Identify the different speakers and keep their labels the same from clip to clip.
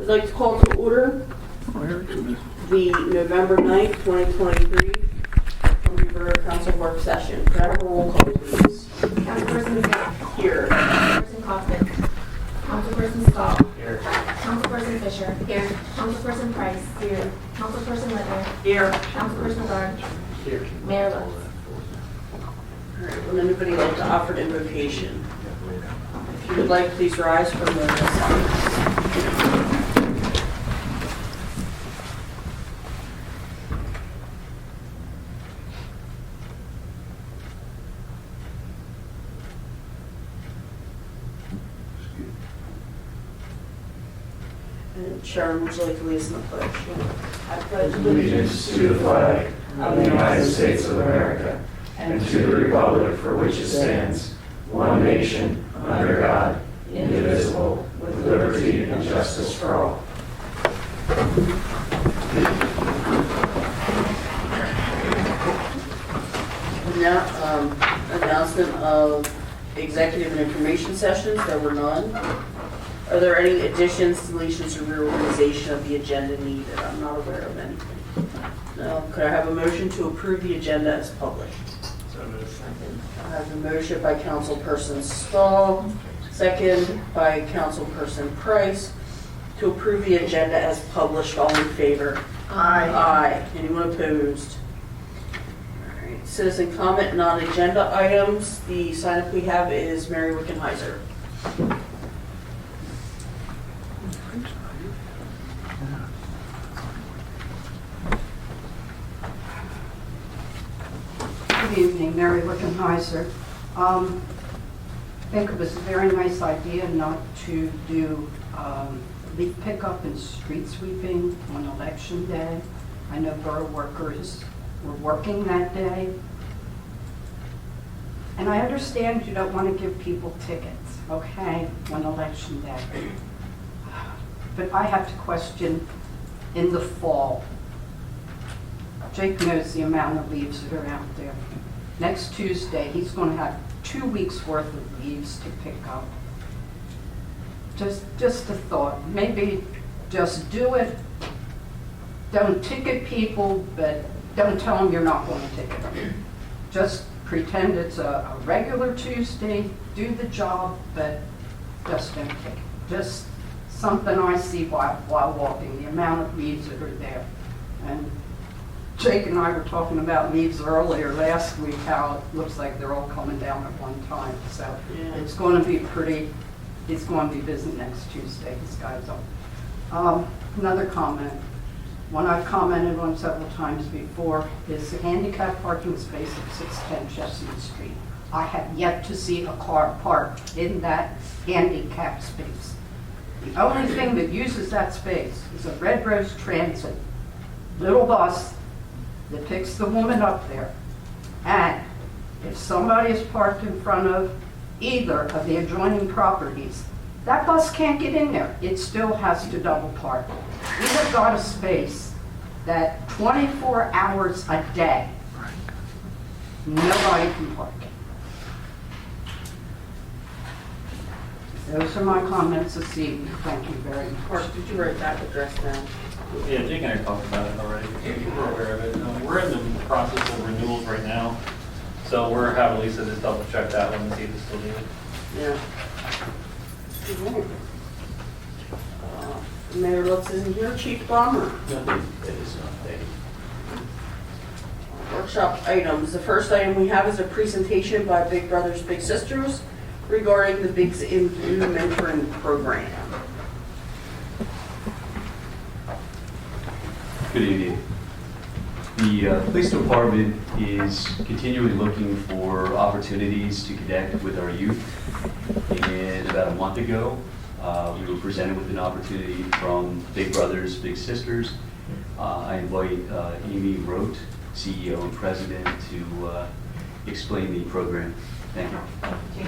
Speaker 1: I'd like to call to order the November 9th, 2023 Columbia Borough Council work session. Could I have a roll call, please?
Speaker 2: Councilperson Fitt.
Speaker 1: Here.
Speaker 2: Councilperson Kaufman. Councilperson Stahl.
Speaker 3: Here.
Speaker 2: Councilperson Fisher. Here. Councilperson Price. Here. Councilperson Littner.
Speaker 1: Here.
Speaker 2: Councilperson Guard.
Speaker 3: Here.
Speaker 2: Mayor Lutz.
Speaker 1: All right, would anybody like to offer an invocation? If you would like, please rise for the silence. And Sharon, would you like to lead us in the pledge? I pledge
Speaker 4: Allegiance to the flag of the United States of America and to the republic for which it stands, one nation, under God, indivisible, with liberty and justice for all.
Speaker 1: Now, announcement of executive and information sessions. There were none. Are there any additions, deletions, or reorganization of the agenda needed? I'm not aware of anything. No. Could I have a motion to approve the agenda as published?
Speaker 3: So moved.
Speaker 1: I have a motion by Councilperson Stahl, second by Councilperson Price, to approve the agenda as published. All in favor? Aye. Anyone opposed? All right. Citizen comment, non-agenda items. The sign-up we have is Mary Wickenheiser.
Speaker 5: Good evening, Mary Wickenheiser. I think it was a very nice idea not to do leaf pickup and street sweeping on election day. I know borough workers were working that day. And I understand you don't want to give people tickets, okay, on election day. But I have to question in the fall. Jake knows the amount of leaves that are out there. Next Tuesday, he's going to have 2 weeks worth of leaves to pick up. Just a thought, maybe just do it. Don't ticket people, but don't tell them you're not going to ticket them. Just pretend it's a regular Tuesday, do the job, but just don't ticket. Just something I see while walking, the amount of leaves that are there. And Jake and I were talking about leaves earlier last week, how it looks like they're all coming down at one time. So
Speaker 1: Yeah.
Speaker 5: it's going to be it's going to be busy next Tuesday, this guy's on. Another comment, one I've commented on several times before, is the handicap parking space at 610 Chestnut Street. I have yet to see a car parked in that handicap space. The only thing that uses that space is a Red Rose Transit little bus that picks the woman up there. And if somebody is parked in front of either of the adjoining properties, that bus can't get in there. It still has to double park. We have got a space that 24 hours a day, nobody can park in. Those are my comments this evening. Thank you very much.
Speaker 1: Mark, did you write that address down?
Speaker 3: Yeah, Jake and I talked about it already. We're aware of it. We're in the process of renewals right now, so we're having Lisa just double check that one and see if it's still needed.
Speaker 1: Yeah. Mayor Lutz isn't here, Chief Bomber.
Speaker 3: It is not. Thank you.
Speaker 1: Workshop items. The first item we have is a presentation by Big Brothers Big Sisters regarding the Bigs in Blue mentoring program.
Speaker 6: Good evening. The police department is continually looking for opportunities to connect with our youth. And about a month ago, we were presented with an opportunity from Big Brothers Big Sisters. I invite Amy Rote, CEO and President, to explain the program. Thank you.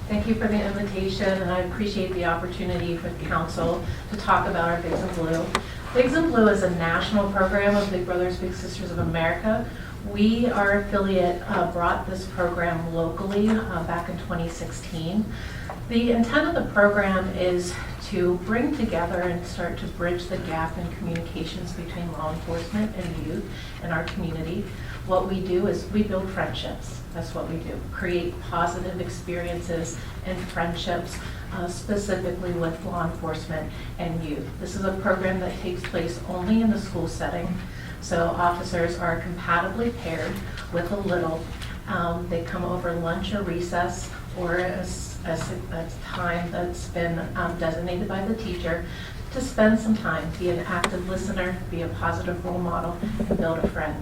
Speaker 7: Thank you for the invitation, and I appreciate the opportunity for the council to talk about our Bigs in Blue. Bigs in Blue is a national program of Big Brothers Big Sisters of America. We, our affiliate, brought this program locally back in 2016. The intent of the program is to bring together and start to bridge the gap in communications between law enforcement and youth in our community. What we do is we build friendships. That's what we do. Create positive experiences and friendships, specifically with law enforcement and youth. This is a program that takes place only in the school setting. So officers are compatibly paired with a little. They come over lunch or recess or a time that's been designated by the teacher to spend some time, be an active listener, be a positive role model, and build a friend.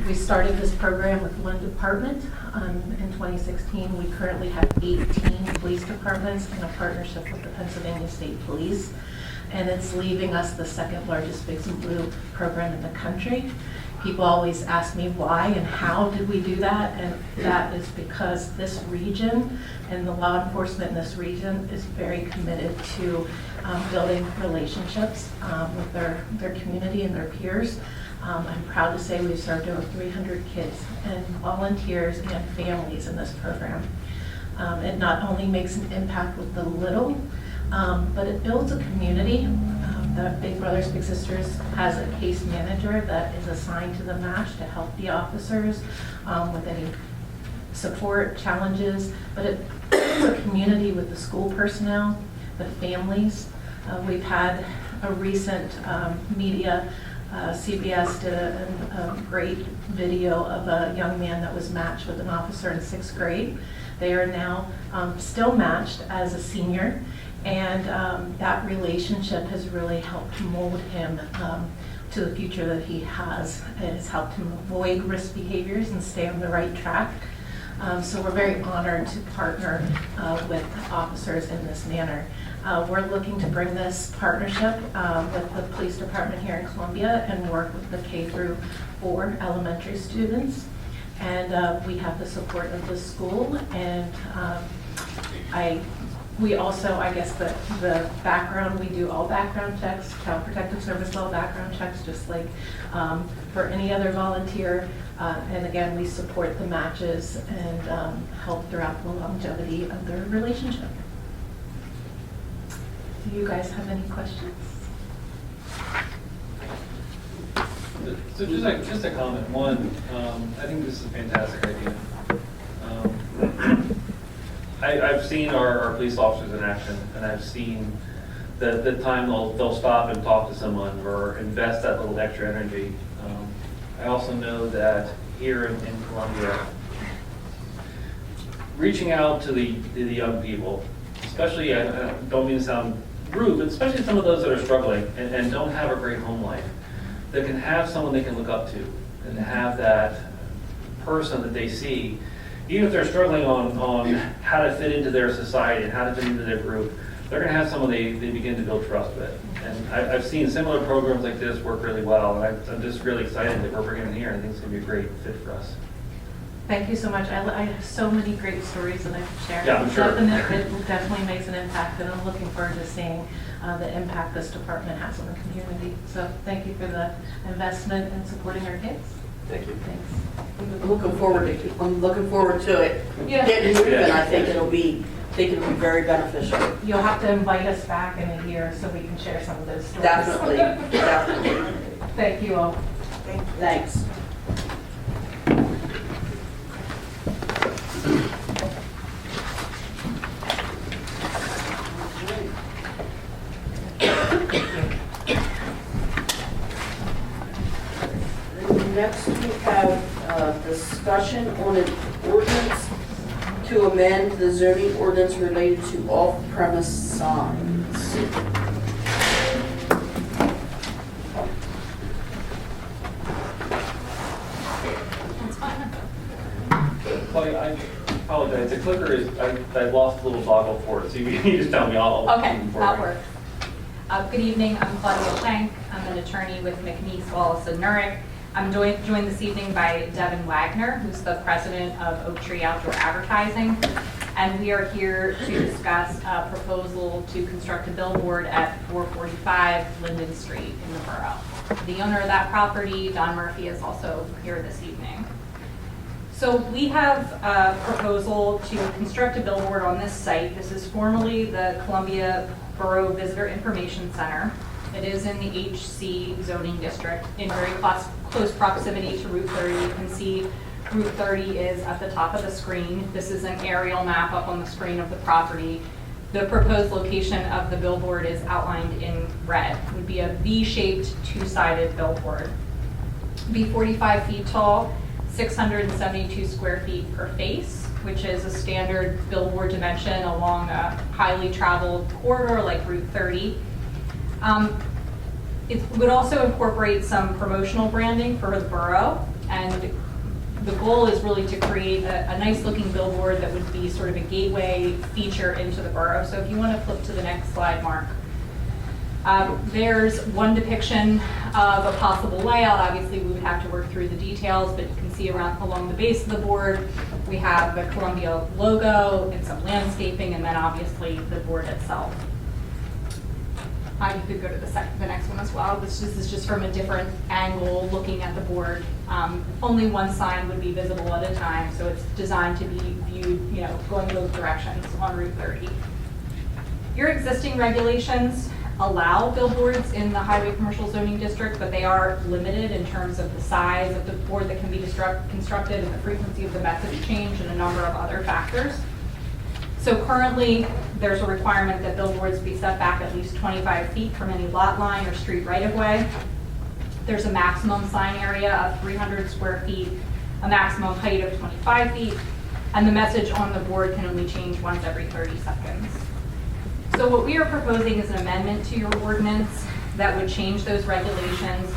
Speaker 7: We started this program with one department in 2016. We currently have 18 police departments in a partnership with the Pennsylvania State Police. And it's leaving us the second largest Bigs and Blue program in the country. People always ask me why and how did we do that, and that is because this region and the law enforcement in this region is very committed to building relationships with their community and their peers. I'm proud to say we've served over 300 kids and volunteers and families in this program. It not only makes an impact with the little, but it builds a community. The Big Brothers Big Sisters has a case manager that is assigned to the match to help the officers with any support, challenges, but it builds a community with the school personnel, the families. We've had a recent media, CBS did a great video of a young man that was matched with an officer in 6th grade. They are now still matched as a senior. And that relationship has really helped mold him to the future that he has. It has helped him avoid risk behaviors and stay on the right track. So we're very honored to partner with officers in this manner. We're looking to bring this partnership with the police department here in Columbia and work with the K-4 elementary students. And we have the support of the school, and we also, I guess the background, we do all background checks, Child Protective Service law background checks, just like for any other volunteer. And again, we support the matches and help throughout the longevity of their relationship. Do you guys have any questions?
Speaker 3: So just a comment. One, I think this is a fantastic idea. I've seen our police officers in action, and I've seen the time they'll stop and talk to someone or invest that little extra energy. I also know that here in Columbia, reaching out to the young people, especially, I don't mean to sound rude, but especially some of those that are struggling and don't have a great home life, that can have someone they can look up to and have that person that they see, even if they're struggling on how to fit into their society and how to fit into their group, they're going to have someone they begin to build trust with. And I've seen similar programs like this work really well, and I'm just really excited that we're bringing it here, and I think it's going to be a great fit for us.
Speaker 7: Thank you so much. I have so many great stories that I can share.
Speaker 3: Yeah, I'm sure.
Speaker 7: It definitely makes an impact, and I'm looking forward to seeing the impact this department has on the community. So thank you for the investment and supporting our kids.
Speaker 6: Thank you.
Speaker 7: Thanks.
Speaker 1: I'm looking forward to it.
Speaker 7: Yeah.
Speaker 1: Getting moving,
Speaker 3: Yeah.
Speaker 1: I think it'll be very beneficial.
Speaker 7: You'll have to invite us back in a year so we can share some of those stories.
Speaker 1: Definitely.
Speaker 7: Thank you all.
Speaker 1: Thanks. Next, we have discussion on an ordinance to amend the zoning ordinance related to off-premise signs.
Speaker 3: Claudia, I apologize. The clicker is, I lost a little toggle for it, so you just tell me all.
Speaker 8: Okay, that works. Good evening, I'm Claudia Plank. I'm an attorney with McNeese, Wallace & Nurick. I'm joined this evening by Devin Wagner, who's the president of Oak Tree Outdoor Advertising. And we are here to discuss a proposal to construct a billboard at 445 Linden Street in the borough. The owner of that property, Don Murphy, is also here this evening. So we have a proposal to construct a billboard on this site. This is formerly the Columbia Borough Visitor Information Center. It is in the HC zoning district in very close proximity to Route 30. You can see Route 30 is at the top of the screen. This is an aerial map up on the screen of the property. The proposed location of the billboard is outlined in red. It would be a V-shaped, two-sided billboard. Be 45 feet tall, 672 square feet per face, which is a standard billboard dimension along a highly traveled corridor like Route 30. It would also incorporate some promotional branding for the borough, and the goal is really to create a nice looking billboard that would be sort of a gateway feature into the borough. So if you want to flip to the next slide, Mark. There's one depiction of a possible layout. Obviously, we would have to work through the details, but you can see along the base of the board, we have the Columbia logo and some landscaping, and then obviously the board itself. You could go to the next one as well. This is just from a different angle looking at the board. Only one sign would be visible at a time, so it's designed to be viewed, going both directions on Route 30. Your existing regulations allow billboards in the highway commercial zoning district, but they are limited in terms of the size of the board that can be constructed and the frequency of the message change and a number of other factors. So currently, there's a requirement that billboards be set back at least 25 feet from any lot line or street right-of-way. There's a maximum sign area of 300 square feet, a maximum height of 25 feet, and the message on the board can only change once every 30 seconds. So what we are proposing is an amendment to your ordinance that would change those regulations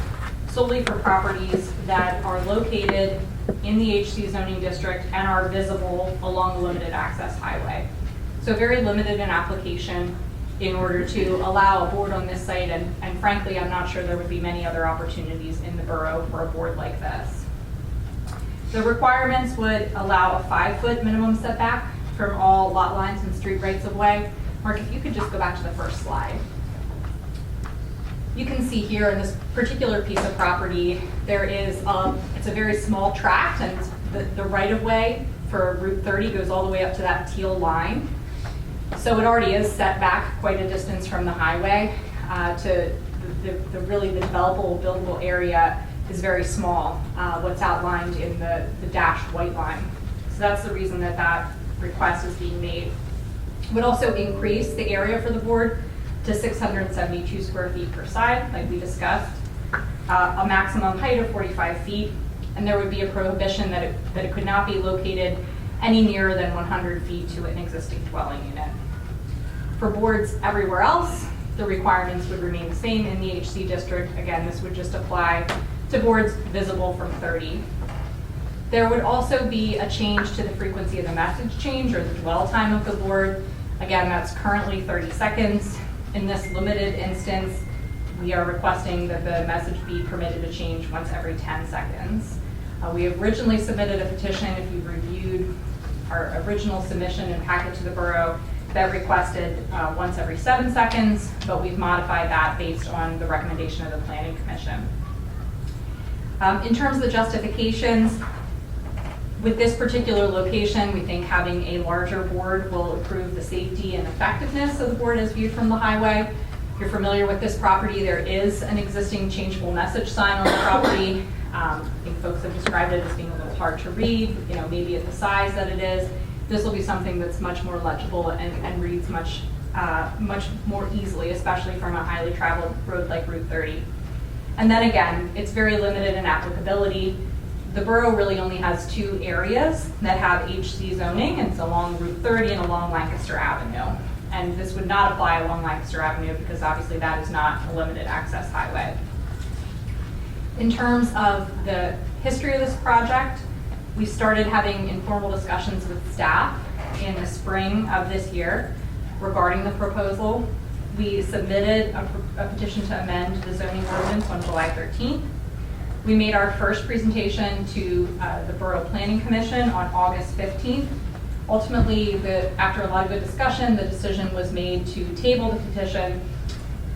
Speaker 8: solely for properties that are located in the HC zoning district and are visible along the limited access highway. So very limited in application in order to allow a board on this site, and frankly, I'm not sure there would be many other opportunities in the borough for a board like this. The requirements would allow a 5-foot minimum setback from all lot lines and street rights of way. Mark, if you could just go back to the first slide. You can see here in this particular piece of property, there is, it's a very small tract, and the right-of-way for Route 30 goes all the way up to that teal line. So it already is set back quite a distance from the highway. Really the developable, buildable area is very small, what's outlined in the dashed white line. So that's the reason that request is being made. It would also increase the area for the board to 672 square feet per side, like we discussed, a maximum height of 45 feet, and there would be a prohibition that it could not be located any nearer than 100 feet to an existing dwelling unit. For boards everywhere else, the requirements would remain the same in the HC district. Again, this would just apply to boards visible from 30. There would also be a change to the frequency of the message change or the dwell time of the board. Again, that's currently 30 seconds. In this limited instance, we are requesting that the message be permitted to change once every 10 seconds. We originally submitted a petition, if you've reviewed our original submission and packet to the borough, that requested once every 7 seconds, but we've modified that based on the recommendation of the Planning Commission. In terms of the justifications, with this particular location, we think having a larger board will improve the safety and effectiveness of the board as viewed from the highway. If you're familiar with this property, there is an existing changeable message sign on the property. I think folks have described it as being a little hard to read, maybe at the size that it is. This will be something that's much more legible and reads much more easily, especially from a highly traveled road like Route 30. And then again, it's very limited in applicability. The borough really only has 2 areas that have HC zoning, and it's along Route 30 and along Lancaster Avenue. And this would not apply along Lancaster Avenue because obviously that is not a limited access highway. In terms of the history of this project, we started having informal discussions with staff in the spring of this year regarding the proposal. We submitted a petition to amend the zoning ordinance on July 13th. We made our first presentation to the Borough Planning Commission on August 15th. Ultimately, after a lot of good discussion, the decision was made to table the petition.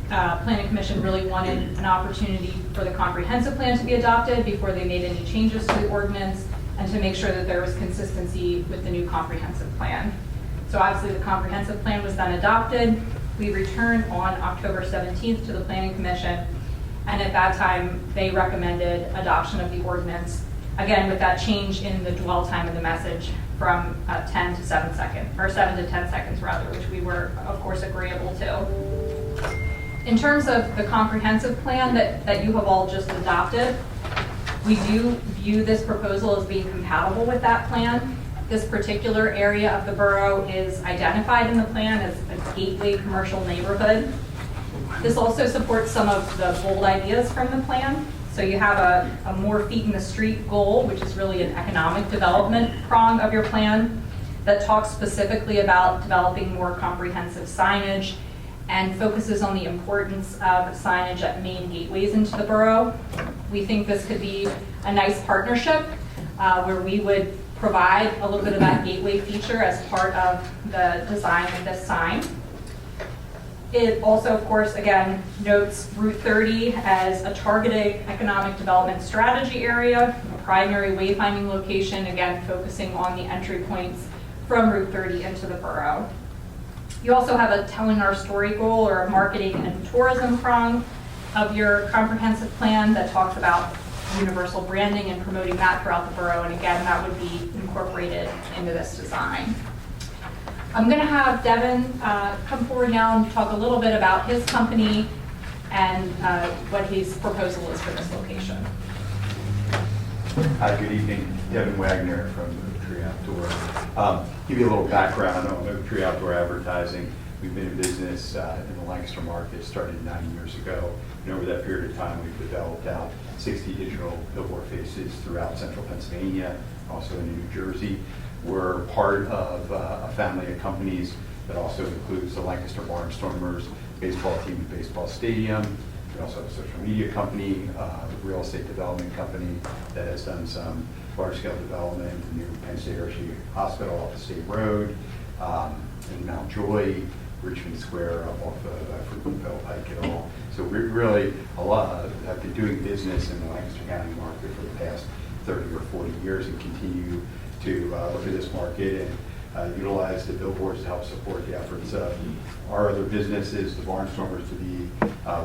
Speaker 8: Planning Commission really wanted an opportunity for the comprehensive plan to be adopted before they made any changes to the ordinance, and to make sure that there was consistency with the new comprehensive plan. So obviously the comprehensive plan was then adopted. We returned on October 17th to the Planning Commission, and at that time, they recommended adoption of the ordinance, again, with that change in the dwell time of the message from 10 to 7 seconds, or 7 to 10 seconds rather, which we were, of course, agreeable to. In terms of the comprehensive plan that you have all just adopted, we do view this proposal as being compatible with that plan. This particular area of the borough is identified in the plan as a gateway commercial neighborhood. This also supports some of the bold ideas from the plan. So you have a more feet in the street goal, which is really an economic development prong of your plan that talks specifically about developing more comprehensive signage and focuses on the importance of signage at main gateways into the borough. We think this could be a nice partnership where we would provide a little bit of that gateway feature as part of the design of this sign. It also, of course, again, notes Route 30 as a targeted economic development strategy area, a primary wayfinding location, again, focusing on the entry points from Route 30 into the borough. You also have a telling our story goal or a marketing and tourism prong of your comprehensive plan that talks about universal branding and promoting that throughout the borough. And again, that would be incorporated into this design. I'm going to have Devin come forward now and talk a little bit about his company and what his proposal is for this location.
Speaker 9: Hi, good evening. Devin Wagner from Oak Tree Outdoor. Give you a little background on Oak Tree Outdoor Advertising. We've been in business in the Lancaster market, started 9 years ago. And over that period of time, we've developed out 60 digital billboard faces throughout central Pennsylvania, also in New Jersey. We're part of a family of companies that also includes the Lancaster Barnstormers baseball team and baseball stadium. We also have a social media company, a real estate development company that has done some large-scale development, the new Penn State Hershey Hospital off the State Road, in Mount Joy, Richmond Square up off of Fruitville Pike and all. So we really have been doing business in the Lancaster County market for the past 30 or 40 years and continue to look at this market and utilize the billboards to help support the efforts of our other businesses, the Barnstormers to be,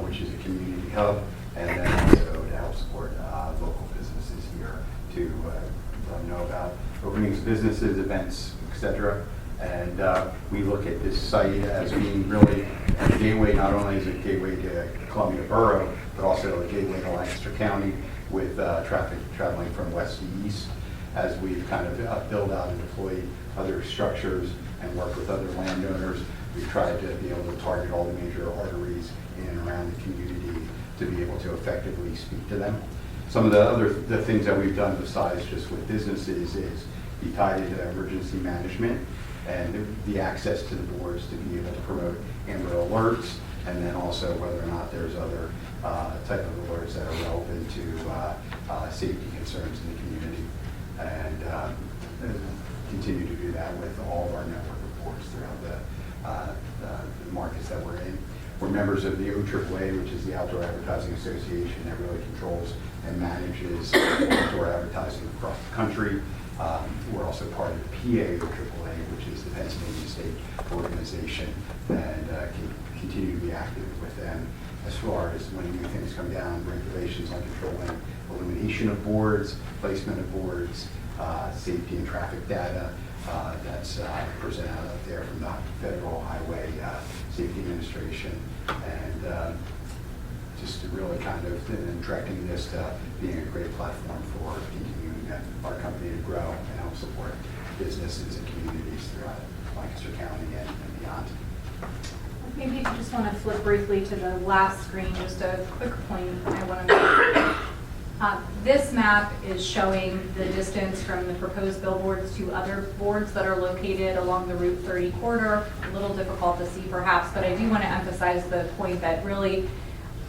Speaker 9: which is a community hub, and then also to help support local businesses here to let them know about openings, businesses, events, etc. And we look at this site as being really a gateway, not only as a gateway to Columbia Borough, but also a gateway to Lancaster County with traffic traveling from west to east. As we've kind of built out and deployed other structures and worked with other landowners, we've tried to be able to target all the major arteries in and around the community to be able to effectively speak to them. Some of the things that we've done besides just with businesses is be tied into emergency management and the access to the boards to be able to promote Amber Alerts, and then also whether or not there's other type of alerts that are relevant to safety concerns in the community. And continue to do that with all of our network of boards throughout the markets that we're in. We're members of the OAAA, which is the Outdoor Advertising Association that really controls and manages outdoor advertising across the country. We're also part of the PA OAAA, which is the Pennsylvania State Organization, and can continue to be active with them as far as when new things come down, regulations on controlling illumination of boards, placement of boards, safety and traffic data that's presented out there from the Federal Highway Safety Administration, and just to really kind of directing this to being a great platform for continuing our company to grow and help support businesses and communities throughout Lancaster County and beyond.
Speaker 8: Maybe if you just want to flip briefly to the last screen, just a quick point I want to make. This map is showing the distance from the proposed billboards to other boards that are located along the Route 30 corridor. A little difficult to see perhaps, but I do want to emphasize the point that really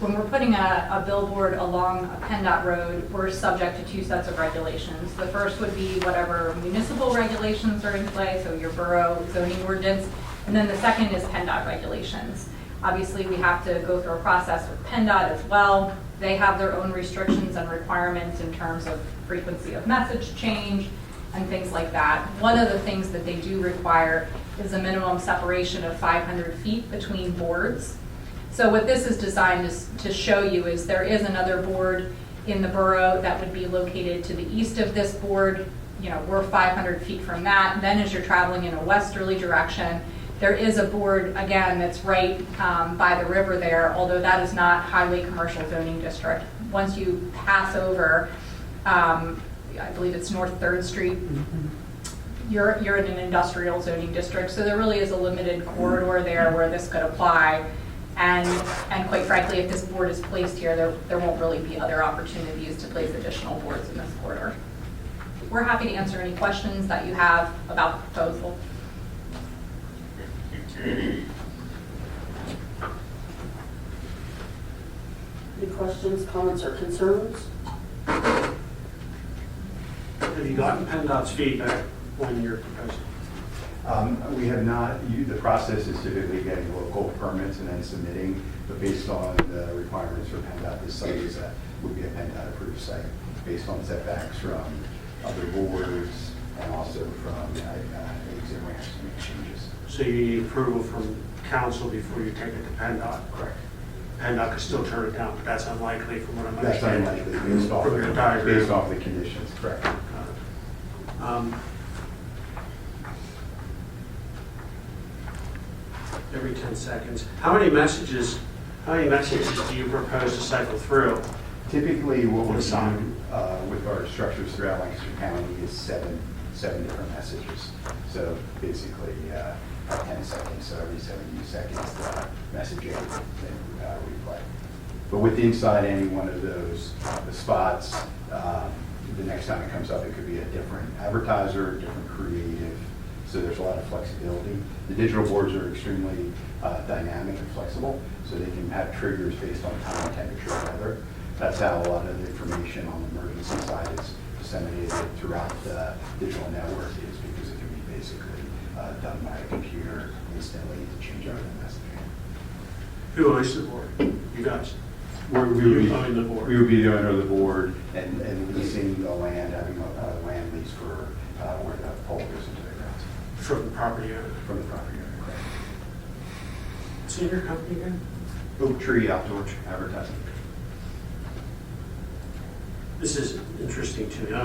Speaker 8: when we're putting a billboard along a PennDOT road, we're subject to two sets of regulations. The first would be whatever municipal regulations are in play, so your borough zoning ordinance, and then the second is PennDOT regulations. Obviously, we have to go through a process with PennDOT as well. They have their own restrictions and requirements in terms of frequency of message change and things like that. One of the things that they do require is a minimum separation of 500 feet between boards. So what this is designed to show you is there is another board in the borough that would be located to the east of this board. You know, we're 500 feet from that. Then as you're traveling in a westerly direction, there is a board, again, that's right by the river there, although that is not highway commercial zoning district. Once you pass over, I believe it's North 3rd Street, you're in an industrial zoning district, so there really is a limited corridor there where this could apply. And quite frankly, if this board is placed here, there won't really be other opportunities to place additional boards in this corridor. We're happy to answer any questions that you have about the proposal.
Speaker 1: Any questions, comments, or concerns?
Speaker 10: Have you gotten PennDOT's feedback when you're proposing?
Speaker 9: We have not, the process is typically getting local permits and then submitting, but based on the requirements for PennDOT, this site would be a PennDOT approved site based on setbacks from other boards and also from exit ramps to make changes.
Speaker 10: So you need approval from council before you take it to PennDOT?
Speaker 9: Correct.
Speaker 10: PennDOT could still turn it down, but that's unlikely from what I'm
Speaker 9: That's
Speaker 10: understanding.
Speaker 9: unlikely based off,
Speaker 10: From your diagram.
Speaker 9: based off the conditions, correct.
Speaker 10: Every 10 seconds. How many messages do you propose to cycle through?
Speaker 9: Typically, what we're
Speaker 10: Aside.
Speaker 9: doing with our structures throughout Lancaster County is seven different messages. So basically, 10 seconds, so every 70 seconds, the messaging then replay. But with inside any one of those the spots, the next time it comes up, it could be a different advertiser, different creative. So there's a lot of flexibility. The digital boards are extremely dynamic and flexible, so they can have triggers based on time, temperature, weather. That's how a lot of the information on the emergency side is disseminated throughout the digital network, is because it can be basically done by a computer instantly to change over the messaging.
Speaker 10: Who owns the board? You guys?
Speaker 9: We would
Speaker 10: You
Speaker 9: be-
Speaker 10: own the board.
Speaker 9: We would be the owner of the board and leasing the land, having a land lease for where the pole goes into the ground
Speaker 10: From the property owner.
Speaker 9: from the property owner. Correct.
Speaker 10: What's in your company again?
Speaker 9: Oak Tree Outdoor Advertising.
Speaker 10: This is interesting to me. I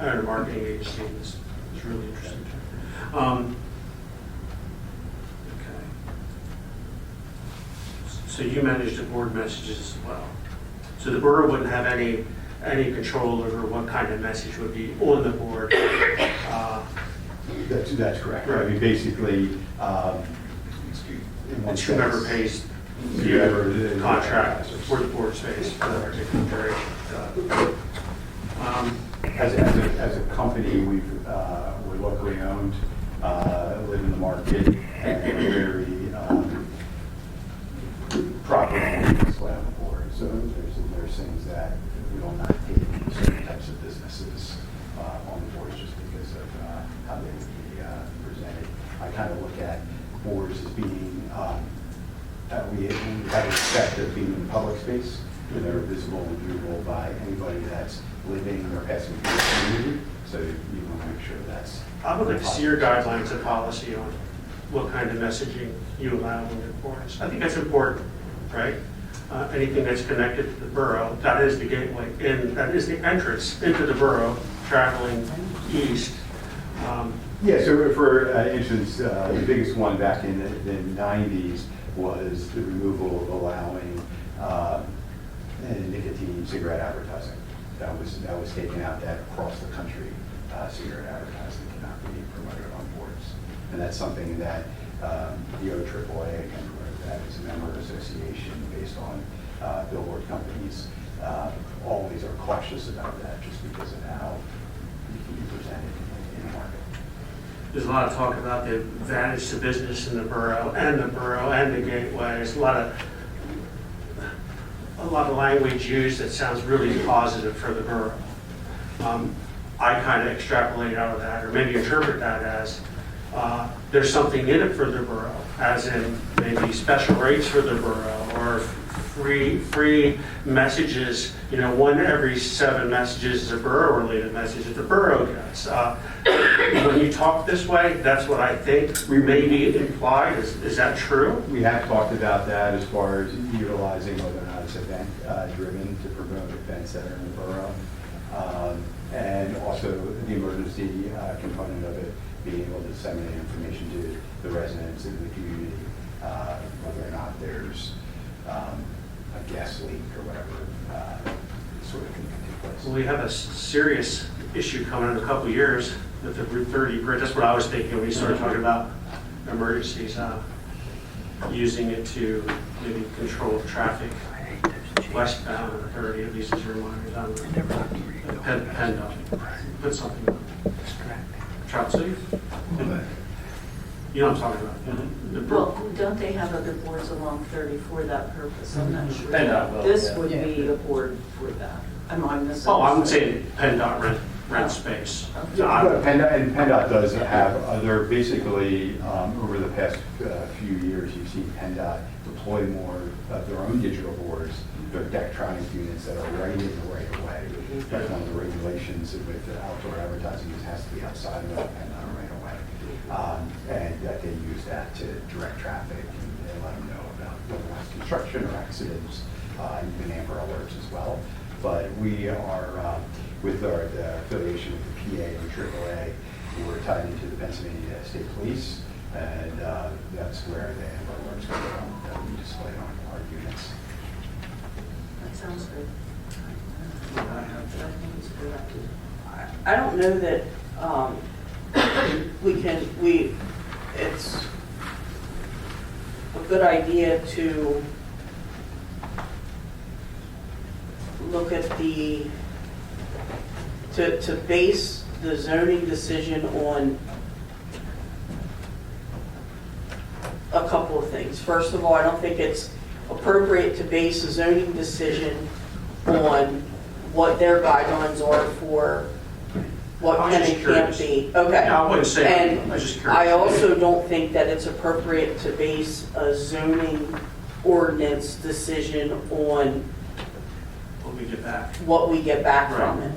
Speaker 10: own a marketing agency, and this is really interesting to me. Okay. So you manage the board messages as well. So the borough wouldn't have any control over what kind of message would be on the board.
Speaker 9: That's correct. I
Speaker 10: Right.
Speaker 9: mean, basically, in one
Speaker 10: It's whoever
Speaker 9: sense,
Speaker 10: pays
Speaker 9: whoever
Speaker 10: the
Speaker 9: the
Speaker 10: contract
Speaker 9: advertisers.
Speaker 10: for the board space for that particular duration.
Speaker 9: As a company, we're locally owned, live in the market, and are very proper employees on the board. So there's things that we will not take certain types of businesses on the boards just because of how they would be presented. I kind of look at boards as being, we have respect of being in public space, and they're visible and viewable by anybody that's living or passing through the community. So you want to make sure that's.
Speaker 10: I would like to see your guidelines and policy on what kind of messaging you allow on your boards. I think that's important, right? Anything that's connected to the borough, that is the gateway in, that is the entrance into the borough, traveling east.
Speaker 9: Yeah, so for instance, the biggest one back in the 90s was the removal of allowing nicotine cigarette advertising. That was taken out, that across the country, cigarette advertising cannot be promoted on boards. And that's something that the OAAA, that is a member association based on billboard companies, always are cautious about that just because of how it can be presented in the market.
Speaker 10: There's a lot of talk about the advantage to business in the borough and the gateway. There's a lot of language used that sounds really positive for the borough. I kind of extrapolate out of that, or maybe interpret that as there's something in it for the borough, as in maybe special rates for the borough, or free messages, you know, 1 every 7 messages is a borough-related message that the borough gets. When you talk this way, that's what I think may be implied. Is that true?
Speaker 9: We have talked about that as far as utilizing whether or not it's event driven to promote events that are in the borough. And also the emergency component of it, being able to disseminate information to the residents in the community, whether or not there's a gas leak or whatever sort of can take place.
Speaker 10: We have a serious issue coming in a couple of years with the Route 30 bridge. That's what I was thinking when we started talking about emergencies, using it to maybe control traffic westbound on 30, at least as your reminders on PennDOT. Put something on. Trout City? You know what I'm talking about? The brook.
Speaker 1: Well, don't they have other boards along 30 for that purpose? I'm not sure.
Speaker 3: PennDOT will,
Speaker 1: This
Speaker 3: yeah.
Speaker 1: would be a board for that. Am I misunderstanding?
Speaker 10: Oh, I'm saying PennDOT rent space.
Speaker 9: But PennDOT does have other, basically, over the past few years, you've seen PennDOT deploy more of their own digital boards, their Dectronic units that are right in the right of way. That's one of the regulations with the outdoor advertising, it has to be outside of the PennDOT right of way. And that they use that to direct traffic and let them know about whether it's construction or accidents, even Amber Alerts as well. But we are, with our affiliation with the PA and AAA, we're tied into the Pennsylvania State Police, and that's where the Amber Alerts come from, that we display on our units.
Speaker 1: That sounds good. I don't know that it's a good idea to look at to base the zoning decision on a couple of things. First of all, I don't think it's appropriate to base a zoning decision on what their guidelines are for what
Speaker 10: I was
Speaker 1: can
Speaker 10: just
Speaker 1: and can't
Speaker 10: curious.
Speaker 1: be. Okay.
Speaker 10: No, I wouldn't say that.
Speaker 1: And
Speaker 10: I was just curious.
Speaker 1: I also don't think that it's appropriate to base a zoning ordinance decision on
Speaker 10: When we get back.
Speaker 1: what we get back from it.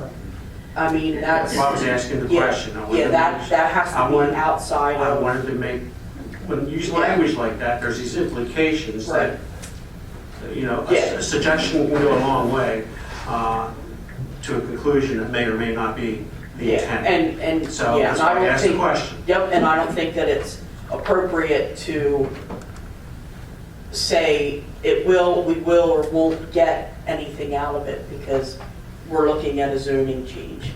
Speaker 1: I mean, that's.
Speaker 10: Well, I was asking the
Speaker 1: yeah,
Speaker 10: question. I wanted
Speaker 1: Yeah,
Speaker 10: to
Speaker 1: that
Speaker 10: make-
Speaker 1: has
Speaker 10: I
Speaker 1: to be
Speaker 10: wanted-
Speaker 1: outside
Speaker 10: I
Speaker 1: of.
Speaker 10: wanted to make, when you use
Speaker 1: Yeah.
Speaker 10: language like that, there's these implications that, you know,
Speaker 1: Yeah.
Speaker 10: a suggestion can go a long way to a conclusion that may or may not be the
Speaker 1: Yeah,
Speaker 10: intent.
Speaker 1: and,
Speaker 10: So
Speaker 1: yeah,
Speaker 10: that's
Speaker 1: and I
Speaker 10: why I
Speaker 1: don't
Speaker 10: asked the
Speaker 1: think.
Speaker 10: question.
Speaker 1: Yep, and I don't think that it's appropriate to say we will or won't get anything out of it because we're looking at a zoning change.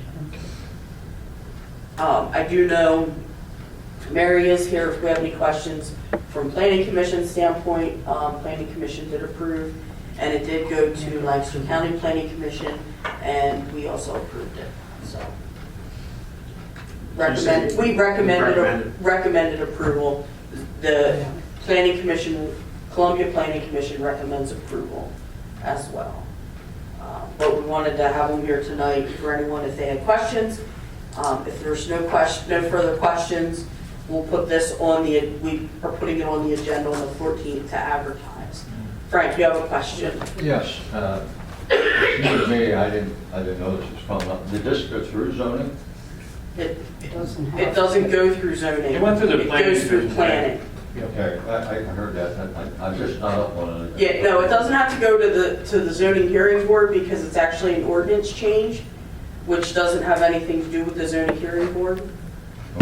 Speaker 1: I do know Mary is here if we have any questions from Planning Commission standpoint. Planning Commission did approve, and it did go to Lancaster County Planning Commission, and we also approved it, so. We recommended approval. The Planning Commission, Columbia Planning Commission recommends approval as well. But we wanted to have them here tonight for anyone if they had questions. If there's no further questions, we'll put this on we are putting it on the agenda on the 14th to advertise. Frank, you have a question?
Speaker 11: Yes. Excuse me, I didn't know this was coming up. Did this go through zoning?
Speaker 1: It
Speaker 5: Doesn't have-
Speaker 1: it doesn't go through zoning.
Speaker 3: It went through the planning
Speaker 1: It goes through
Speaker 3: commission.
Speaker 1: planning.
Speaker 11: Okay, I heard that. I'm just not up on it.
Speaker 1: Yeah, no, it doesn't have to go to the zoning hearing board because it's actually an ordinance change, which doesn't have anything to do with the zoning hearing board.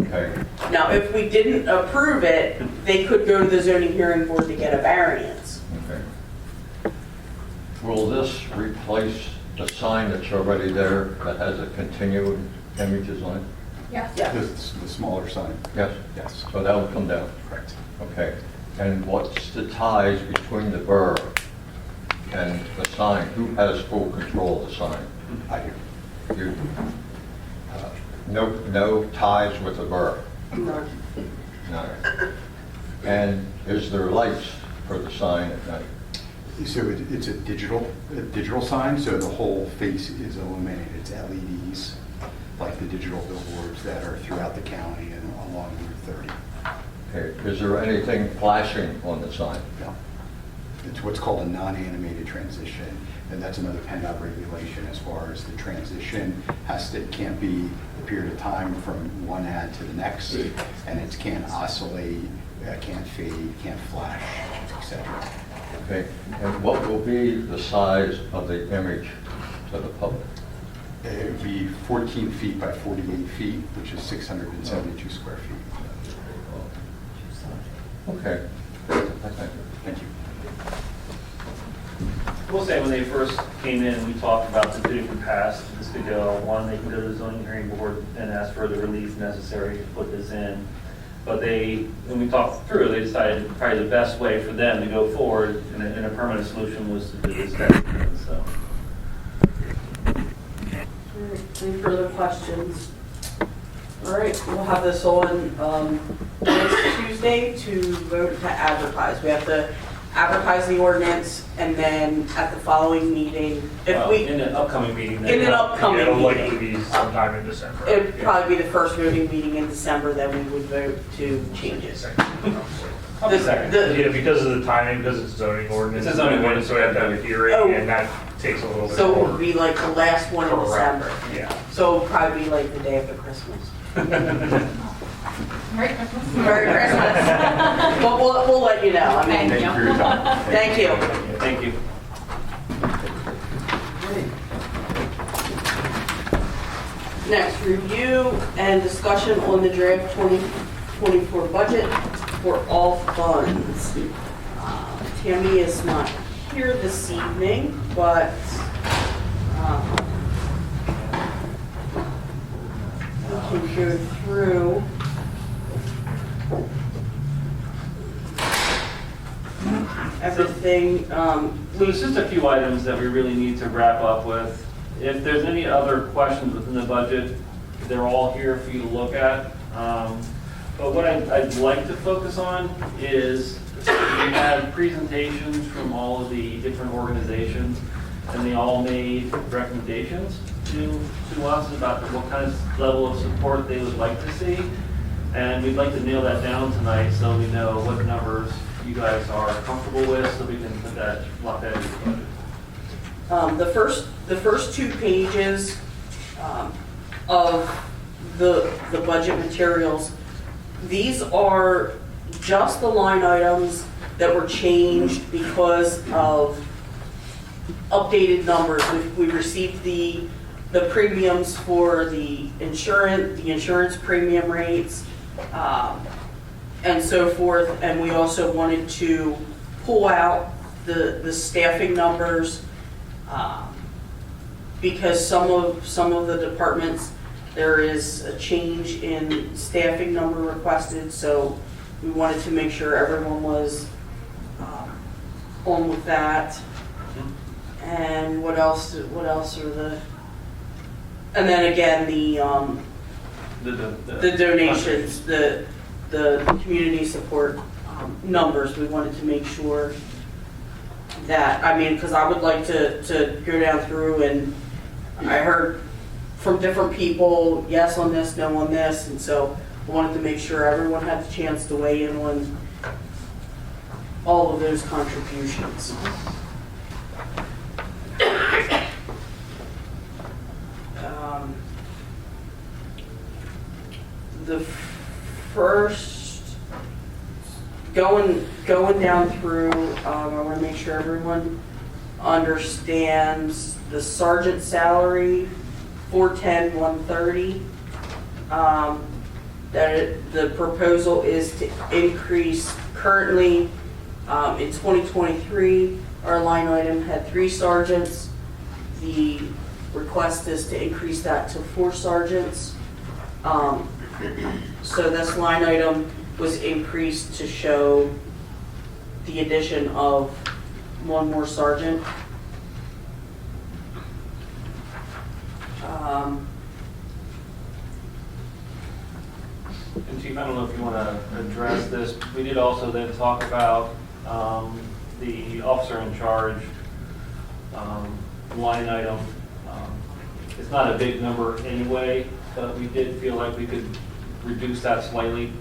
Speaker 11: Okay.
Speaker 1: Now, if we didn't approve it, they could go to the zoning hearing board to get a variance.
Speaker 11: Okay. Will this replace the sign that's already there that has a continued images on it?
Speaker 8: Yes.
Speaker 1: Yeah.
Speaker 9: The smaller sign.
Speaker 11: Yes.
Speaker 9: Yes.
Speaker 11: So that will come down?
Speaker 9: Correct.
Speaker 11: Okay. And what's the ties between the borough and the sign? Who has full control of the sign?
Speaker 9: I do.
Speaker 11: You, no ties with the borough?
Speaker 1: No.
Speaker 11: No. And is there lights for the sign at night?
Speaker 9: So it's a digital sign, so the whole face is illuminated. It's LEDs, like the digital billboards that are throughout the county and along Route 30.
Speaker 11: Okay. Is there anything flashing on the sign?
Speaker 9: No. it's what's called a non-animated transition, and that's another PennDOT regulation as far as the transition it can't be a period of time from one ad to the next, and it can't oscillate, can't fade, can't flash, etc.
Speaker 11: Okay, and what will be the size of the image to the public?
Speaker 9: It would be 14 feet by 48 feet, which is 672 square feet.
Speaker 11: Okay.
Speaker 9: Thank you.
Speaker 3: We'll say when they first came in, we talked about the two could pass. This could go, one, they can go to the zoning hearing board and ask for the relief necessary to put this in. But when we talked through, they decided probably the best way for them to go forward in a permanent solution was to do this design, so.
Speaker 1: Any further questions? All right, we'll have this on next Tuesday to vote to advertise. We have to advertise the ordinance, and then at the following meeting, if we,
Speaker 3: In an upcoming meeting.
Speaker 1: in an upcoming
Speaker 12: It'll likely
Speaker 1: meeting,
Speaker 12: be sometime in December.
Speaker 1: it'd probably be the first voting meeting in December that we would vote to change it.
Speaker 3: I'll be second.
Speaker 12: Yeah, because of the timing, because it's zoning ordinance.
Speaker 3: It's a zoning ordinance.
Speaker 12: So we have to have a hearing,
Speaker 1: Oh.
Speaker 12: and that takes a little bit
Speaker 1: So it
Speaker 12: more.
Speaker 1: would be like the last one in
Speaker 12: Correct.
Speaker 1: December.
Speaker 12: Yeah.
Speaker 1: So it'll probably be like the day after Christmas.
Speaker 2: Merry Christmas.
Speaker 1: Merry Christmas. But we'll let you know. I mean,
Speaker 9: Thank you for your time.
Speaker 1: thank you.
Speaker 3: Thank you.
Speaker 1: Next, review and discussion on the draft 2024 budget for all funds. Tammy is not here this evening, but we can go through everything.
Speaker 3: So there's just a few items that we really need to wrap up with. If there's any other questions within the budget, they're all here for you to look at. But what I'd like to focus on is we had presentations from all of the different organizations, and they all made recommendations to us about what kind of level of support they would like to see. And we'd like to nail that down tonight so we know what numbers you guys are comfortable with, so we can put that, lock that into the budget.
Speaker 1: The first 2 pages of the budget materials, these are just the line items that were changed because of updated numbers. We received the premiums for the insurance premium rates, and so forth, and we also wanted to pull out the staffing numbers, because some of the departments, there is a change in staffing number requested, so we wanted to make sure everyone was on with that. And what else are the, and then again, the donations, the community support numbers, we wanted to make sure that, I mean, because I would like to go down through, and I heard from different people, yes on this, no on this, and so I wanted to make sure everyone had the chance to weigh in on all of those contributions. The first, going down through, I want to make sure everyone understands the sergeant salary, 410, 130. The proposal is to increase, currently in 2023, our line item had 3 sergeants. The request is to increase that to 4 sergeants. So this line item was increased to show the addition of 1 more sergeant.
Speaker 3: And Chief, I don't know if you want to address this. We did also then talk about the officer in charge line item. It's not a big number anyway, but we did feel like we could reduce that slightly,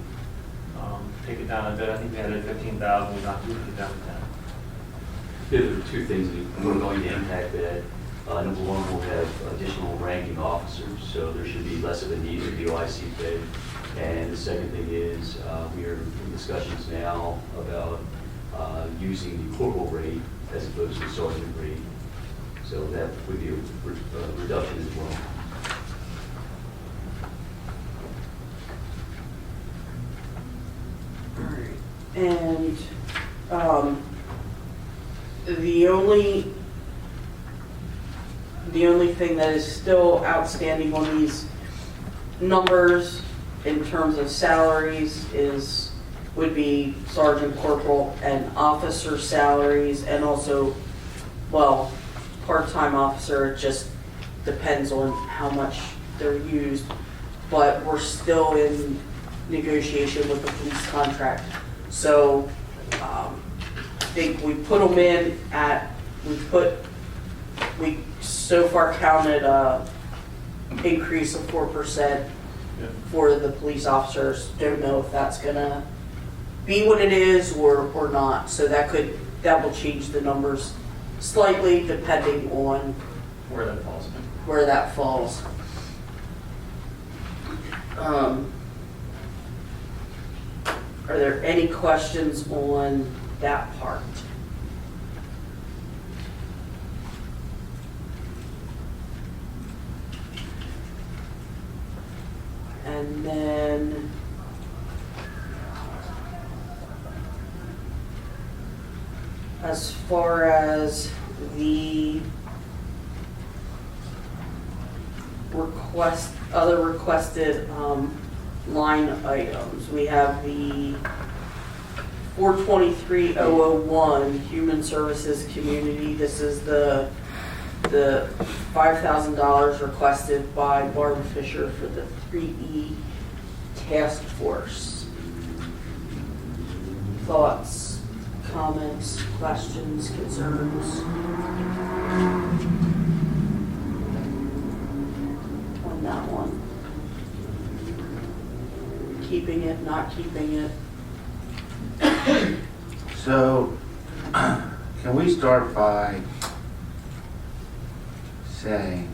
Speaker 3: take it down a bit. I think we had it at 15,000, we knocked it down to 10.
Speaker 6: There are two things that are going to impact that. Number one, we'll have additional ranking officers, so there should be less of a need for the OIC pay. And the second thing is, we are in discussions now about using the corporal rate as opposed to sergeant rate. So that would be a reduction as well.
Speaker 1: Alright, and, the only thing that is still outstanding on these numbers in terms of salaries would be sergeant, corporal, and officer salaries, and also, well, part-time officer, it just depends on how much they're used, but we're still in negotiation with the police contract. So, I think we put them in at, we so far counted a increase of 4% for the police officers. Don't know if that's gonna be what it is or not. So that will change the numbers slightly depending on
Speaker 3: Where that falls.
Speaker 1: where that falls. Are there any questions on that part? And then as far as the other requested line items, we have the 423,001 Human Services Community. This is the $5,000 requested by Barbara Fisher for the 3E task force. Thoughts, comments, questions, concerns on that one? Keeping it, not keeping it?
Speaker 13: So, can we start by saying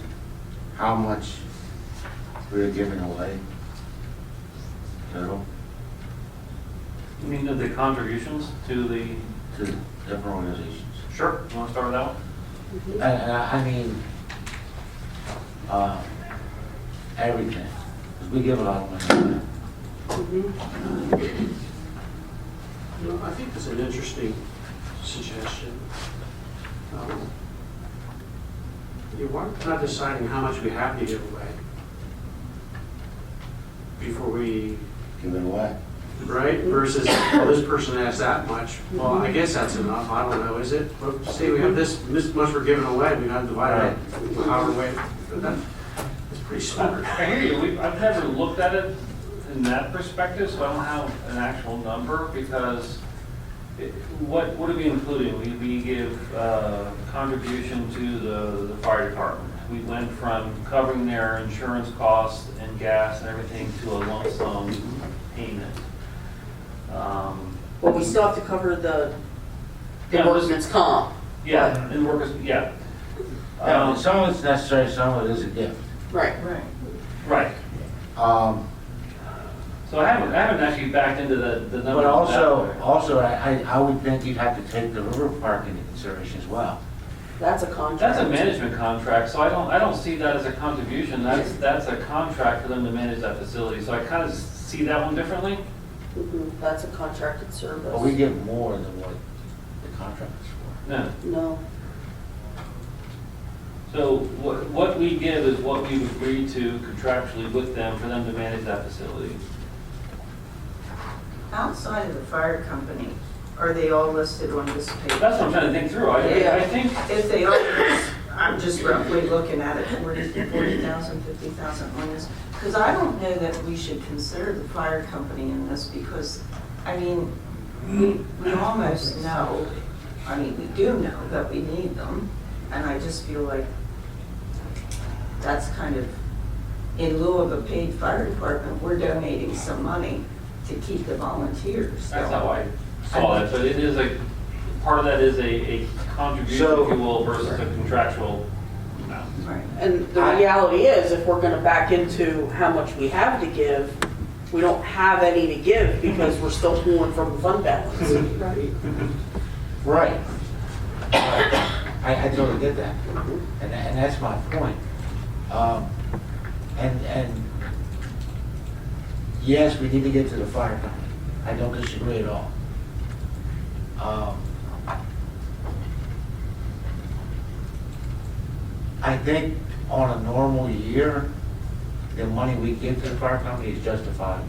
Speaker 13: how much we're giving away total
Speaker 3: You mean the contributions to the,
Speaker 13: to different organizations?
Speaker 3: sure, you want to start with that one?
Speaker 13: And I mean, everything, because we give a lot of money away.
Speaker 10: I think that's an interesting suggestion. We're not deciding how much we have to give away before we,
Speaker 13: Give it away.
Speaker 10: right? Versus, well, this person has that much. Well, I guess that's enough. I don't know, is it? Well, say we have this much we're giving away, we got to divide it however way. That's pretty smart.
Speaker 3: I hear you. I've never looked at it in that perspective, so I don't have an actual number, because what are we including? We give contribution to the fire department. We went from covering their insurance costs and gas and everything to a lump sum payment.
Speaker 1: Well, we still have to cover the
Speaker 3: Yeah,
Speaker 1: workman's comp.
Speaker 3: Yeah, and workers, yeah.
Speaker 13: Some of it's necessary, some of it is a gift.
Speaker 1: Right.
Speaker 3: Right. So I haven't actually backed into the number.
Speaker 13: But also, I would think you'd have to take the river park into consideration as well.
Speaker 1: That's a contract.
Speaker 3: That's a management contract, so I don't see that as a contribution. That's a contract for them to manage that facility. So I kind of see that one differently.
Speaker 1: That's a contracted service.
Speaker 13: But we get more than what the contract is for.
Speaker 3: No.
Speaker 1: No.
Speaker 3: So what we give is what we've agreed to contractually with them for them to manage that facility.
Speaker 14: Outside of the fire company, are they all listed on this page?
Speaker 3: That's what I'm trying to think through. I think.
Speaker 14: If they are, I'm just roughly looking at it, 40,000, 50,000 on this. Because I don't know that we should consider the fire company in this, because, I mean, we almost know, I mean, we do know that we need them. And I just feel like that's kind of, in lieu of a paid fire department, we're donating some money to keep the volunteers.
Speaker 3: That's how I saw it, but it is part of that is a contribution,
Speaker 13: So-
Speaker 3: if you will, versus a contractual amount.
Speaker 14: Right.
Speaker 1: And the reality is, if we're gonna back into how much we have to give, we don't have any to give because we're still pulling from the fund balance.
Speaker 13: Right. I totally get that. And that's my point. And yes, we need to get to the fire company. I don't disagree at all. I think on a normal year, the money we give to the fire company is justifiable.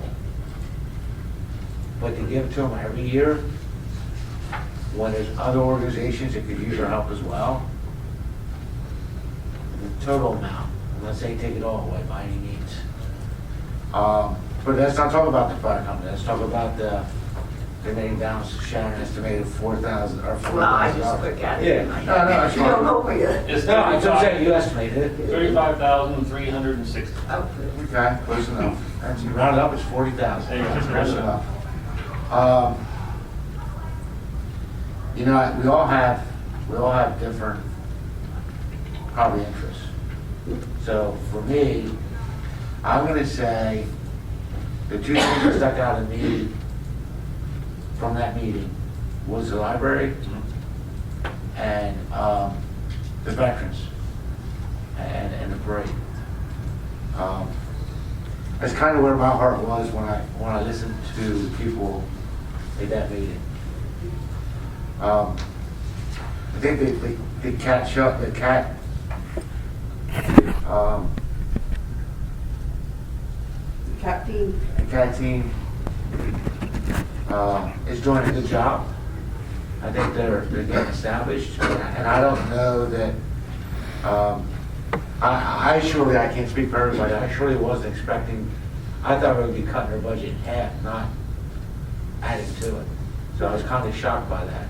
Speaker 13: But to give to them every year, when there's other organizations that could use our help as well, the total amount, unless they take it all away by any means. But let's not talk about the fire company, let's talk about the name down, Sharon estimated 4,000 or 4,000.
Speaker 14: Well, I just look at it.
Speaker 13: Yeah, no, that's
Speaker 14: You don't
Speaker 13: fine.
Speaker 14: know yet.
Speaker 3: It's
Speaker 13: No, I'm just saying you estimated it.
Speaker 3: 35,360.
Speaker 13: Okay, close enough. And you round it up, it's 40,000.
Speaker 3: There you go.
Speaker 13: Close enough. You know, we all have different probably interests. So for me, I'm gonna say the two things that stuck out to me from that meeting was the library and the veterans and the parade. That's kind of where my heart was when I listened to people at that meeting. I think the cat team is doing a good job. I think they're getting established, and I don't know that. I can't speak for everybody. I surely wasn't expecting. I thought we would be cutting our budget in half, not adding to it. So I was kind of shocked by that.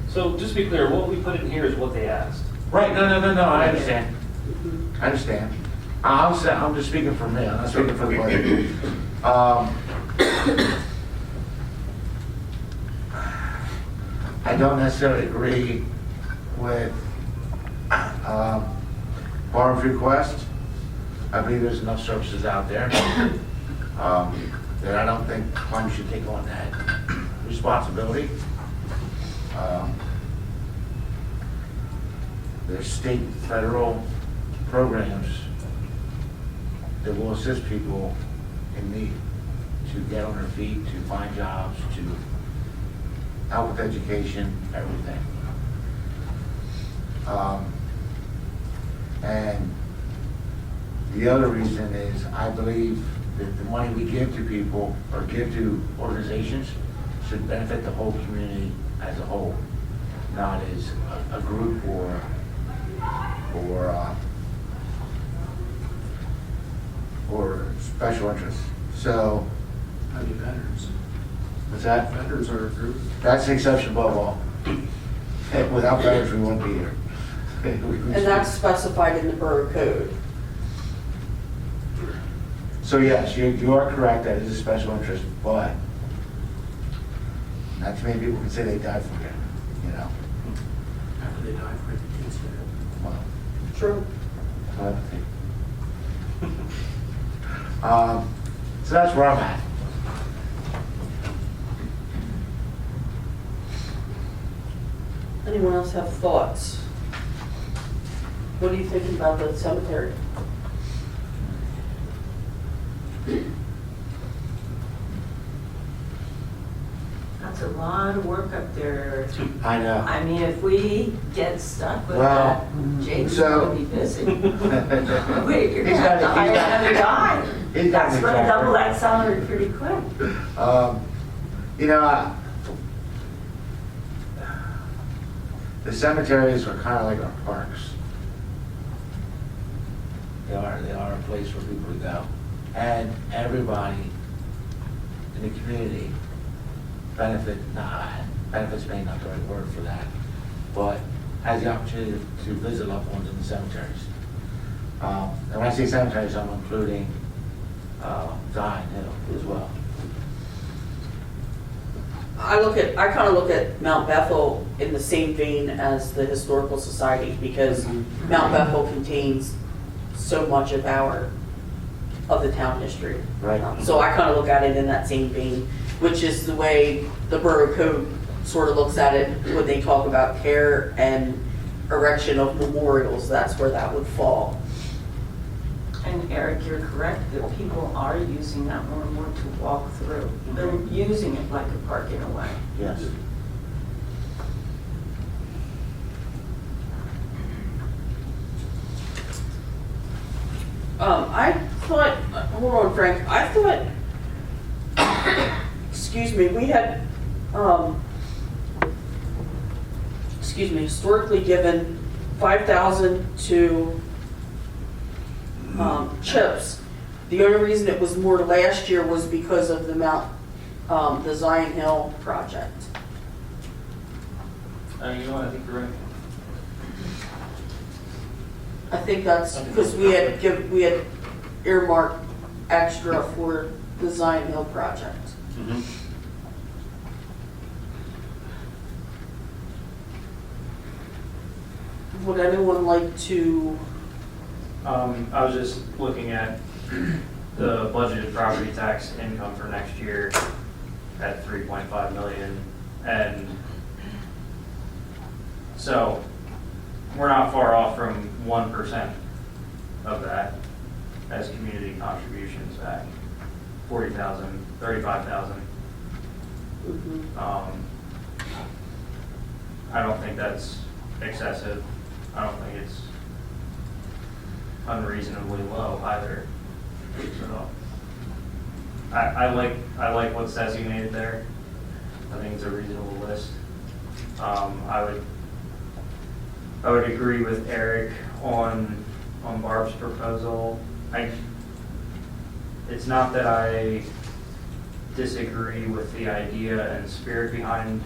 Speaker 3: So just to be clear, what we put in here is what they asked.
Speaker 13: Right? No. I understand. I understand. I'm just speaking for me. I'm not speaking for the budget. I don't necessarily agree with Barb's request. I believe there's enough services out there that I don't think Columbia should take on that responsibility. There's state and federal programs that will assist people in need to get on their feet, to find jobs, to help with education, everything. And the other reason is I believe that the money we give to people or give to organizations should benefit the whole community as a whole, not as a group or special interests. So,
Speaker 10: I mean, veterans.
Speaker 13: what's that?
Speaker 10: Veterans are a group.
Speaker 13: That's the exception above all. Without veterans, we wouldn't be here.
Speaker 1: And that's specified in the borough code.
Speaker 13: So yes, you are correct, that is a special interest, but not too many people can say they died from it, you know?
Speaker 10: After they die, for instance.
Speaker 13: Well,
Speaker 1: True.
Speaker 13: telepathy. So that's where I'm at.
Speaker 1: Anyone else have thoughts? What are you thinking about the cemetery?
Speaker 14: That's a lot of work up there.
Speaker 13: I know.
Speaker 14: I mean, if we get stuck with
Speaker 13: Well,
Speaker 14: that, Jake's
Speaker 13: so-
Speaker 14: gonna be busy. Wait, you're
Speaker 13: He's
Speaker 14: gonna have to
Speaker 13: got-
Speaker 14: hire
Speaker 13: he's got-
Speaker 14: another guy.
Speaker 13: he's got
Speaker 14: That's
Speaker 13: an
Speaker 14: gonna
Speaker 13: exact-
Speaker 14: double that salary pretty quick.
Speaker 13: You know, the cemeteries are kind of like our parks. They are a place for people to go. And everybody in the community benefits may not be the right word for that, but has the opportunity to visit loved ones in the cemeteries. And when I say cemeteries, I'm including Zion Hill as well.
Speaker 1: I kind of look at Mount Bethel in the same vein as the Historical Society, because Mount Bethel contains so much of the town history.
Speaker 13: Right.
Speaker 1: So I kind of look at it in that same vein, which is the way the Borough Code sort of looks at it when they talk about care and erection of memorials. That's where that would fall.
Speaker 14: And Eric, you're correct, that people are using that more and more to walk through. They're using it like a park in a way.
Speaker 13: Yes.
Speaker 1: I thought, hold on, Frank, I thought, excuse me, we had, historically given 5,000 to CHIPS. The only reason it was more last year was because of the Zion Hill project.
Speaker 3: You know what, I think you're right.
Speaker 1: I think that's because we had earmarked extra for the Zion Hill project. Would anyone like to?
Speaker 12: I was just looking at the budgeted property tax income for next year at 3.5 million, and so we're not far off from 1% of that as community contributions back. 40,000, 35,000. I don't think that's excessive. I don't think it's unreasonably low either. So I like what's designated there. I think it's a reasonable list. I would agree with Eric on Barb's proposal. It's not that I disagree with the idea and spirit behind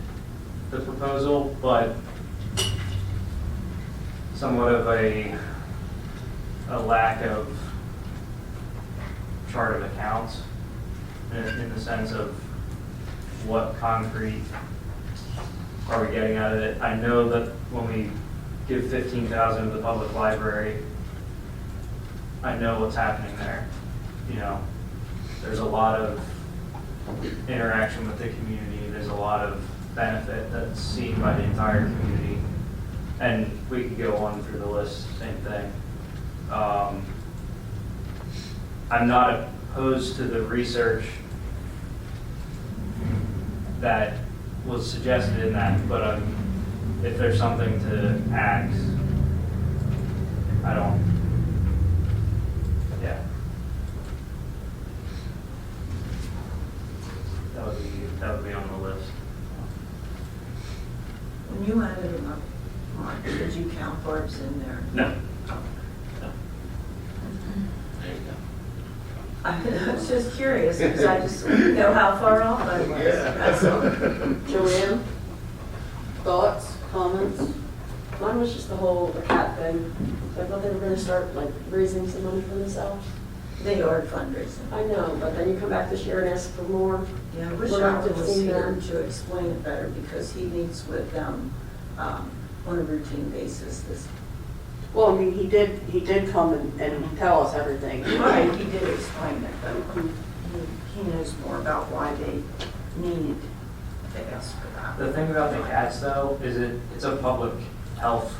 Speaker 12: the proposal, but somewhat of a lack of chart of accounts in the sense of what concrete are we getting out of it. I know that when we give 15,000 to the public library, I know what's happening there. You know, there's a lot of interaction with the community. There's a lot of benefit that's seen by the entire community. And we could go on through the list, same thing. I'm not opposed to the research that was suggested in that, but if there's something to axe, I don't, yeah. That would be on the list.
Speaker 14: When you added them up, Mark, did you count Barb's in there?
Speaker 3: No.
Speaker 14: I was just curious, because I just didn't know how far off I was. That's all.
Speaker 1: Joanne, thoughts, comments?
Speaker 15: Mine was just the cat thing. I thought they were gonna start like raising some money for themselves.
Speaker 14: They are fundraising.
Speaker 15: I know, but then you come back this year and ask for more.
Speaker 14: Yeah, I wish
Speaker 15: We're not
Speaker 14: Alan was
Speaker 15: seeing
Speaker 14: here
Speaker 15: them.
Speaker 14: to explain it better, because he meets with them on a routine basis.
Speaker 1: Well, I mean, he did come and tell us everything.
Speaker 14: Right, he did explain it, but he knows more about why they needed to ask for that.
Speaker 12: The thing about the cats though, is it's a public health.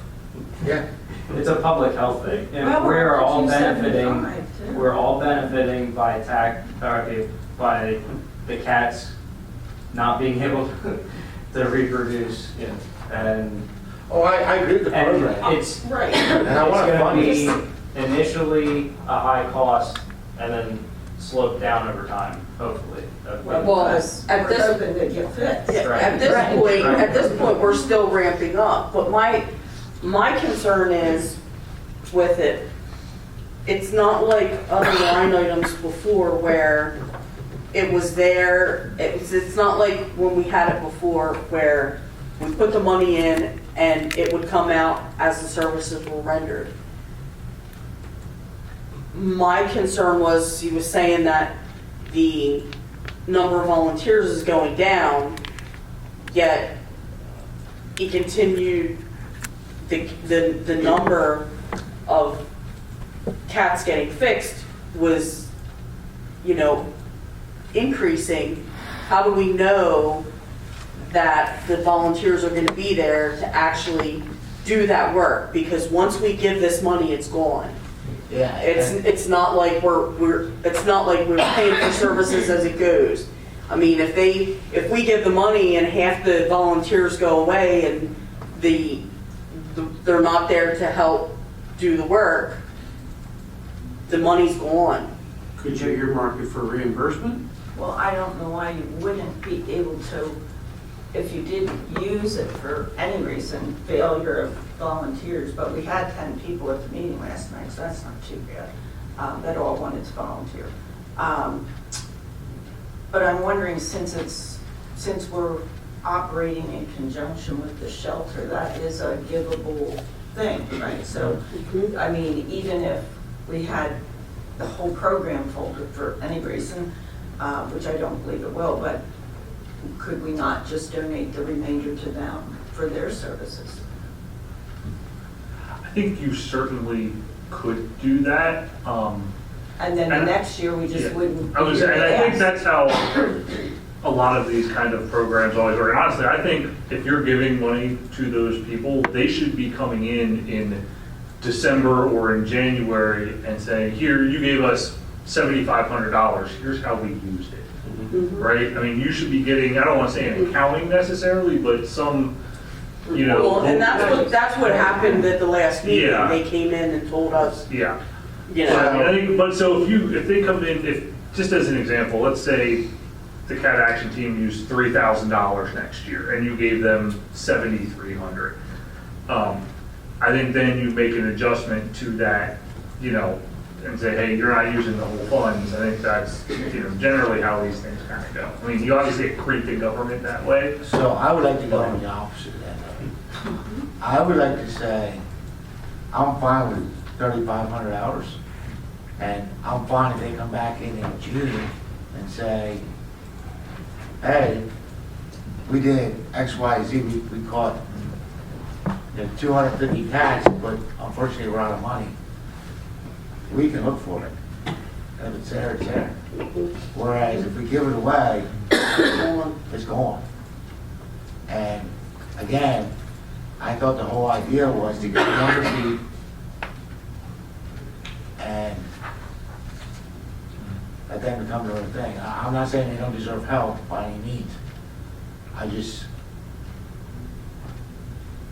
Speaker 13: Yeah.
Speaker 12: It's a public health thing. And
Speaker 14: Well,
Speaker 12: we're all
Speaker 14: 275
Speaker 12: benefiting,
Speaker 14: too.
Speaker 12: we're all benefiting by by the cats not being able to reproduce.
Speaker 3: Yeah.
Speaker 12: And
Speaker 13: Oh, I agree with the program.
Speaker 12: it's
Speaker 1: Right.
Speaker 13: And I want to
Speaker 12: gonna
Speaker 13: fund
Speaker 12: be
Speaker 13: this.
Speaker 12: initially a high cost and then slope down over time, hopefully.
Speaker 1: Well,
Speaker 14: Because
Speaker 1: at
Speaker 14: we're
Speaker 1: this-
Speaker 14: hoping to get fixed.
Speaker 1: Yeah,
Speaker 12: Right.
Speaker 1: at this
Speaker 14: Right.
Speaker 1: point,
Speaker 12: Right.
Speaker 1: at this point, we're still ramping up, but my concern is with it, it's not like other line items before where it was there, it's not like when we had it before where we put the money in and it would come out as the services were rendered. My concern was, he was saying that the number of volunteers is going down, yet he continued, the number of cats getting fixed was, you know, increasing. How do we know that the volunteers are going to be there to actually do that work? Because once we give this money, it's gone.
Speaker 13: Yeah.
Speaker 1: It's not like we're paying for services as it goes. I mean, if we give the money and half the volunteers go away and they're not there to help do the work, the money's gone.
Speaker 10: Could you earmark it for reimbursement?
Speaker 14: Well, I don't know why you wouldn't be able to, if you didn't use it for any reason, failure of volunteers, but we had 10 people at the meeting last night, so that's not too bad, that all wanted to volunteer. But I'm wondering, since we're operating in conjunction with the shelter, that is a givable thing, right? So, I mean, even if we had the whole program folded for any reason, which I don't believe it will, but could we not just donate the remainder to them for their services?
Speaker 12: I think you certainly could do that.
Speaker 14: And then the next year, we just wouldn't.
Speaker 12: And I think that's how a lot of these kind of programs always work. And honestly, I think if you're giving money to those people, they should be coming in December or in January and saying, here, you gave us $7,500, here's how we used it. Right? I mean, you should be getting, I don't want to say an accounting necessarily, but some, you know.
Speaker 1: Well, and that's what happened at the last meeting.
Speaker 12: Yeah.
Speaker 1: They came in and told us,
Speaker 12: Yeah.
Speaker 1: you
Speaker 12: So, I mean,
Speaker 1: know.
Speaker 12: I think, but so if they come in, just as an example, let's say the CAT Action Team used $3,000 next year and you gave them $7,300. I think then you make an adjustment to that, you know, and say, hey, you're not using the whole funds. I think that's, you know, generally how these things kind of go. I mean, you obviously create the government that way.
Speaker 13: So I would like to go on the opposite of that. I would like to say, I'm fine with 3,500 hours, and I'm fine if they come back in June and say, hey, we did X, Y, Z, we caught 250 cats, but unfortunately we're out of money. We can look for it. And if it's there, it's there. Whereas if we give it away, it's gone. And again, I thought the whole idea was to get on their feet and let them become their own thing. I'm not saying they don't deserve help by any means. I just,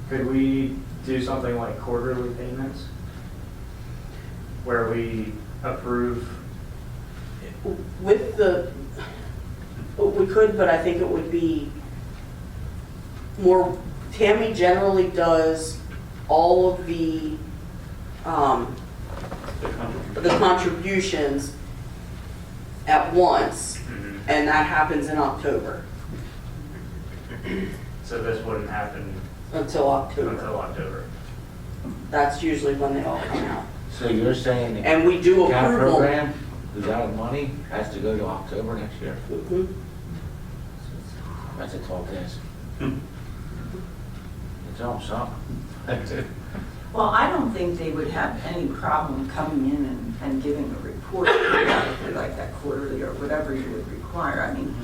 Speaker 12: Could we do something like quarterly payments? Where we approve?
Speaker 1: With we could, but I think it would be more, Tammy generally does all of the contributions at once, and that happens in October.
Speaker 12: So this wouldn't happen
Speaker 1: Until October.
Speaker 12: until October.
Speaker 1: That's usually when they all come out.
Speaker 13: so you're saying the
Speaker 1: And we do
Speaker 13: CAT
Speaker 1: approval.
Speaker 13: program, who's out of money, has to go to October next year?
Speaker 1: Mhm.
Speaker 13: That's a tall task. It's all something.
Speaker 14: Well, I don't think they would have any problem coming in and giving a report periodically, like that quarterly or whatever you would require. I mean,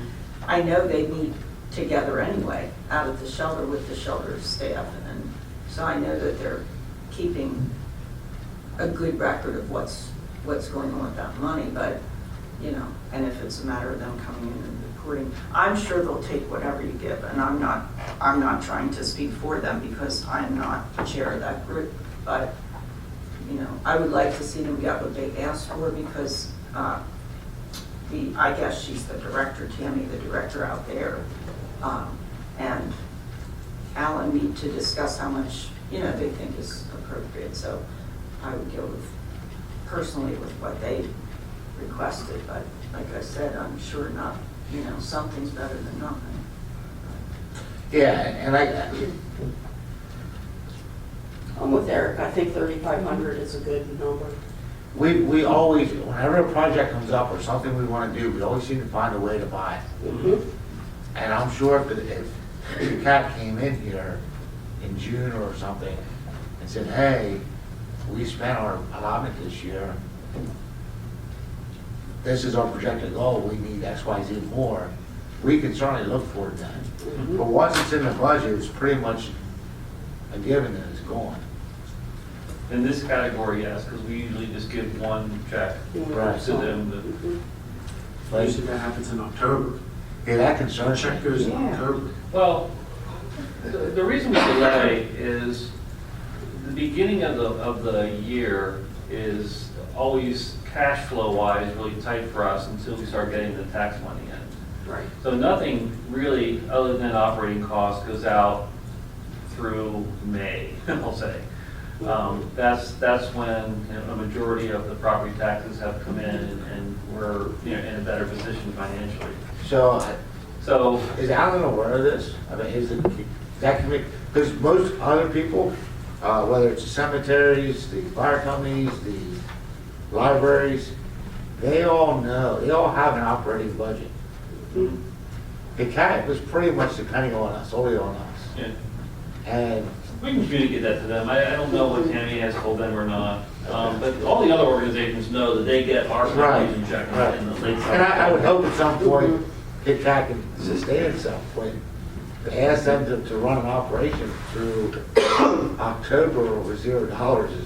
Speaker 14: I know they meet together anyway, out at the shelter with the shelter staff, and so I know that they're keeping a good record of what's going on with that money, but, you know, and if it's a matter of them coming in and reporting, I'm sure they'll take whatever you give, and I'm not trying to speak for them because I'm not the chair of that group, but, you know, I would like to see them get what they asked for because I guess she's the director, Tammy, the director out there, and Alan meet to discuss how much, you know, they think is appropriate, so I would go with, personally with what they requested, but like I said, I'm sure not, you know, something's better than nothing.
Speaker 13: Yeah, and
Speaker 1: I'm with Eric. I think 3,500 is a good number.
Speaker 13: we always, whenever a project comes up or something we want to do, we always seem to find a way to buy it.
Speaker 1: Mhm.
Speaker 13: And I'm sure if the cat came in here in June or something and said, hey, we spent our allotment this year. This is our projected goal, we need X, Y, Z more. We can certainly look for it then. But once it's in the budget, it's pretty much a given that it's gone.
Speaker 3: In this category, yes, because we usually just give one check
Speaker 13: Right.
Speaker 3: to them.
Speaker 13: But,
Speaker 10: Usually that happens in October.
Speaker 13: yeah, that
Speaker 10: Our
Speaker 13: concerns
Speaker 10: check
Speaker 13: me.
Speaker 10: goes in
Speaker 5: Yeah.
Speaker 10: October.
Speaker 3: Well, the reason we delay is the beginning of the year is always cash flow wise really tight for us until we start getting the tax money in.
Speaker 1: Right.
Speaker 3: So nothing really other than operating costs goes out through May, I'll say. That's when a majority of the property taxes have come in and we're in a better position financially.
Speaker 13: So,
Speaker 3: So,
Speaker 13: is Alan aware of this? I mean, is that committee, because most other people, whether it's the cemeteries, the fire companies, the libraries, they all know, they all have an operating budget. The cat was pretty much depending on us, solely on us.
Speaker 3: yeah,
Speaker 13: And,
Speaker 3: we can communicate that to them. I don't know what Tammy has told them or not. But all the other organizations know that they get our contribution check in the late summer.
Speaker 13: and I would hope at some point, Kit Kat can sustain itself, but to ask them to run an operation through October with $0 is.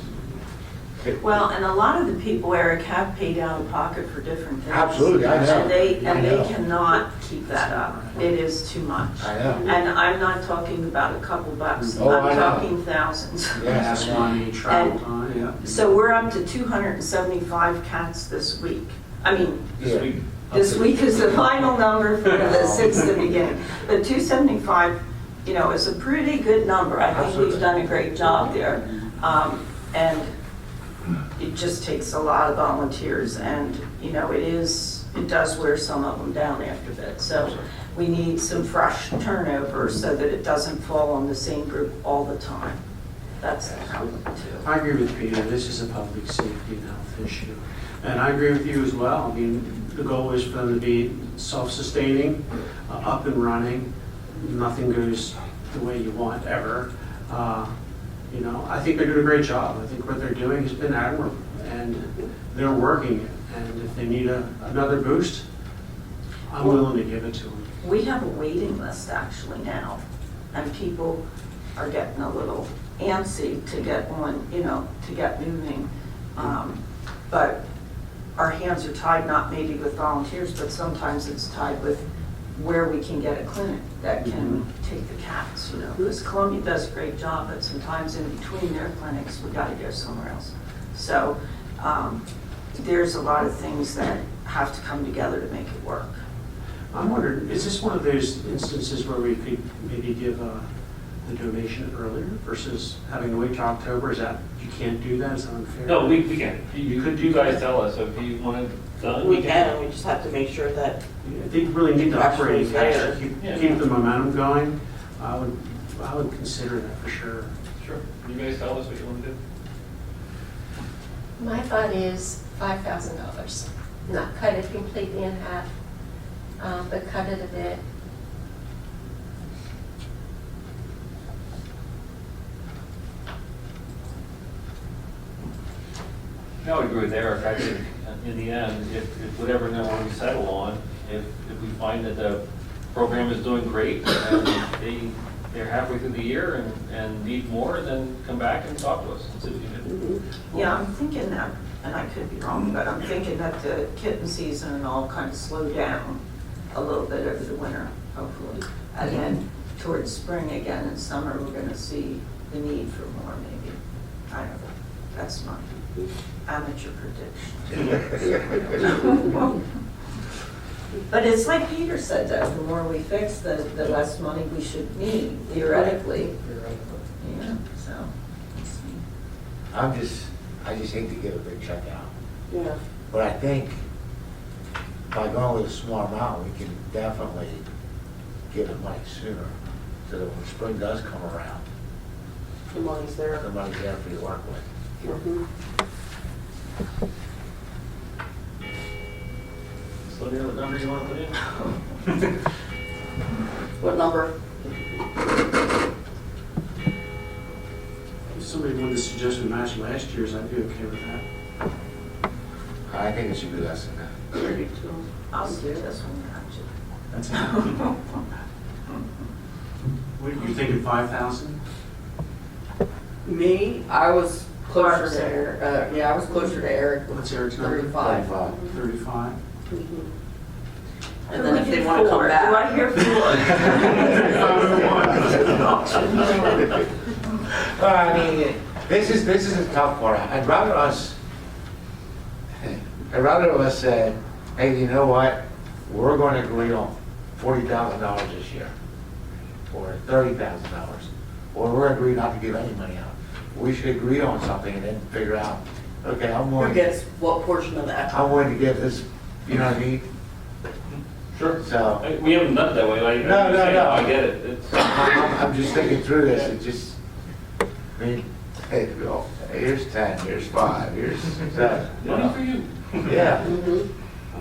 Speaker 14: Well, and a lot of the people, Eric, have paid out of pocket for different things.
Speaker 13: Absolutely, I know.
Speaker 14: And
Speaker 13: I know.
Speaker 14: they cannot keep that up. It is too much.
Speaker 13: I know.
Speaker 14: And I'm not talking about a couple bucks.
Speaker 13: Oh, I
Speaker 14: I'm
Speaker 13: know.
Speaker 14: talking thousands.
Speaker 10: Gas money, travel time, yeah.
Speaker 14: So we're up to 275 cats this week. I mean,
Speaker 3: This week.
Speaker 14: this week is the final number for the 6th of the beginning. But 275, is a pretty good number. I think we've done a great job there. And it just takes a lot of volunteers and, it does wear some of them down after a bit. So we need some fresh turnover so that it doesn't fall on the same group all the time. That's the problem too.
Speaker 10: I agree with Peter, this is a public safety and health issue. And I agree with you as well. I mean, the goal is for them to be self-sustaining, up and running. Nothing goes the way you want ever. I think they're doing a great job. I think what they're doing has been admirable, and they're working it. And if they need another boost, I'm willing to give it to them.
Speaker 14: We have a waiting list actually now, and people are getting a little antsy to get on, to get moving. But our hands are tied, not maybe with volunteers, but sometimes it's tied with where we can get a clinic that can take the cats, because Columbia does a great job, but sometimes in between their clinics, we gotta go somewhere else. So, there's a lot of things that have to come together to make it work.
Speaker 10: I'm wondering, is this one of those instances where we could maybe give the donation earlier versus having to wait till October? Is that, you can't do that, is that unfair?
Speaker 3: No, we can. You guys tell us if you want it done.
Speaker 1: We can, we just have to make sure that,
Speaker 10: They really need to operate,
Speaker 1: Actually,
Speaker 10: keep the momentum going. I would consider that for sure.
Speaker 3: Sure. You guys tell us what you want to do.
Speaker 16: My thought is $5,000. Not cut it completely in half, but cut it a bit.
Speaker 3: I would agree with Eric. I think in the end, if whatever number we settle on, if we find that the program is doing great and they're halfway through the year and need more, then come back and talk to us and see what we can do.
Speaker 14: Yeah, I'm thinking that, and I could be wrong, but I'm thinking that the kitten season and all kind of slow down a little bit over the winter, hopefully. And then towards spring again and summer, we're gonna see the need for more maybe. I don't know. That's my amateur prediction. But it's like Peter said, though, the more we fix, the less money we should need, theoretically. Yeah, so.
Speaker 13: I just hate to give a big check out.
Speaker 1: yeah.
Speaker 13: But I think by going with a small amount, we can definitely give the money sooner, so that when spring does come around,
Speaker 1: The money's there.
Speaker 13: the money's there for you to work with.
Speaker 1: Mhm.
Speaker 3: So, what number you want to put in?
Speaker 1: What number?
Speaker 10: somebody wanted to suggest a match last year's, I'd be okay with that.
Speaker 13: I think it should be less than that.
Speaker 14: I'll do this one, gotcha.
Speaker 10: That's it. What, you thinking 5,000?
Speaker 1: Me, I was closer to Eric, yeah, I was closer to Eric with
Speaker 10: What's Eric's number?
Speaker 1: 35.
Speaker 10: 35?
Speaker 1: Mhm. And then if they want to come back.
Speaker 14: Do I hear
Speaker 13: Well, I mean, this is a tough part. I'd rather us say, hey, you know what? We're going to agree on $40,000 this year, or $30,000, or we're agreed not to give any money out. We should agree on something and then figure out, okay,
Speaker 1: Who gets what portion of that?
Speaker 13: I'm willing to give this, you know what I mean?
Speaker 3: Sure.
Speaker 13: So,
Speaker 3: We haven't done it that way.
Speaker 13: No.
Speaker 3: I get it. It's,
Speaker 13: I'm just thinking through this, it just, I mean, hey, well, here's 10, here's 5, here's 7.
Speaker 3: money for you.
Speaker 13: Yeah,
Speaker 1: Mhm.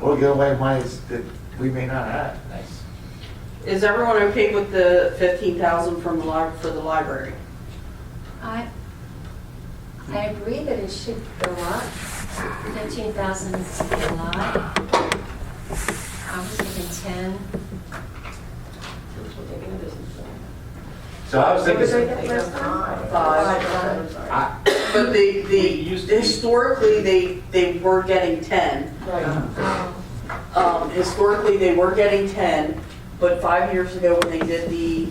Speaker 13: we'll give away money that we may not have. Nice.
Speaker 1: Is everyone okay with the 15,000 from the for the library?
Speaker 16: I agree that it should go up. 15,000 is a lot. I was thinking 10.
Speaker 13: So I was
Speaker 15: What was I
Speaker 13: thinking,
Speaker 15: getting last time?
Speaker 1: 5. But historically, they were getting 10.
Speaker 15: Right.
Speaker 1: Historically, they were getting 10, but 5 years ago when they did the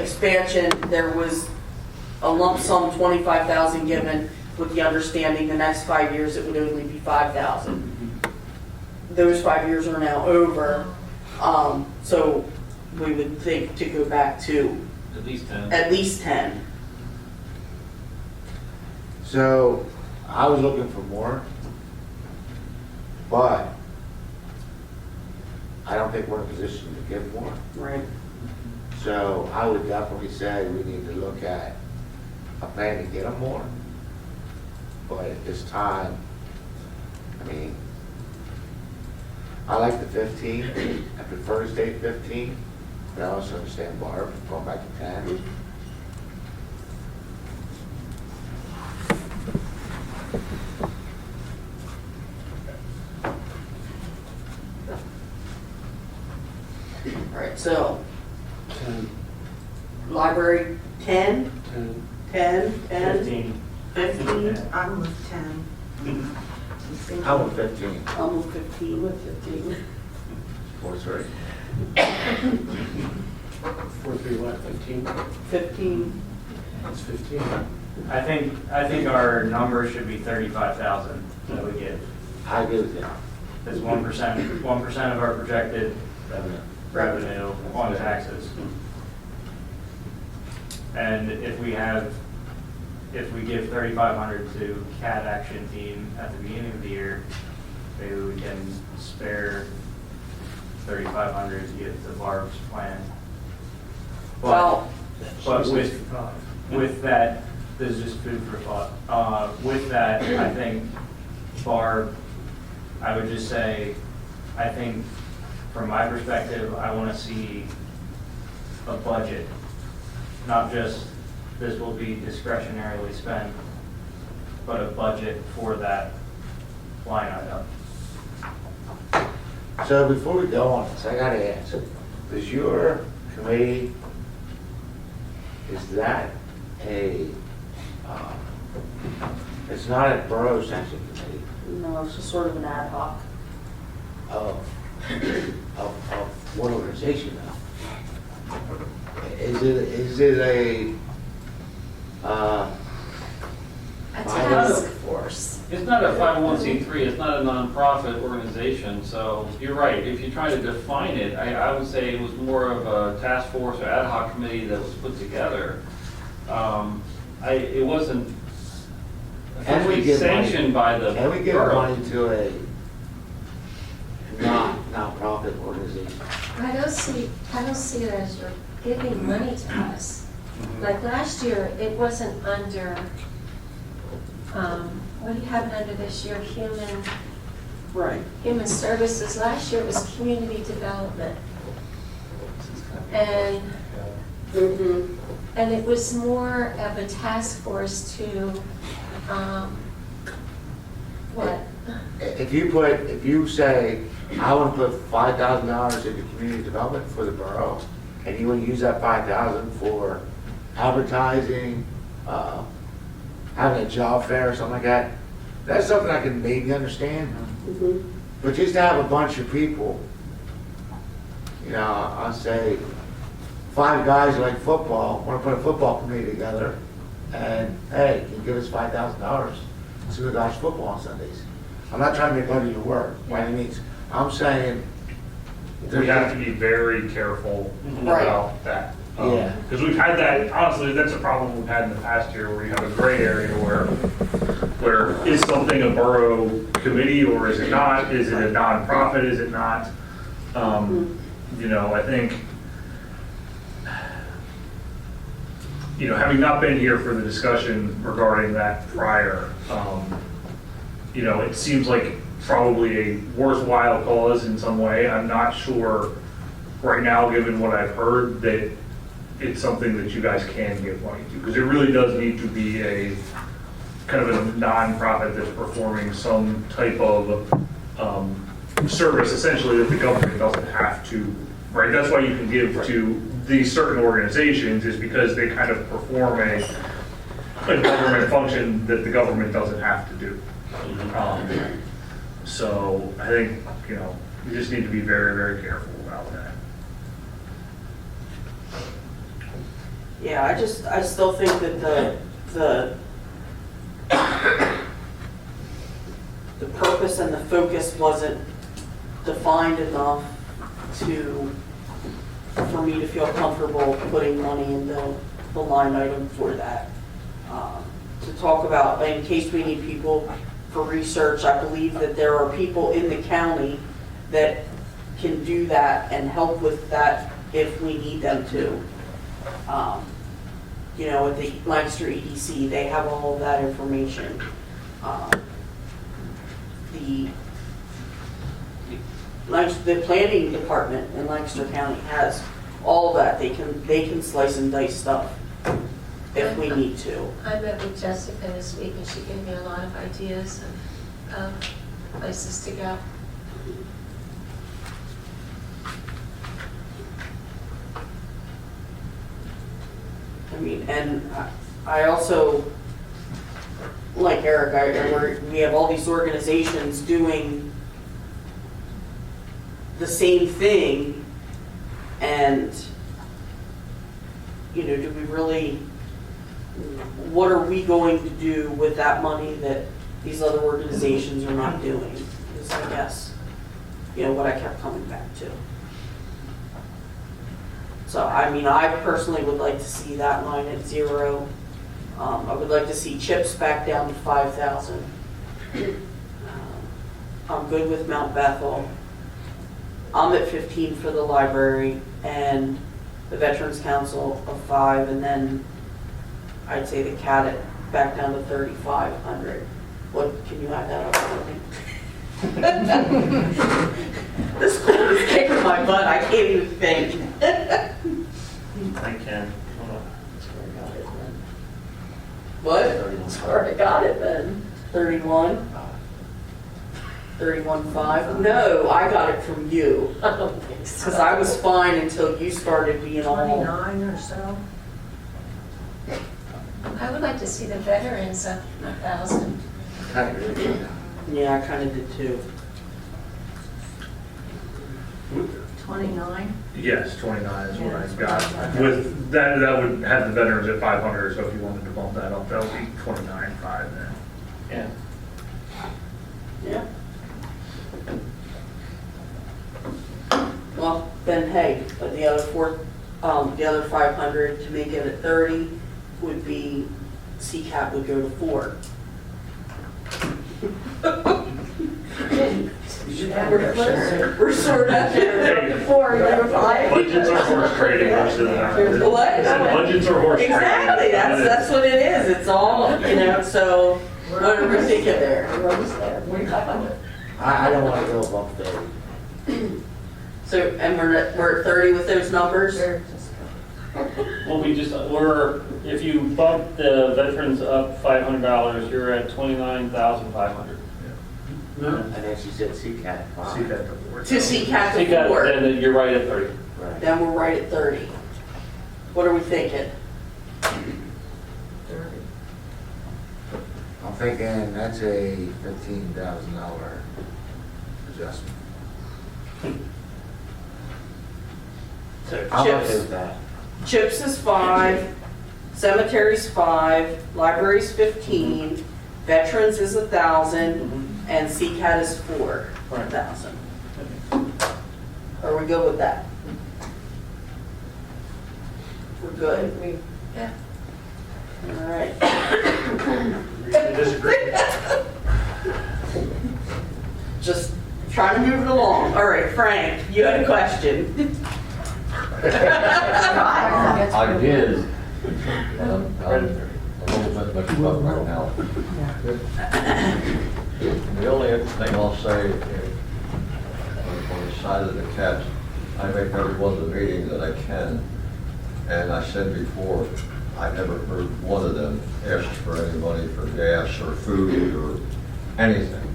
Speaker 1: expansion, there was a lump sum 25,000 given with the understanding the next 5 years it would only be 5,000. Those 5 years are now over, so we would think to go back to
Speaker 3: At least 10.
Speaker 1: at least 10.
Speaker 13: so I was looking for more, but I don't think we're in a position to give more.
Speaker 1: Right.
Speaker 13: So I would definitely say we need to look at a plan to get them more. But at this time, I mean, I like the 15. I prefer to stay at 15, but I also understand Barb going back to 10.
Speaker 1: All right, so library 10, 10,
Speaker 12: 15.
Speaker 1: 15,
Speaker 14: I'm with 10.
Speaker 13: I want 15.
Speaker 1: I'll move 15 with 15.
Speaker 13: 4-3.
Speaker 10: 4, 3, what, 15?
Speaker 1: 15,
Speaker 10: That's 15.
Speaker 12: I think our number should be 35,000 that we give.
Speaker 13: I agree with you.
Speaker 12: That's 1% of our projected revenue on taxes. And if we give 3,500 to CAD Action Team at the beginning of the year, maybe we can spare 3,500 to get to Barb's plan.
Speaker 1: well,
Speaker 12: But with that, this is just food for thought. With that, I think Barb, I would just say, I think from my perspective, I want to see a budget, not just this will be discretionarily spent, but a budget for that line item.
Speaker 13: So before we go on this, I gotta ask, does your committee, is that it's not a borough section committee
Speaker 1: no, it's just sort of an ad hoc.
Speaker 13: of what organization now? Is it a,
Speaker 16: A task force.
Speaker 3: It's not a 501c3, it's not a nonprofit organization, so you're right. If you try to define it, I would say it was more of a task force or ad hoc committee that was put together. It wasn't
Speaker 13: Can we give money-
Speaker 3: sanctioned by the
Speaker 13: can we give
Speaker 3: borough.
Speaker 13: money to a nonprofit organization?
Speaker 16: I don't see it as you're giving money to us. Like last year, it wasn't under, what do you have it under this year? Human Services. Last year it was Community Development. And And it was more of a task force to, what?
Speaker 13: If you say, I want to put $5,000 into community development for the borough, and you want to use that 5,000 for advertising, having a job fair or something like that, that's something I can maybe understand. But just to have a bunch of people, I'll say 5 guys who like football, want to put a football committee together, and hey, can you give us $5,000 to see the guys football on Sundays? I'm not trying to make money to work by any means. I'm saying
Speaker 12: We have to be very careful
Speaker 1: Right.
Speaker 12: about that.
Speaker 13: Yeah.
Speaker 12: Because we've had that, honestly, that's a problem we've had in the past year where you have a gray area where is something a borough committee or is it not? Is it a nonprofit? Is it not? I think, having not been here for the discussion regarding that prior, it seems like probably a worthwhile cause in some way. I'm not sure right now, given what I've heard, that it's something that you guys can give money to, because it really does need to be a kind of a nonprofit that's performing some type of service, essentially, that the government doesn't have to, right? That's why you can give to these certain organizations, is because they kind of perform a government function that the government doesn't have to do. So I think, we just need to be very, very careful about that.
Speaker 1: Yeah, I still think that the purpose and the focus wasn't defined enough for me to feel comfortable putting money in the line item for that. To talk about, in case we need people for research, I believe that there are people in the county that can do that and help with that if we need them to. At the Lancaster EDC, they have all of that information. The planning department in Lancaster County has all of that. They can slice and dice stuff if we need to.
Speaker 16: I met with Jessica this week and she gave me a lot of ideas of places to go.
Speaker 1: And I also, like Eric, we have all these organizations doing the same thing, and, do we really, what are we going to do with that money that these other organizations are not doing, is, I guess, what I kept coming back to. So, I personally would like to see that line at 0. I would like to see CHIPS back down to 5,000. I'm good with Mount Bethel. I'm at 15 for the library and the Veterans Council of 5, and then I'd say the CADET back down to 3,500. What, can you add that up for me? This plan is kicking my butt. I can't even think.
Speaker 3: I can.
Speaker 1: What?
Speaker 15: Already got it then.
Speaker 1: 31? 31.5? No, I got it from you.
Speaker 15: I don't think so.
Speaker 1: Because I was fine until you started being all...
Speaker 15: 29 or so.
Speaker 16: I would like to see the veterans up 1,000.
Speaker 1: Yeah, I kind of did too.
Speaker 15: 29?
Speaker 12: Yes, 29 is what I've got. With that would have the veterans at 500, so if you wanted to bump that up, that would be 29.5 then.
Speaker 3: Yeah.
Speaker 1: Yeah. Well, then, hey, but the other 500 to make it at 30 would be, CCAP would go to 4. We're sort of there.
Speaker 15: 4, number 5.
Speaker 12: Budgets are horse trading versus
Speaker 1: What?
Speaker 12: budgets are horse trading.
Speaker 1: Exactly, that's what it is. It's all, so what are we thinking there?
Speaker 15: We're almost there, 4,500.
Speaker 13: I don't want to go above 30.
Speaker 1: So, and we're at 30 with those numbers?
Speaker 15: Sure,
Speaker 3: Well, if you bump the veterans up $500, you're at $29,500.
Speaker 13: And then she said CCAT.
Speaker 1: To CCAT
Speaker 3: You
Speaker 1: to
Speaker 3: got,
Speaker 1: 4.
Speaker 3: then you're right at 30.
Speaker 13: Right.
Speaker 1: Then we're right at 30. What are we thinking?
Speaker 13: I'm thinking that's a $15,000 adjustment.
Speaker 1: So
Speaker 13: I'm okay
Speaker 1: CHIPS,
Speaker 13: with that.
Speaker 1: CHIPS is 5, cemetery's 5, library's 15, veterans is 1,000, and CCAT is 4,000. Are we good with that? We're good. All right. Just trying to move it along. All right, Frank, you had a question.
Speaker 11: I did. I'm a little bit mixed up right now. The only thing I'll say on the side of the cat, I make every one of the meetings that I can. And I said before, I never heard one of them ask for any money for gas or food or anything.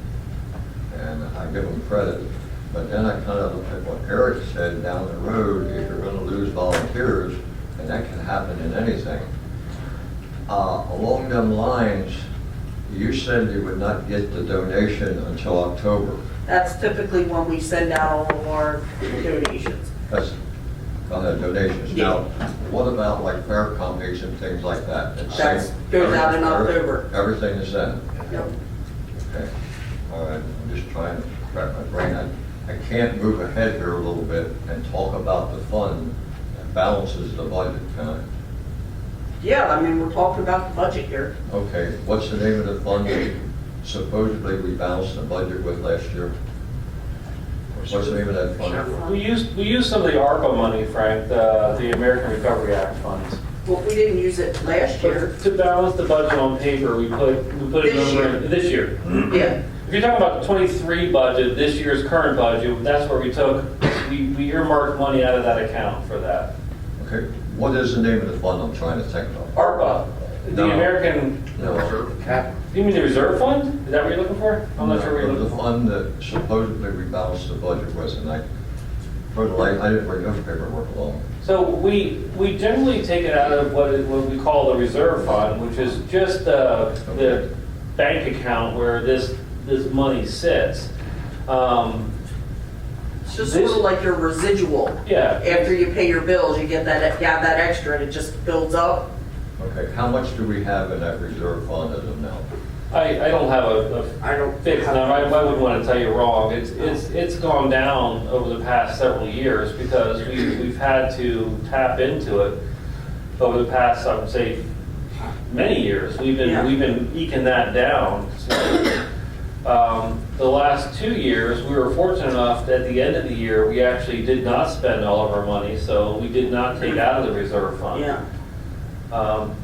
Speaker 11: And I give them credit. But then I kind of look at what Eric said down the road, if you're going to lose volunteers, and that can happen in anything. Along them lines, you said you would not get the donation until October.
Speaker 1: That's typically when we send out all of our donations.
Speaker 11: That's donations.
Speaker 1: Yeah.
Speaker 11: Now, what about like fair companies and things like that?
Speaker 1: That goes out in October.
Speaker 11: Everything is then?
Speaker 1: Yep.
Speaker 11: Okay. All right, I'm just trying to crack my brain. I can't move ahead here a little bit and talk about the fund that balances the budget, can I?
Speaker 1: Yeah, I mean, we're talking about the budget here.
Speaker 11: Okay, what's the name of the fund that supposedly we balanced the budget with last year? What's the name of that fund?
Speaker 3: We used some of the ARPA money, Frank, the American Recovery Act funds.
Speaker 1: Well, we didn't use it last year.
Speaker 3: To balance the budget on paper, we put a
Speaker 1: This
Speaker 3: number
Speaker 1: year.
Speaker 3: in this year.
Speaker 1: Yeah.
Speaker 3: If you're talking about the 23 budget, this year's current budget, that's where we earmarked money out of that account for that.
Speaker 11: Okay, what is the name of the fund I'm trying to think of?
Speaker 3: ARPA, the
Speaker 11: No.
Speaker 3: American,
Speaker 11: No.
Speaker 3: you mean the reserve fund? Is that what you're looking for? I'm not sure what you're
Speaker 11: The
Speaker 3: looking for.
Speaker 11: fund that supposedly we balanced the budget with, and I didn't bring those paperwork along.
Speaker 3: So we generally take it out of what we call the reserve fund, which is just the bank account where this money sits.
Speaker 1: It's just sort of like your residual.
Speaker 3: Yeah.
Speaker 1: After you pay your bills, you get that extra and it just builds up.
Speaker 11: Okay, how much do we have in that reserve fund as of now?
Speaker 3: I don't have a fixed number. I wouldn't want to tell you wrong. It's gone down over the past several years because we've had to tap into it over the past, I would say, many years. We've been eking that down. The last 2 years, we were fortunate enough that at the end of the year, we actually did not spend all of our money, so we did not take out of the reserve fund.
Speaker 1: Yeah.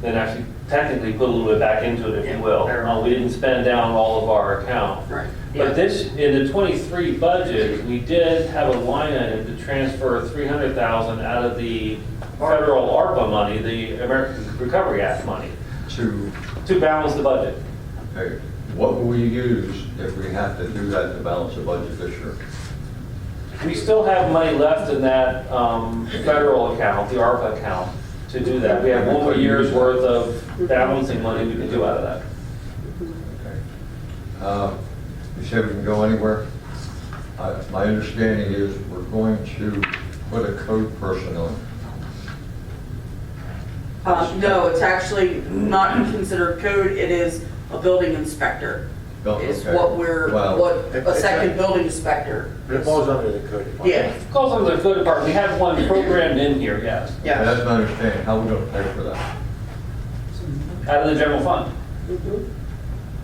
Speaker 3: And actually technically put a little bit back into it, if you will. We didn't spend down all of our account.
Speaker 1: Right.
Speaker 3: But in the 23 budget, we did have a line item to transfer $300,000 out of the federal ARPA money, the American Recovery Act money, to balance the budget.
Speaker 11: Okay, what will we use if we have to do that to balance the budget this year?
Speaker 3: We still have money left in that federal account, the ARPA account, to do that. We have 1 more year's worth of balancing money we can do out of that.
Speaker 11: Okay. You said we can go anywhere? My understanding is we're going to put a code person on.
Speaker 1: No, it's actually not considered code. It is a building inspector. Is
Speaker 11: Okay.
Speaker 1: what a second building inspector.
Speaker 13: It falls under the code department.
Speaker 1: Yeah.
Speaker 3: It calls under the code department. We have one programmed in here, yes.
Speaker 11: Okay, that's my understanding. How are we going to pay for that?
Speaker 3: Out of the general fund,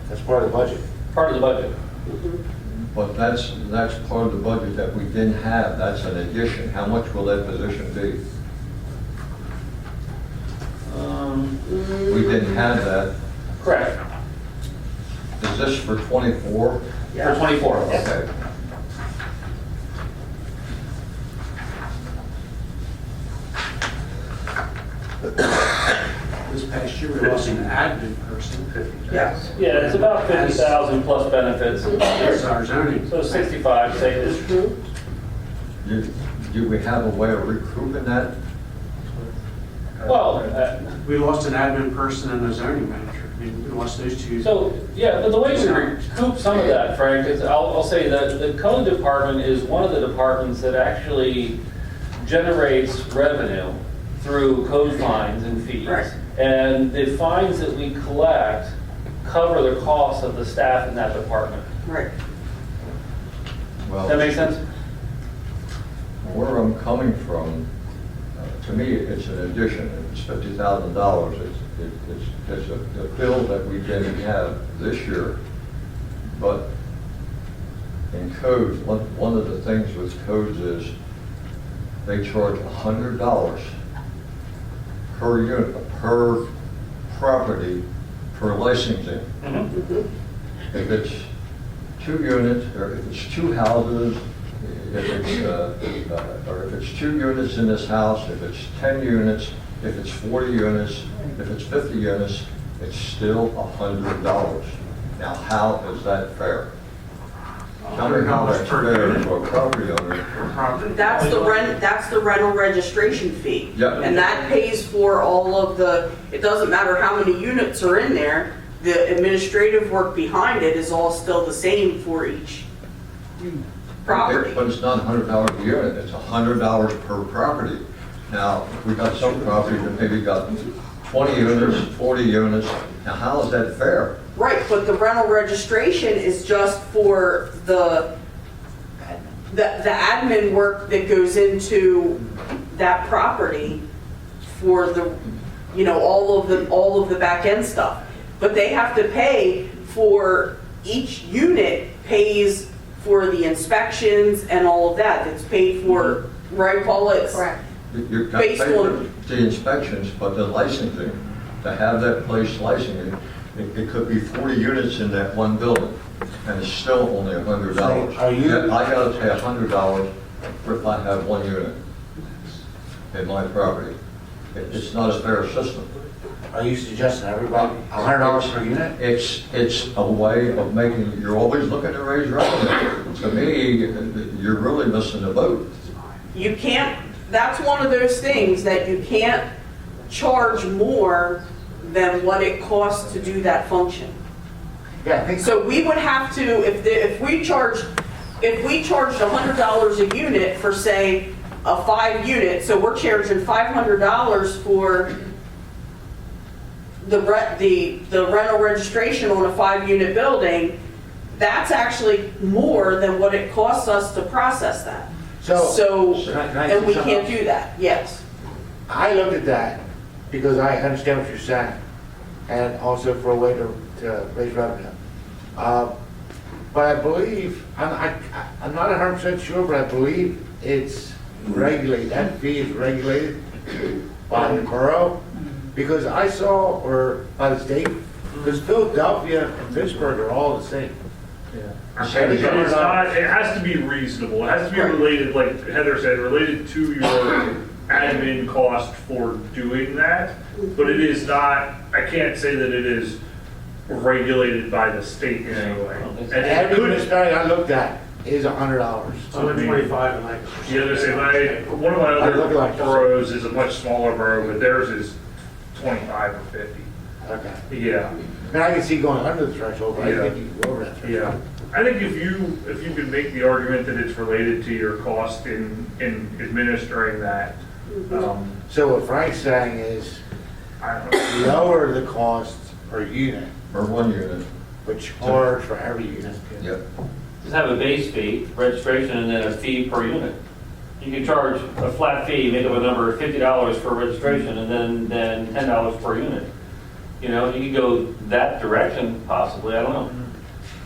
Speaker 13: That's part of the budget.
Speaker 3: part of the budget.
Speaker 11: But that's part of the budget that we didn't have. That's an addition. How much will that position be? We didn't have that.
Speaker 3: Correct.
Speaker 11: Is this for 24?
Speaker 3: For 24, yes.
Speaker 11: Okay.
Speaker 10: last year we lost an admin person.
Speaker 1: Yes.
Speaker 3: Yeah, it's about 50,000 plus benefits.
Speaker 10: That's our zoning.
Speaker 3: So 65, say it is true.
Speaker 11: Do we have a way of recouping that?
Speaker 3: Well,
Speaker 10: We lost an admin person and a zoning manager. I mean, we lost those two.
Speaker 3: so, yeah, but the way we recoup some of that, Frank, is I'll say that the code department is one of the departments that actually generates revenue through code fines and fees.
Speaker 1: Right.
Speaker 3: And the fines that we collect cover the cost of the staff in that department.
Speaker 1: Right.
Speaker 11: Well,
Speaker 3: Does that make sense?
Speaker 11: where I'm coming from, to me, it's an addition. It's $50,000. It's a bill that we didn't have this year. But in codes, one of the things with codes is they charge $100 per unit, per property, for licensing. If it's 2 units, or if it's 2 houses, or if it's 2 units in this house, if it's 10 units, if it's 40 units, if it's 50 units, it's still $100. Now, how is that fair? Tell me how that's fair to a property owner.
Speaker 1: That's the rental registration fee.
Speaker 11: Yep.
Speaker 1: And that pays for all of the, it doesn't matter how many units are in there, the administrative work behind it is all still the same for each property.
Speaker 11: But it's not $100 a unit, it's $100 per property. Now, we got some properties that maybe got 20 units, 40 units. Now, how is that fair?
Speaker 1: Right, but the rental registration is just for the admin work that goes into that property for the, all of the back end stuff. But they have to pay for, each unit pays for the inspections and all of that. It's paid for, right, Paula? It's
Speaker 2: Correct.
Speaker 11: You're got to
Speaker 1: Based
Speaker 11: pay for
Speaker 1: on-
Speaker 11: the inspections, but the licensing, to have that place licensing, it could be 40 units in that one building, and it's still only $100.
Speaker 13: So are you-
Speaker 11: Yet I got to pay $100 if I have 1 unit in my property. It's not a fair system.
Speaker 13: Are you suggesting everybody $100 per unit?
Speaker 11: It's a way of making, you're always looking to raise revenue. To me, you're really missing the boat.
Speaker 1: You can't, that's one of those things that you can't charge more than what it costs to do that function.
Speaker 13: Yeah, I think
Speaker 1: So we would have to, if we charged $100 a unit for, say, a 5 unit, so we're charging $500 for the rental registration on a 5-unit building, that's actually more than what it costs us to process that. So,
Speaker 13: Can I
Speaker 1: and we
Speaker 13: say
Speaker 1: can't
Speaker 13: something?
Speaker 1: do that, yes.
Speaker 13: I looked at that because I understand what you're saying, and also for a way to raise revenue. But I believe, I'm not 100% sure, but I believe it's regulated, that fee is regulated by the borough, because I saw, or by the state, because Philadelphia and Pittsburgh are all the same.
Speaker 17: It's not, it has to be reasonable. It has to be related, like Heather said, related to your admin cost for doing that. But it is not, I can't say that it is regulated by the state in any way. And it
Speaker 13: Every
Speaker 17: could,
Speaker 13: municipality I looked at is $100.
Speaker 10: So I'm at 25 and like.
Speaker 17: the other say, one of my
Speaker 13: I look
Speaker 17: other
Speaker 13: like-
Speaker 17: boroughs is a much smaller borough, but theirs is 25 or 50.
Speaker 13: Okay.
Speaker 17: Yeah.
Speaker 13: I mean, I can see going under the threshold, but I think you can go over that threshold.
Speaker 17: Yeah, I think if you could make the argument that it's related to your cost in administering that,
Speaker 13: So what Frank's saying is
Speaker 17: I don't know.
Speaker 13: lower the cost per unit,
Speaker 11: For 1 unit.
Speaker 13: but charge for every unit.
Speaker 11: Yep.
Speaker 3: Just have a base fee, registration, and then a fee per unit. You can charge a flat fee, make up a number, $50 for registration, and then $10 per unit. You can go that direction possibly, I don't know.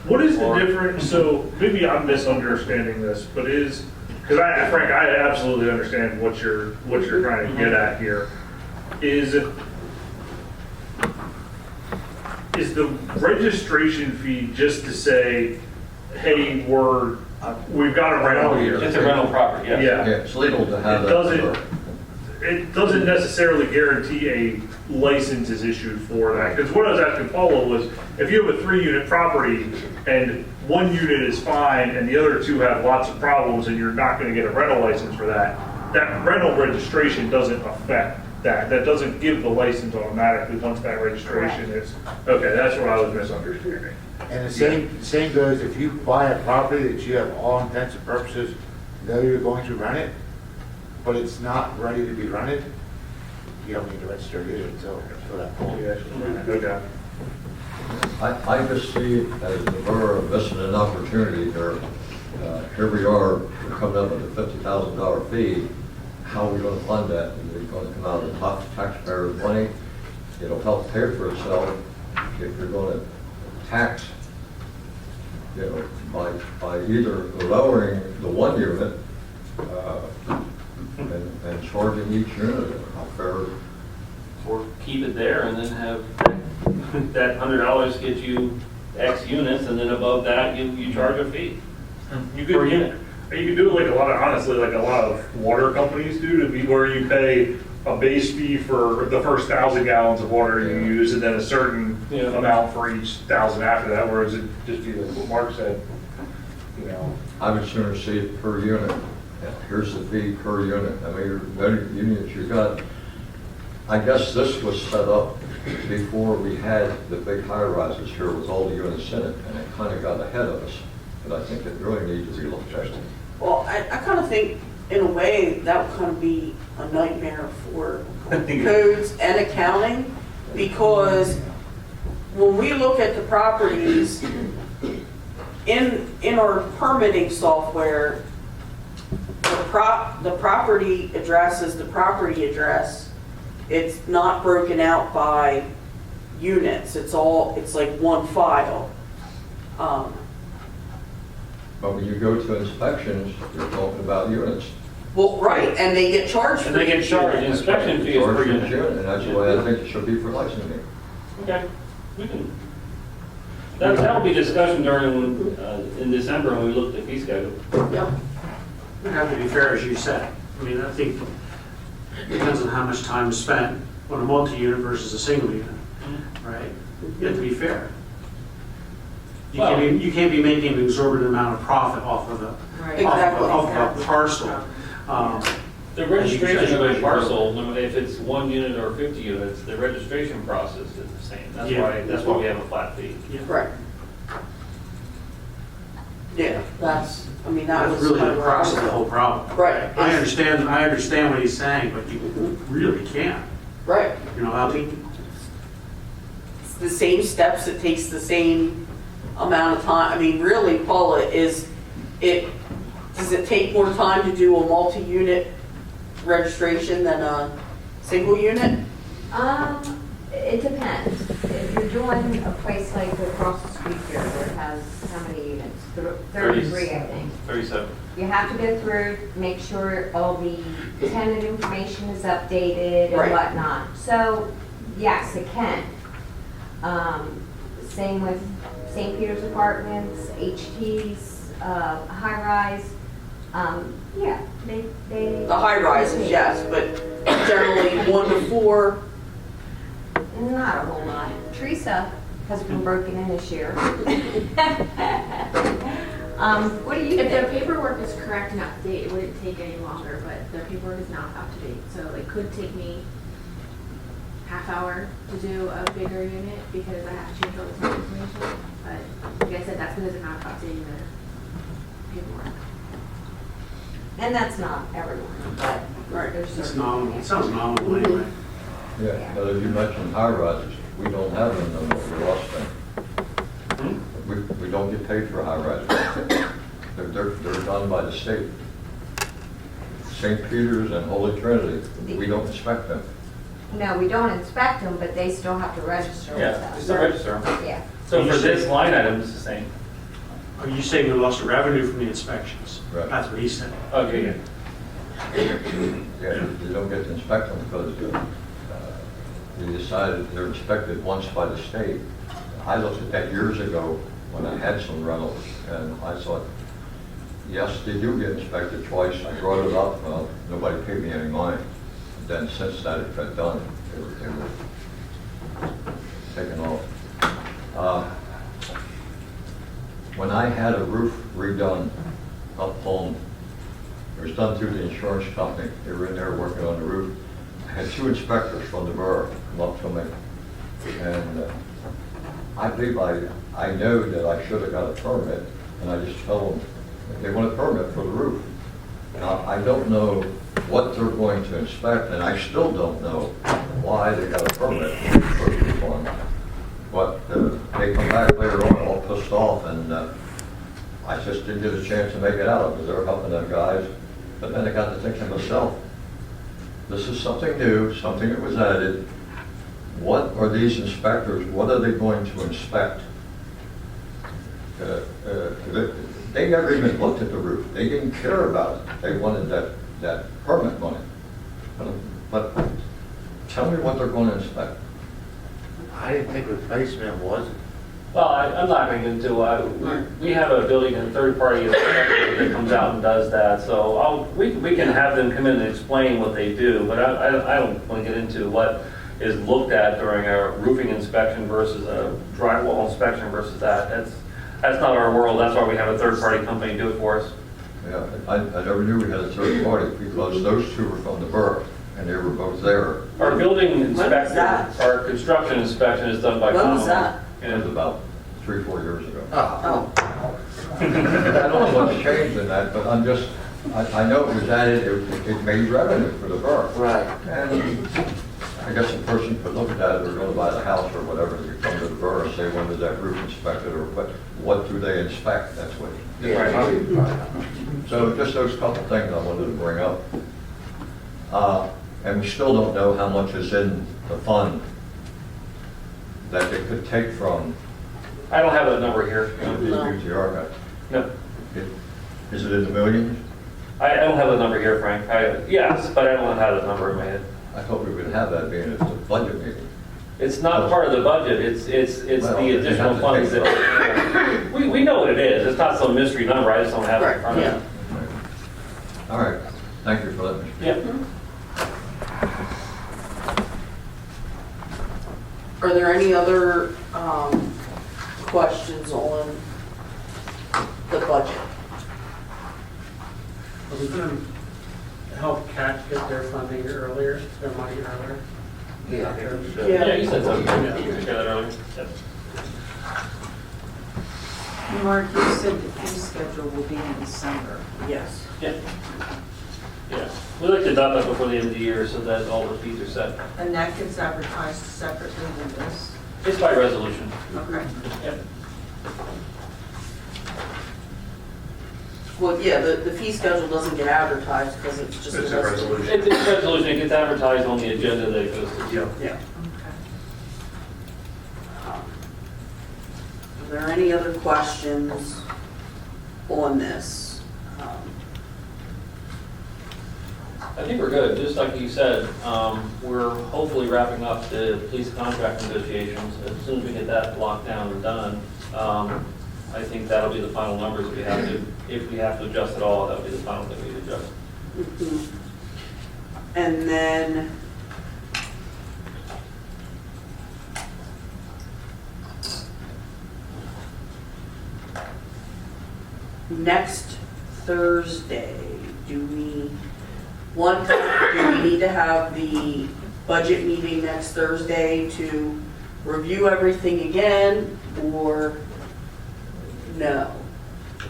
Speaker 17: What is the difference, so maybe I'm misunderstanding this, but because Frank, I absolutely understand what you're trying to get at here. Is the registration fee just to say, hey, we've got a rental here?
Speaker 3: It's a rental property, yes.
Speaker 17: Yeah.
Speaker 11: Yeah, it's legal to have
Speaker 17: It
Speaker 11: that.
Speaker 17: doesn't necessarily guarantee a license is issued for that. Because what I was asking Paula was, if you have a 3-unit property and 1 unit is fine and the other 2 have lots of problems and you're not going to get a rental license for that, that rental registration doesn't affect that. That doesn't give the license automatically once that registration is, okay, that's what I was misunderstanding.
Speaker 13: And the same goes if you buy a property that you have all intents and purposes, know you're going to rent it, but it's not ready to be rented, you don't need to register it until that point.
Speaker 17: Okay.
Speaker 11: I just see it as the borough missing an opportunity here. Here we are, we're coming up with a $50,000 fee. How are we going to fund that? Is it going to come out of the taxpayers' money? It'll help pay for itself. If you're going to tax, by either lowering the 1 unit and charging each unit a fair.
Speaker 3: Or keep it there and then have that $100 get you X units, and then above that, you charge a fee.
Speaker 17: You could, you could do it like a lot of, honestly, like a lot of water companies do, to be where you pay a base fee for the first 1,000 gallons of water you use, and then a certain amount for each 1,000 after that, whereas it just be like what Mark said, you know.
Speaker 11: I would sooner see it per unit. Here's the fee per unit. I mean, your better units you got. I guess this was set up before we had the big high rises here with all the units in it, and it kind of got ahead of us. But I think it really needs to be looked at.
Speaker 1: Well, I kind of think, in a way, that would kind of be a nightmare for codes and accounting, because when we look at the properties, in our permitting software, the property address is the property address. It's not broken out by units. It's like one file.
Speaker 11: But when you go to inspections, you're talking about units.
Speaker 1: Well, right, and they get charged.
Speaker 3: And they get charged, the inspection fee is per unit.
Speaker 11: And that's the way I think it should be for licensing.
Speaker 3: Okay, we can, that'll be discussion during, in December when we look at the fee schedule.
Speaker 1: Yep.
Speaker 10: You have to be fair, as you said. I mean, I think it depends on how much time is spent on a multi-unit versus a single unit, right? You have to be fair. You can't be making an exorbitant amount of profit off of a parcel.
Speaker 3: The registration of a parcel, no matter if it's 1 unit or 50 units, the registration process is the same. That's why we have a flat fee.
Speaker 1: Right. Yeah, that's
Speaker 10: That's really the crux of the whole problem.
Speaker 1: Right.
Speaker 10: I understand what he's saying, but you really can't.
Speaker 1: Right.
Speaker 10: You know, I think
Speaker 1: It's the same steps, it takes the same amount of time. I mean, really, Paula, does it take more time to do a multi-unit registration than a single unit?
Speaker 16: It depends. If you're doing a place like across the street here where it has how many units? 33, I think.
Speaker 3: 37.
Speaker 16: You have to go through, make sure all the tenant information is updated and
Speaker 1: Right.
Speaker 16: whatnot. So, yes, it can. Same with St. Peter's Apartments, HT's, high-rise. Yeah, they.
Speaker 1: The high rises, yes, but generally 1 to 4.
Speaker 16: Not a whole lot. Teresa has been broken in this year. What do you
Speaker 2: If
Speaker 16: think?
Speaker 2: the paperwork is correct and up to date, it wouldn't take any longer, but the paperwork is not up to date. So it could take me half hour to do a bigger unit because I have to change all this information. But like I said, that's because they're not updating the paperwork.
Speaker 16: And that's not everyone, but there's
Speaker 10: it's
Speaker 16: certain.
Speaker 10: nominal. It sounds nominal anyway.
Speaker 11: Yeah, but as you mentioned high rises, we don't have them no more, we lost them. We don't get paid for high rises. They're done by the state. St. Peter's and Holy Trinity, we don't inspect them.
Speaker 16: No, we don't inspect them, but they still have to register with
Speaker 3: Yeah,
Speaker 16: us.
Speaker 3: just to register them.
Speaker 16: Yeah.
Speaker 3: So for this line item, it's the same.
Speaker 10: Are you saying you lost the revenue from the inspections?
Speaker 11: Right.
Speaker 10: That's what he's saying.
Speaker 3: Okay, yeah.
Speaker 11: Yeah, you don't get to inspect them because they decided they're inspected once by the state. I looked at that years ago when I had some rentals, and I thought, yes, they do get inspected twice. I brought it up, nobody paid me any money. Then since that had been done, they were taken off. When I had a roof redone up home, it was done through the insurance company. They were in there working on the roof. I had 2 inspectors from the borough come up to me, and I believe I know that I should have got a permit, and I just told them that they want a permit for the roof. Now, I don't know what they're going to inspect, and I still don't know why they got a permit for the roof on. But they come back later on all pissed off, and I just didn't get a chance to make it out because they were helping them guys. But then I got to thinking to myself, this is something new, something that was added. What are these inspectors, what are they going to inspect? They never even looked at the roof. They didn't care about it. They wanted that permit money. But tell me what they're going to inspect.
Speaker 13: I didn't think replacement was.
Speaker 3: Well, I'm not going to get into, we have a building and third-party inspector that comes out and does that, so we can have them come in and explain what they do, but I don't want to get into what is looked at during a roofing inspection versus a drywall inspection versus that. That's not our world, that's why we have a third-party company do it for us.
Speaker 11: Yeah, I never knew we had a third party because those 2 were from the borough and they were both there.
Speaker 3: Our building inspector,
Speaker 1: that?
Speaker 3: our construction inspection is done by
Speaker 1: When was
Speaker 3: Commonwealth.
Speaker 11: It was about 3-4 years ago.
Speaker 1: Oh.
Speaker 11: I don't know what's changed in that, but I know it was added, it made revenue for the borough.
Speaker 13: Right.
Speaker 11: And I guess a person could look at that, they're going to buy the house or whatever, they come to the borough and say, when was that roof inspected, or what do they inspect? That's what. So just those couple things I wanted to bring up. And we still don't know how much is in the fund that they could take from
Speaker 3: I don't have that number here.
Speaker 11: the UTR.
Speaker 3: No.
Speaker 11: Is it in the millions?
Speaker 3: I don't have the number here, Frank. Yes, but I don't have that number in my head.
Speaker 11: I thought we would have that being at the budget meeting.
Speaker 3: It's not part of the budget, it's
Speaker 11: Well,
Speaker 3: the additional
Speaker 11: they have
Speaker 3: funds
Speaker 11: to take
Speaker 3: that, we know what it is, it's not some mystery number, I just don't have it in front of me.
Speaker 11: All right, thank you for letting me speak.
Speaker 3: Yep.
Speaker 1: Are there any other questions on the budget?
Speaker 10: Are we going to help CAT get their funding earlier, their money earlier?
Speaker 13: Yeah.
Speaker 3: Yeah, you said something, you said that earlier. Yep.
Speaker 14: Mark, you said the fee schedule will be in December.
Speaker 1: Yes.
Speaker 3: Yeah. Yeah, we like to adopt that before the end of the year so that all the fees are set.
Speaker 14: And that gets advertised separately than this?
Speaker 3: It's by resolution.
Speaker 14: Okay.
Speaker 3: Yep.
Speaker 1: Well, yeah, the fee schedule doesn't get advertised because it's just
Speaker 17: It's
Speaker 1: a
Speaker 17: a
Speaker 1: resolution.
Speaker 17: resolution.
Speaker 3: It's a resolution, it gets advertised on the agenda that it goes to.
Speaker 17: Yep.
Speaker 1: Yeah. Are there any other questions on this?
Speaker 3: I think we're good, just like you said, we're hopefully wrapping up the police contract negotiations. As soon as we get that locked down and done, I think that'll be the final numbers we have to, if we have to adjust at all, that'll be the final thing we adjust.
Speaker 1: Mhm. And then next Thursday, do we need to have the budget meeting next Thursday to review everything again, or no?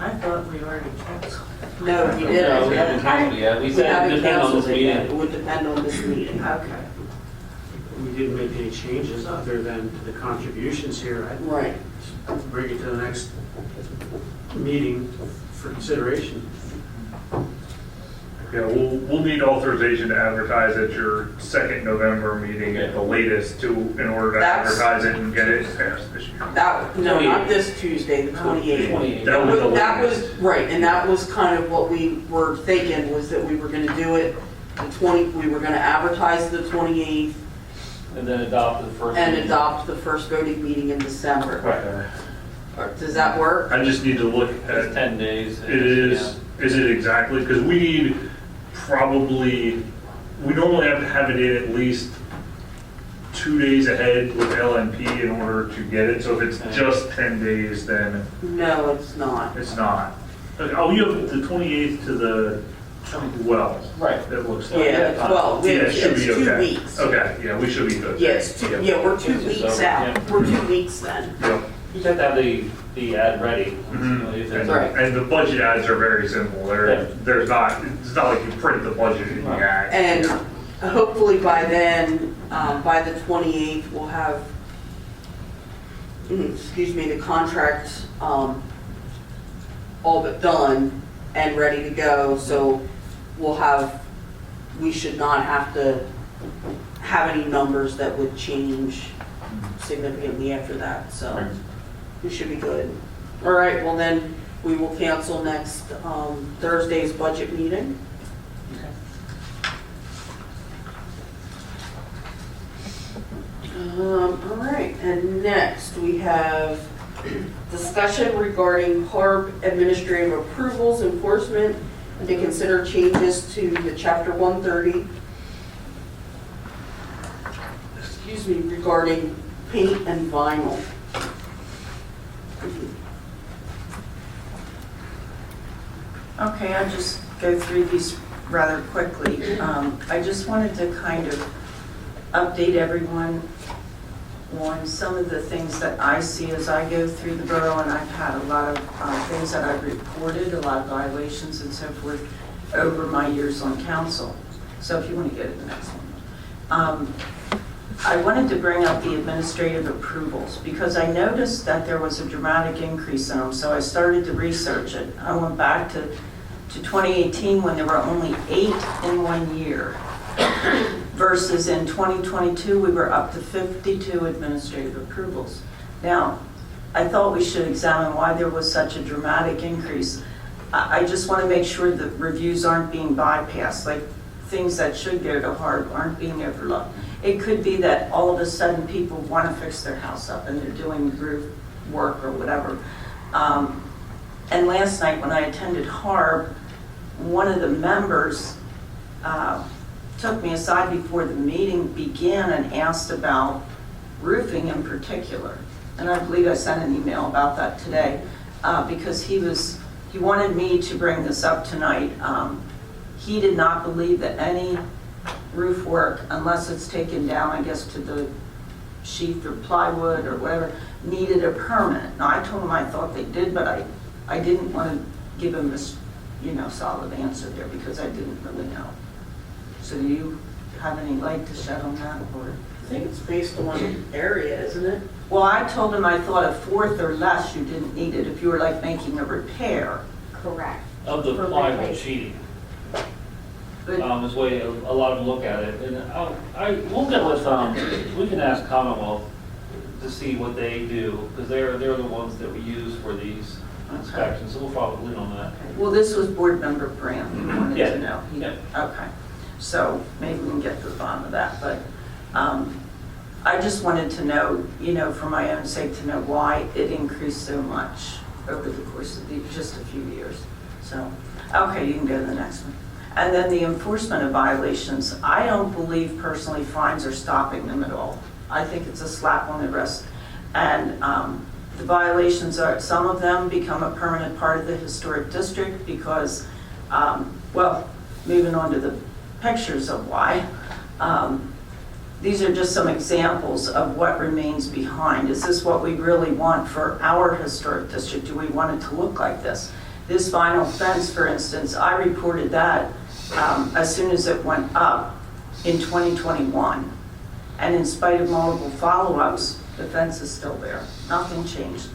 Speaker 14: I thought we already canceled.
Speaker 1: No, we didn't.
Speaker 3: No, we haven't canceled yet. We said it
Speaker 1: haven't
Speaker 3: depends on
Speaker 1: canceled
Speaker 3: this
Speaker 1: it yet.
Speaker 3: meeting.
Speaker 1: It would depend on this meeting.
Speaker 14: Okay.
Speaker 10: We didn't make any changes other than the contributions here. I'd
Speaker 1: Right.
Speaker 10: bring it to the next meeting for consideration.
Speaker 17: Yeah, we'll need authorization to advertise at your second November meeting at the latest in order to
Speaker 1: That's-
Speaker 17: advertise it and get it passed this year.
Speaker 1: No, not this Tuesday, the 28th.
Speaker 17: That was the
Speaker 1: That was,
Speaker 17: latest.
Speaker 1: right, and that was kind of what we were thinking, was that we were gonna do it we were gonna advertise the 28th
Speaker 3: And then adopt the first.
Speaker 1: and
Speaker 3: meeting.
Speaker 1: adopt the first voting meeting in December. Does that work?
Speaker 17: I just need to look at,
Speaker 3: It's 10 days.
Speaker 17: it is it exactly, because we need we normally have to have it in at least 2 days ahead with LNP in order to get it? So if it's just 10 days, then
Speaker 1: No, it's not.
Speaker 17: it's not. Oh, you have the 28th to the 12th.
Speaker 3: Right.
Speaker 17: That looks like.
Speaker 1: Yeah, well,
Speaker 17: Yeah,
Speaker 1: it's
Speaker 17: it should be
Speaker 1: 2
Speaker 17: okay.
Speaker 1: weeks.
Speaker 17: Okay, yeah, we should be good.
Speaker 1: Yes, yeah, we're 2
Speaker 3: It's
Speaker 1: weeks
Speaker 3: over,
Speaker 1: out.
Speaker 3: yeah.
Speaker 1: We're 2 weeks then.
Speaker 17: Yep.
Speaker 3: You just have to have the ad ready.
Speaker 17: Mhm.
Speaker 3: If
Speaker 17: And,
Speaker 3: it's-
Speaker 1: Right.
Speaker 17: and the budget ads are very simple.
Speaker 3: Yeah.
Speaker 17: There's not, it's not like you print the budget in the
Speaker 3: Right.
Speaker 17: ad.
Speaker 1: And
Speaker 17: Yeah.
Speaker 1: hopefully by then, by the 28th, we'll have, excuse me, the contract all but done and ready to go. So we should not have to have any numbers that would change significantly after that. So
Speaker 3: Right.
Speaker 1: we should be good. All right, well then, we will cancel next Thursday's budget meeting. All right, and next we have discussion regarding HARB administrative approvals, enforcement, and to consider changes to the Chapter 130, excuse me, regarding paint and vinyl.
Speaker 14: Okay, I'll just go through these rather quickly. I just wanted to kind of update everyone on some of the things that I see as I go through the borough, and I've had a lot of things that I've reported, a lot of violations and so forth over my years on council. So if you want to go to the next one. I wanted to bring up the administrative approvals because I noticed that there was a dramatic increase in them, so I started to research it. I went back to 2018 when there were only 8 in 1 year versus in 2022 we were up to 52 administrative approvals. Now, I thought we should examine why there was such a dramatic increase. I just want to make sure that reviews aren't being bypassed, like things that should go to HARB aren't being overlooked. It could be that all of a sudden people want to fix their house up and they're doing roof work or whatever. And last night when I attended HARB, one of the members took me aside before the meeting began and asked about roofing in particular. And I believe I sent an email about that today because he wanted me to bring this up tonight. He did not believe that any roof work, unless it's taken down, I guess, to the sheath or plywood or whatever, needed a permit. Now, I told him I thought they did, but I didn't want to give him this, solid answer there because I didn't really know. So do you have any light to shed on that? Or?
Speaker 1: I think it's based on area, isn't it?
Speaker 14: Well, I told him I thought a fourth or less you didn't need it if you were like making a repair.
Speaker 2: Correct.
Speaker 3: Of the
Speaker 2: For
Speaker 3: plywood
Speaker 2: replacement.
Speaker 3: sheeting.
Speaker 14: But
Speaker 3: Is the way a lot of them look at it. And we'll get with, we can ask Commonwealth to see what they do, because they're the ones that we use for these inspections, so we'll probably lean on that.
Speaker 14: well, this was board member Brandt who wanted
Speaker 3: Yeah.
Speaker 14: to know.
Speaker 3: Yeah.
Speaker 14: Okay, so maybe we can get to the bottom of that, but I just wanted to know, for my own sake, to know why it increased so much over the course of just a few years. So, okay, you can go to the next one. And then the enforcement of violations, I don't believe personally fines are stopping them at all. I think it's a slap on the wrist. And the violations are, some of them become a permanent part of the historic district because, moving on to the pictures of why. These are just some examples of what remains behind. Is this what we really want for our historic district? Do we want it to look like this? This vinyl fence, for instance, I reported that as soon as it went up in 2021. And in spite of multiple follow-ups, the fence is still there. Nothing changed.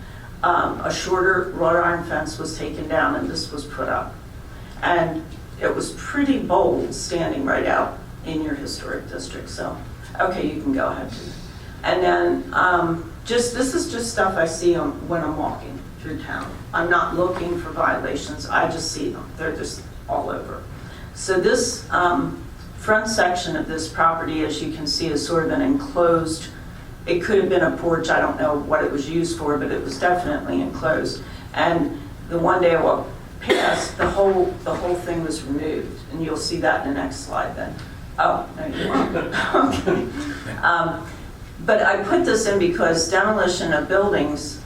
Speaker 14: A shorter wrought iron fence was taken down and this was put up. And it was pretty bold standing right out in your historic district. So, okay, you can go ahead. And then this is just stuff I see when I'm walking through town. I'm not looking for violations. I just see them. They're just all over. So this front section of this property, as you can see, is sort of an enclosed. It could have been a porch. I don't know what it was used for, but it was definitely enclosed. And the one day I walked past, the whole thing was removed, and you'll see that in the next slide. Then, oh no, you won't. Okay. But I put this in because demolition of buildings,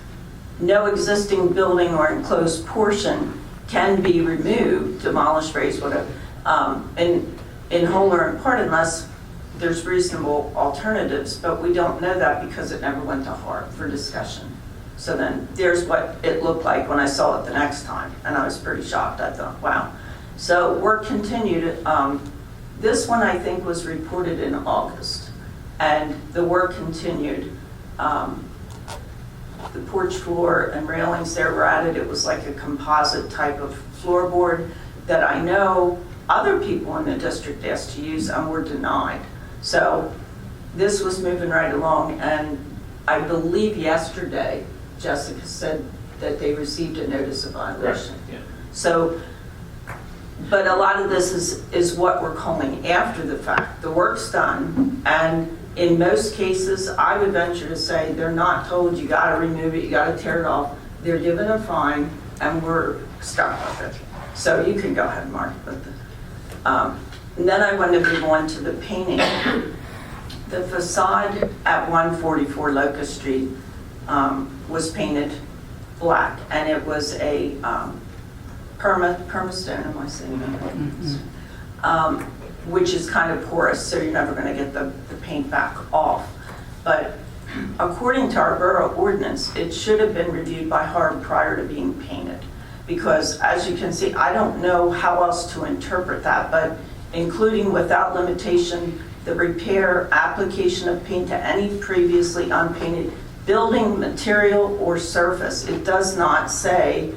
Speaker 14: no existing building or enclosed portion can be removed, demolished, raised, whatever, in whole or in part unless there's reasonable alternatives, but we don't know that because it never went to HARB for discussion. So then there's what it looked like when I saw it the next time, and I was pretty shocked. I thought, wow. So work continued. This one I think was reported in August, and the work continued. The porch floor and railings there were added. It was like a composite type of floorboard that I know other people in the district asked to use and were denied. So this was moving right along, and I believe yesterday Jessica said that they received a notice of violation.
Speaker 3: Yeah.
Speaker 14: So, but a lot of this is what we're calling after the fact. The work's done, and in most cases, I would venture to say they're not told you gotta remove it, you gotta tear it off. They're given a fine, and we're stuck with it. So you can go ahead, Mark. And then I want to move on to the painting. The facade at 144 Locust Street was painted black, and it was a permastone, am I saying that right? Which is kind of porous, so you're never going to get the paint back off. But according to our borough ordinance, it should have been reviewed by HARB prior to being painted. Because as you can see, I don't know how else to interpret that, but including without limitation, the repair, application of paint to any previously unpainted building material or surface. It does not say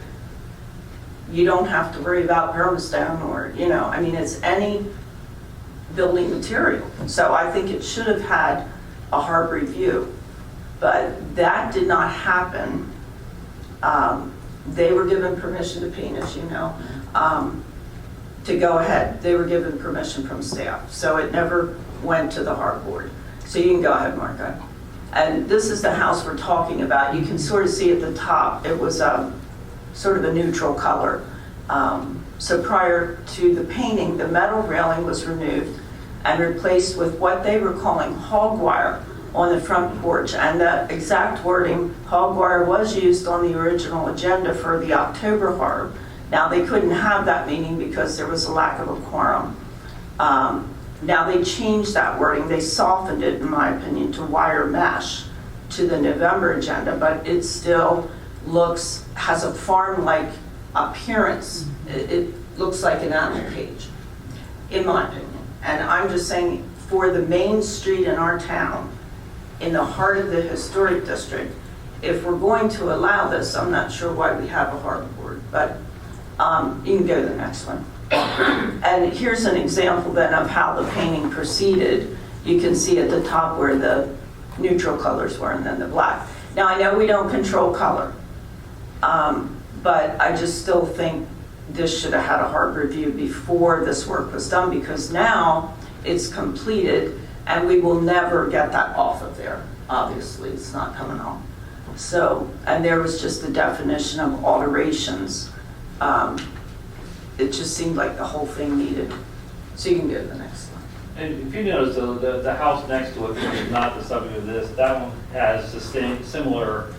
Speaker 14: you don't have to worry about permastone or, I mean, it's any building material. So I think it should have had a HARB review, but that did not happen. They were given permission to paint, as you know, to go ahead. They were given permission from staff, so it never went to the HARB board. So you can go ahead, Marco. And this is the house we're talking about. You can sort of see at the top, it was sort of a neutral color. So prior to the painting, the metal railing was removed and replaced with what they were calling hog wire on the front porch. And the exact wording, hog wire, was used on the original agenda for the October HARB. Now they couldn't have that meeting because there was a lack of a quorum. Now they changed that wording. They softened it, in my opinion, to wire mesh to the November agenda, but it still has a farm-like appearance. It looks like an animal cage, in my opinion. And I'm just saying, for the main street in our town, in the heart of the historic district, if we're going to allow this, I'm not sure why we have a HARB board, but you can go to the next one. And here's an example then of how the painting proceeded. You can see at the top where the neutral colors were and then the black. Now I know we don't control color, but I just still think this should have had a HARB review before this work was done, because now it's completed and we will never get that off of there. Obviously, it's not coming off. So, and there was just the definition of alterations. It just seemed like the whole thing needed. So you can go to the next one.
Speaker 3: And if you notice, though, the house next to it, which is not the subject of this, that one has the same similar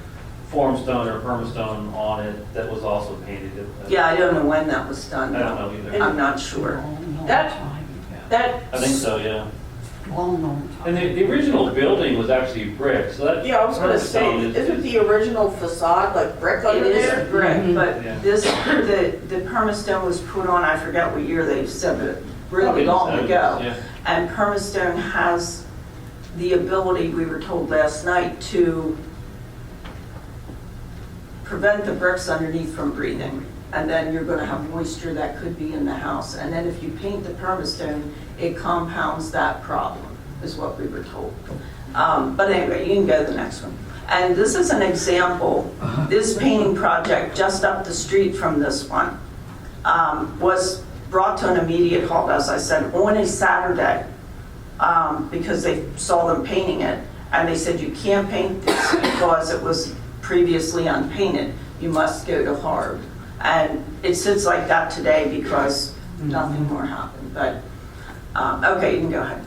Speaker 3: formstone or permastone on it that was also painted.
Speaker 14: Yeah, I don't know when that was done.
Speaker 3: I don't know either.
Speaker 14: I'm not sure.
Speaker 1: That
Speaker 3: I think so, yeah.
Speaker 5: Long, long time.
Speaker 3: And the original building was actually brick, so that.
Speaker 1: Yeah, I was gonna say,
Speaker 3: permastone
Speaker 1: isn't the original facade like brick
Speaker 14: It
Speaker 1: under there?
Speaker 14: is brick, but
Speaker 3: Yeah.
Speaker 14: the permastone was put on, I forget what year they said, but really
Speaker 3: Probably the
Speaker 14: long
Speaker 3: 70s,
Speaker 14: ago.
Speaker 3: yeah.
Speaker 14: And permastone has the ability, we were told last night, to prevent the bricks underneath from breathing. And then you're gonna have moisture that could be in the house. And then if you paint the permastone, it compounds that problem, is what we were told. But anyway, you can go to the next one. And this is an example. This painting project just up the street from this one was brought to an immediate halt, as I said, on a Saturday, because they saw them painting it. And they said, you can't paint this because it was previously unpainted. You must go to HARB. And it sits like that today because nothing more happened. But okay, you can go ahead.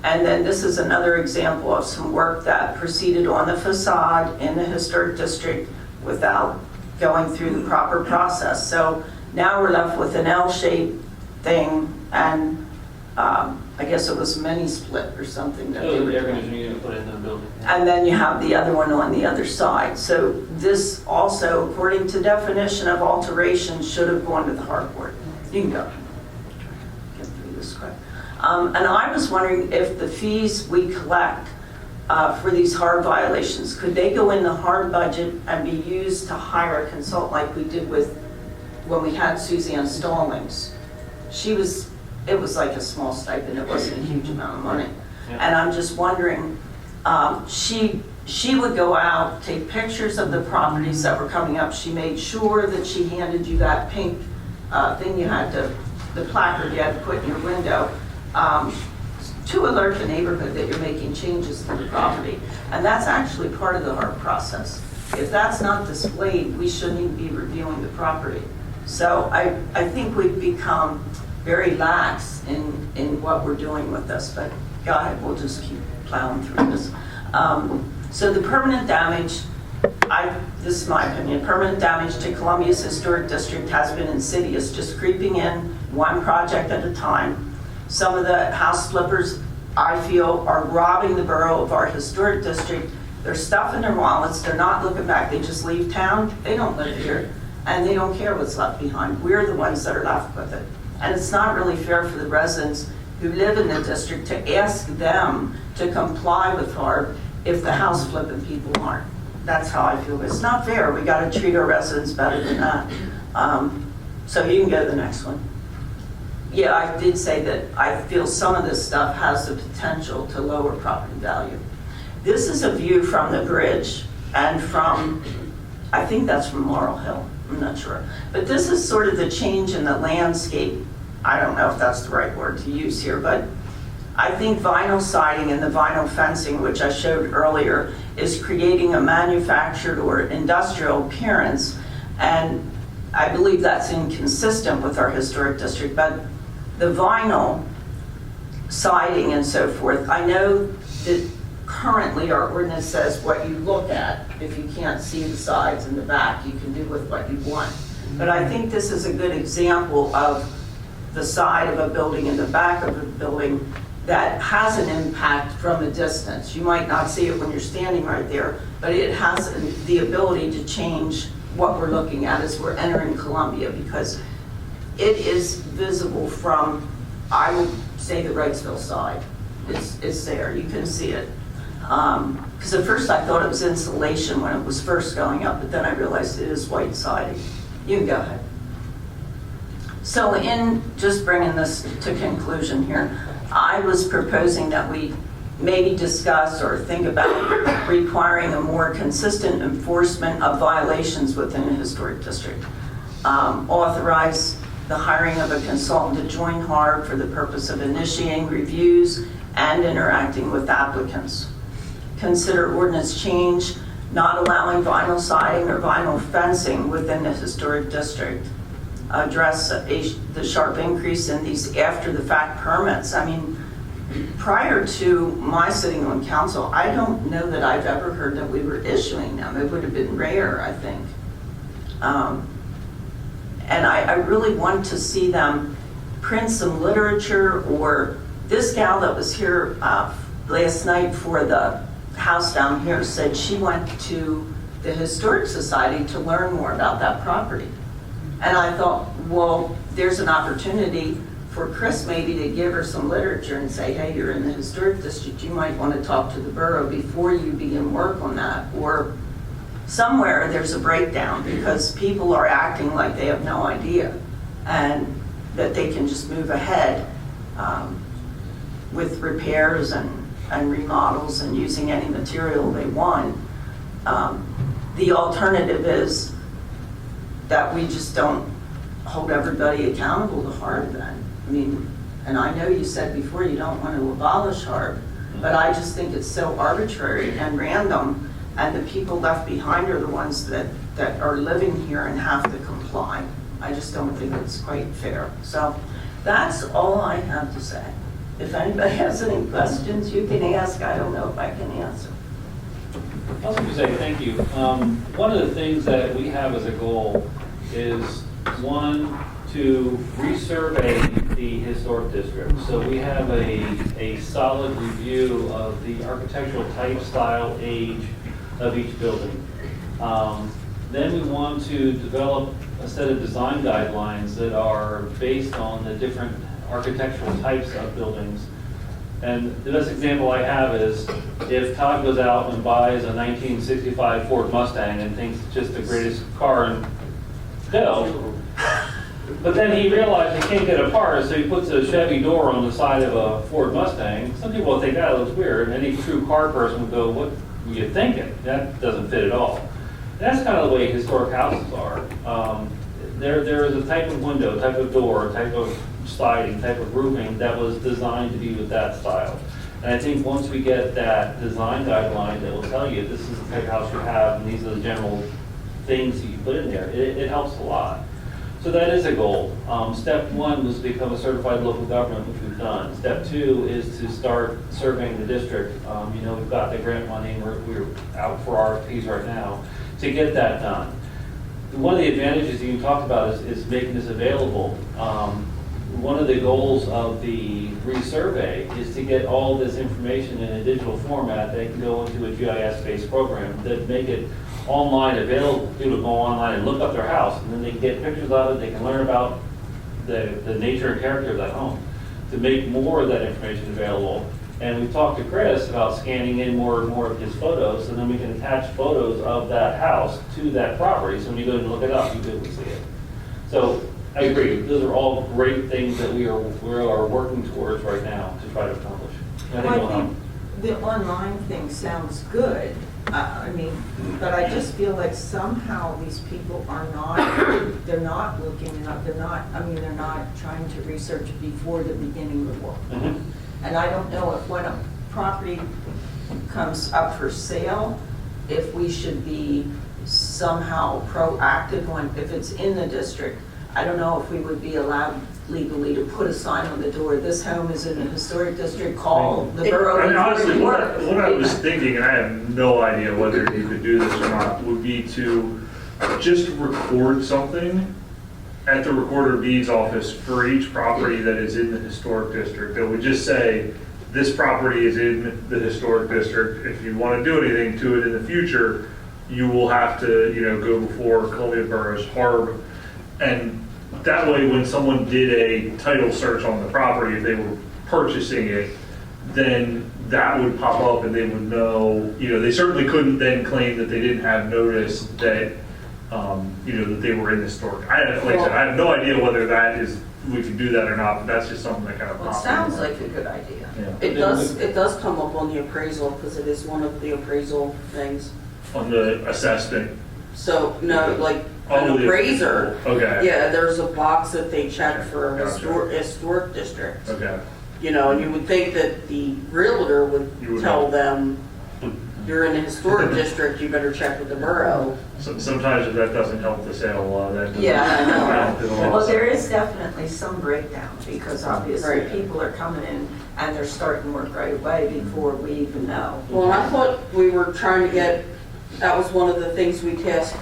Speaker 14: And then this is another example of some work that proceeded on the facade in the historic district without going through the proper process. So now we're left with an L-shaped thing, and I guess it was mini split or something that they were
Speaker 3: air
Speaker 14: doing.
Speaker 3: conditioning unit put in the building.
Speaker 14: And then you have the other one on the other side. So this also, according to definition of alteration, should have gone to the hardboard. You can go. Get through this quick. And I was wondering if the fees we collect for these hard violations, could they go in the hard budget and be used to hire a consultant like we did with when we had Suzanne Stallings? It was like a small stipend, it wasn't a huge amount of money. And I'm just wondering, she would go out, take pictures of the properties that were coming up. She made sure that she handed you that pink thing you had to, the placard you had to put in your window, to alert the neighborhood that you're making changes to the property. And that's actually part of the hard process. If that's not displayed, we shouldn't even be reviewing the property. So I think we've become very lax in what we're doing with this, but go ahead, we'll just keep plowing through this. So the permanent damage, this is my opinion, permanent damage to Columbia's historic district has been insidious, just creeping in one project at a time. Some of the house flippers, I feel, are robbing the borough of our historic district. There's stuff in their wallets, they're not looking back, they just leave town, they don't live here, and they don't care what's left behind. We're the ones that are left with it. And it's not really fair for the residents who live in the district to ask them to comply with HARB if the house flipping people aren't. That's how I feel. It's not fair. We got to treat our residents better than that. So you can go to the next one. Yeah, I did say that I feel some of this stuff has the potential to lower property value. This is a view from the bridge and from, I think that's from Laurel Hill. I'm not sure. But this is sort of the change in the landscape. I don't know if that's the right word to use here, but I think vinyl siding and the vinyl fencing, which I showed earlier, is creating a manufactured or industrial appearance. And I believe that's inconsistent with our historic district. But the vinyl siding and so forth, I know that currently our ordinance says what you look at. If you can't see the sides and the back, you can do with what you want. But I think this is a good example of the side of a building and the back of a building that has an impact from a distance. You might not see it when you're standing right there, but it has the ability to change what we're looking at as we're entering Columbia, because it is visible from, I would say, the Wrightsville side. It's there, you can see it. Because at first I thought it was insulation when it was first going up, but then I realized it is white siding. You can go ahead. So in just bringing this to conclusion here, I was proposing that we maybe discuss or think about requiring a more consistent enforcement of violations within the historic district. Authorize the hiring of a consultant to join HARB for the purpose of initiating reviews and interacting with applicants. Consider ordinance change, not allowing vinyl siding or vinyl fencing within the historic district. Address the sharp increase in these after-the-fact permits. I mean, prior to my sitting on council, I don't know that I've ever heard that we were issuing them. It would have been rare, I think. And I really want to see them print some literature, or this gal that was here last night for the house down here said she went to the Historic Society to learn more about that property. And I thought, well, there's an opportunity for Chris maybe to give her some literature and say, hey, you're in the historic district, you might want to talk to the borough before you begin work on that. Or somewhere there's a breakdown because people are acting like they have no idea and that they can just move ahead with repairs and remodels and using any material they want. The alternative is that we just don't hold everybody accountable to HARB then. I mean, and I know you said before you don't want to abolish HARB, but I just think it's so arbitrary and random, and the people left behind are the ones that are living here and have to comply. I just don't think it's quite fair. So that's all I have to say. if anybody has any questions, you can ask. I don't know if I can answer.
Speaker 3: I was going to say thank you. One of the things that we have as a goal is, one, to resurvey the historic district. So we have a solid review of the architectural type, style, age of each building. Then we want to develop a set of design guidelines that are based on the different architectural types of buildings. And the best example I have is if Todd goes out and buys a 1965 Ford Mustang and thinks it's just the greatest car in hell, but then he realized he can't get a part, so he puts a Chevy door on the side of a Ford Mustang. Some people will think that looks weird. Any true car person would go, what were you thinking? That doesn't fit at all. And that's kind of the way historic houses are. There is a type of window, type of door, type of siding, type of roofing that was designed to be with that style. And I think once we get that design guideline that will tell you this is the type of house you have and these are the general things that you put in there, it helps a lot. So that is a goal. Step one was to become a certified local government, which we've done. Step two is to start surveying the district. We've got the grant money and we're out for RFPs right now to get that done. One of the advantages you talked about is making this available. One of the goals of the resurvey is to get all this information in a digital format that can go into a GIS-based program that make it online available. People go online and look up their house, and then they can get pictures of it. They can learn about the nature and character of that home to make more of that information available. And we talked to Chris about scanning in more and more of his photos, and then we can attach photos of that house to that property. So when you go and look it up, you be able to see it. So I agree. Those are all great things that we are working towards right now to try to accomplish. I think
Speaker 14: Well, I think the online thing sounds good. But I just feel like somehow these people are not, they're not looking up, they're not trying to research before the beginning of the work.
Speaker 3: Mhm.
Speaker 14: And I don't know if when a property comes up for sale, if we should be somehow proactive when, if it's in the district. I don't know if we would be allowed legally to put a sign on the door, this home is in the historic district, call the borough.
Speaker 17: And honestly,
Speaker 14: before
Speaker 17: what
Speaker 14: you work.
Speaker 17: I was thinking, and I have no idea whether you could do this or not, would be to just record something at the recorder of deeds office for each property that is in the historic district. That would just say, this property is in the historic district. If you want to do anything to it in the future, you will have to, go before Columbia Borough's HARB. And that way, when someone did a title search on the property, if they were purchasing it, then that would pop up and they would know, they certainly couldn't then claim that they didn't have notice that, that they were in the historic. Like I said, I have no idea whether we can do that or not, but that's just something that kind of
Speaker 14: Well, it
Speaker 17: popped
Speaker 14: sounds
Speaker 17: in.
Speaker 14: like a good idea.
Speaker 17: Yeah.
Speaker 1: It does come up on the appraisal because it is one of the appraisal things.
Speaker 17: On the assessment.
Speaker 1: So, no, like
Speaker 17: Oh,
Speaker 1: an
Speaker 17: the-
Speaker 1: appraiser.
Speaker 17: Okay.
Speaker 1: Yeah, there's a box that they check for
Speaker 17: Gotcha.
Speaker 1: historic districts.
Speaker 17: Okay.
Speaker 1: And you would think that the realtor would
Speaker 17: You would
Speaker 1: tell
Speaker 17: know.
Speaker 1: them, you're in a historic district, you better check with the borough.
Speaker 17: Sometimes if that doesn't help the sale, that doesn't
Speaker 14: Yeah, I know.
Speaker 17: help at all.
Speaker 14: Well, there is definitely some breakdown because obviously
Speaker 1: Right.
Speaker 14: people are coming in and they're starting work right away before we even know.
Speaker 1: Well, and I thought we were trying to get, that was one of the things we tasked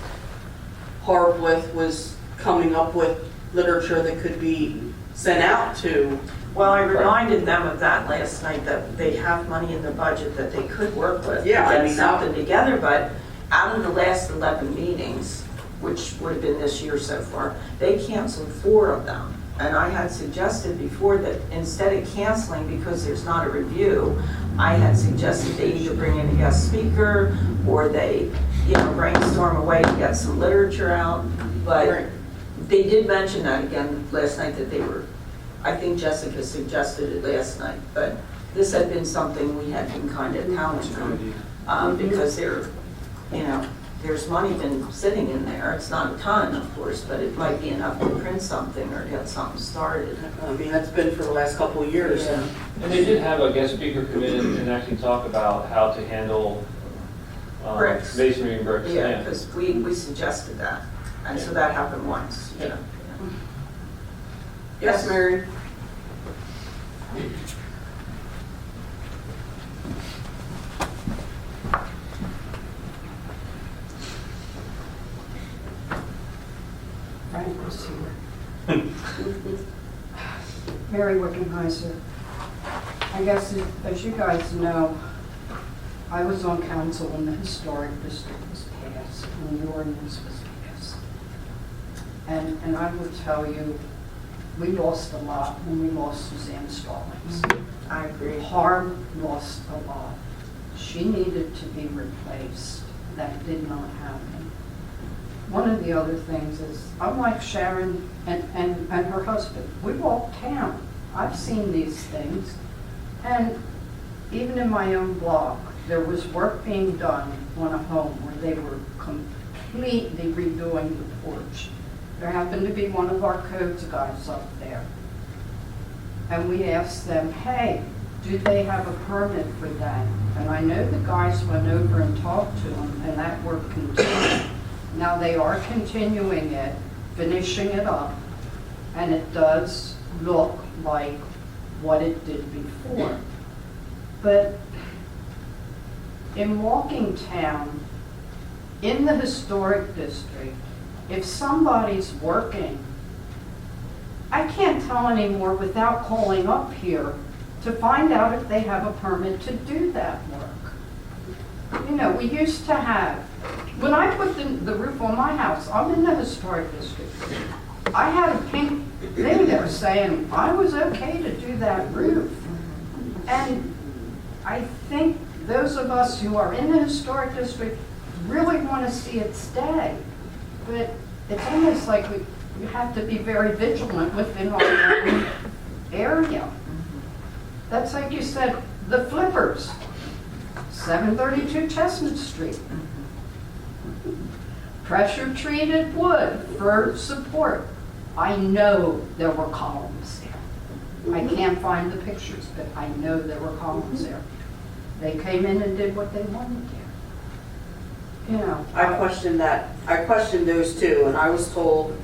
Speaker 1: Harb with, was coming up with literature that could be sent out to.
Speaker 14: Well, I reminded them of that last night, that they have money in the budget that they could work with to
Speaker 1: Yeah, I
Speaker 14: get
Speaker 1: mean,
Speaker 14: something together, but out of the last 11 meetings, which would have been this year so far, they canceled 4 of them. And I had suggested before that instead of canceling because there's not a review, I had suggested they either bring in a guest speaker or they, brainstorm a way to get some literature out. But
Speaker 1: Right.
Speaker 14: they did mention that again last night, that they were, I think Jessica suggested it last night, but this had been something we had been kind of telling them, because there's money been sitting in there. It's not a ton, of course, but it might be enough to print something or get something started.
Speaker 1: I mean, that's been for the last couple of years.
Speaker 14: Yeah.
Speaker 3: And they did have a guest speaker come in and actually talk about how to handle
Speaker 14: Bricks.
Speaker 3: masonry and bricks.
Speaker 14: Yeah, because we suggested that, and so that happened once.
Speaker 1: Yes, Mary?
Speaker 5: Frank was here. Mary Wickenheiser. I guess as you guys know, I was on council when the historic district was passed, when the ordinance was passed. And I will tell you, we lost a lot when we lost Suzanne Stallings.
Speaker 14: I agree.
Speaker 5: Harm lost a lot. She needed to be replaced. That did not happen. One of the other things is, I'm like Sharon and her husband. We walk town. I've seen these things. And even in my own block, there was work being done on a home where they were completely redoing the porch. There happened to be one of our codes guys up there. And we asked them, hey, do they have a permit for that? And I know the guys went over and talked to them, and that work continued. Now they are continuing it, finishing it up, and it does look like what it did before. But in walking town, in the historic district, if somebody's working, I can't tell anymore without calling up here to find out if they have a permit to do that work. You know, we used to have, when I put the roof on my house, I'm in the historic district. I had a pink thing there saying I was okay to do that roof. And I think those of us who are in the historic district really want to see it stay. But it's almost like we have to be very vigilant within our own area. That's like you said, the flippers, 732 Chestnut Street. Pressure treated wood for support. I know there were columns there. I can't find the pictures, but I know there were columns there. They came in and did what they wanted there. You know.
Speaker 1: I questioned that. I questioned those too, and I was told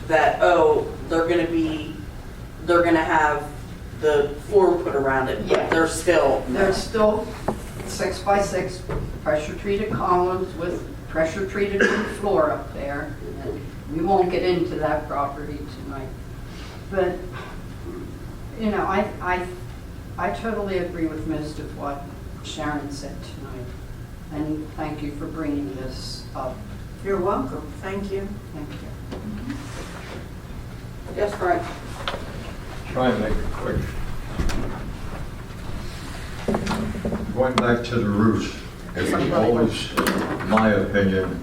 Speaker 1: that, oh, they're gonna have the floor put around it, but
Speaker 5: Yeah.
Speaker 1: they're still
Speaker 5: 6x6 pressure treated columns with pressure treated wood floor up there. And we won't get into that property tonight. But, you know, I totally agree with most of what Sharon said tonight. And thank you for bringing this up.
Speaker 14: You're welcome. Thank you.
Speaker 5: Thank you.
Speaker 1: Yes, Frank.
Speaker 11: Try and make it quick. Going back to the roofs, it was always my opinion,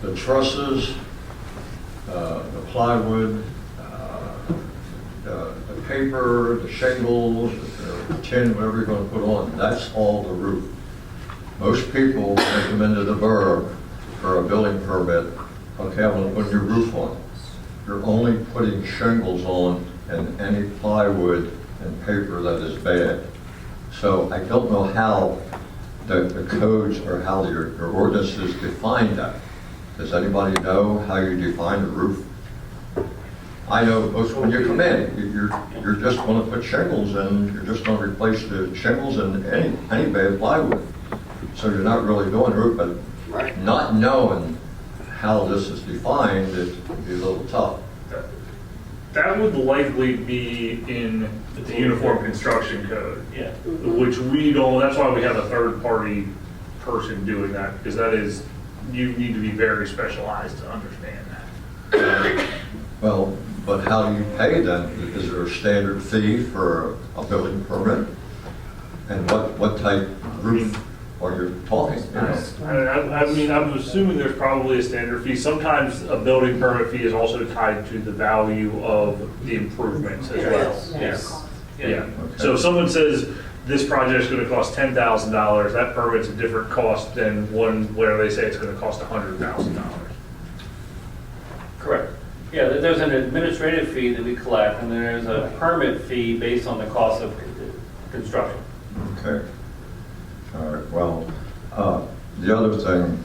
Speaker 11: the trusses, the plywood, the paper, the shingles, the tin, whatever you're going to put on, that's all the roof. Most people come into the borough for a building permit, okay, I'm going to put your roof on. You're only putting shingles on and any plywood and paper that is bad. So I don't know how the codes or how your ordinances define that. Does anybody know how you define a roof? I know most when you come in, you're just going to put shingles and you're just going to replace the shingles and any bad plywood. So you're not really doing roof, but not knowing how this is defined, it would be a little tough.
Speaker 17: That would likely be in the Uniform Construction Code.
Speaker 3: Yeah.
Speaker 17: Which we don't, that's why we have a third-party person doing that, because that is, you need to be very specialized to understand that.
Speaker 11: Well, but how do you pay then? Is there a standard fee for a building permit? And what type of roof are you talking? You know?
Speaker 17: I mean, I'm assuming there's probably a standard fee. Sometimes a building permit fee is also tied to the value of the improvements as well.
Speaker 3: Yes.
Speaker 17: Yeah.
Speaker 11: Okay.
Speaker 17: So if someone says this project is going to cost $10,000, that permit's a different cost than one where they say it's going to cost $100,000.
Speaker 3: Correct. Yeah, there's an administrative fee that we collect, and there's a permit fee based on the cost of construction.
Speaker 11: Okay. All right, well, the other thing,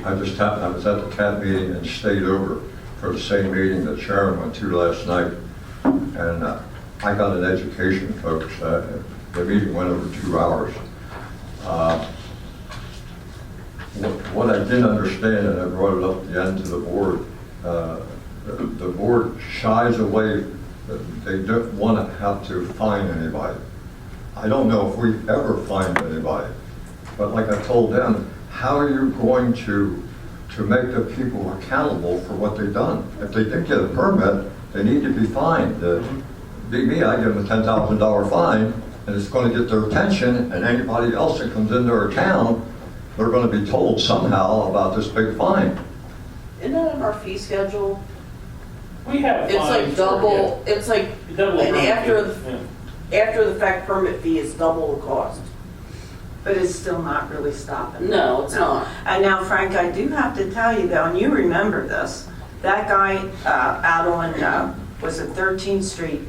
Speaker 11: I was at the CAT meeting and stayed over for the same meeting that Sharon went to last night. And I got an education, folks. The meeting went over 2 hours. what I didn't understand, and I brought it up at the end to the board, the board shies away, they don't want to have to fine anybody. I don't know if we ever fined anybody, but like I told them, how are you going to make the people accountable for what they've done? If they didn't get a permit, they need to be fined. Be me, I give them a $10,000 fine, and it's going to get their attention, and anybody else that comes into our town, they're going to be told somehow about this big fine.
Speaker 1: Isn't that in our fee schedule?
Speaker 3: We have
Speaker 1: It's like
Speaker 3: fines
Speaker 1: double, it's like,
Speaker 3: for- double
Speaker 1: and
Speaker 3: permit fee,
Speaker 1: after the fact permit fee is double the cost.
Speaker 14: But it's still not really stopping.
Speaker 1: No, it's not.
Speaker 14: And now, Frank, I do have to tell you though, and you remember this, that guy out on, was it 13th Street,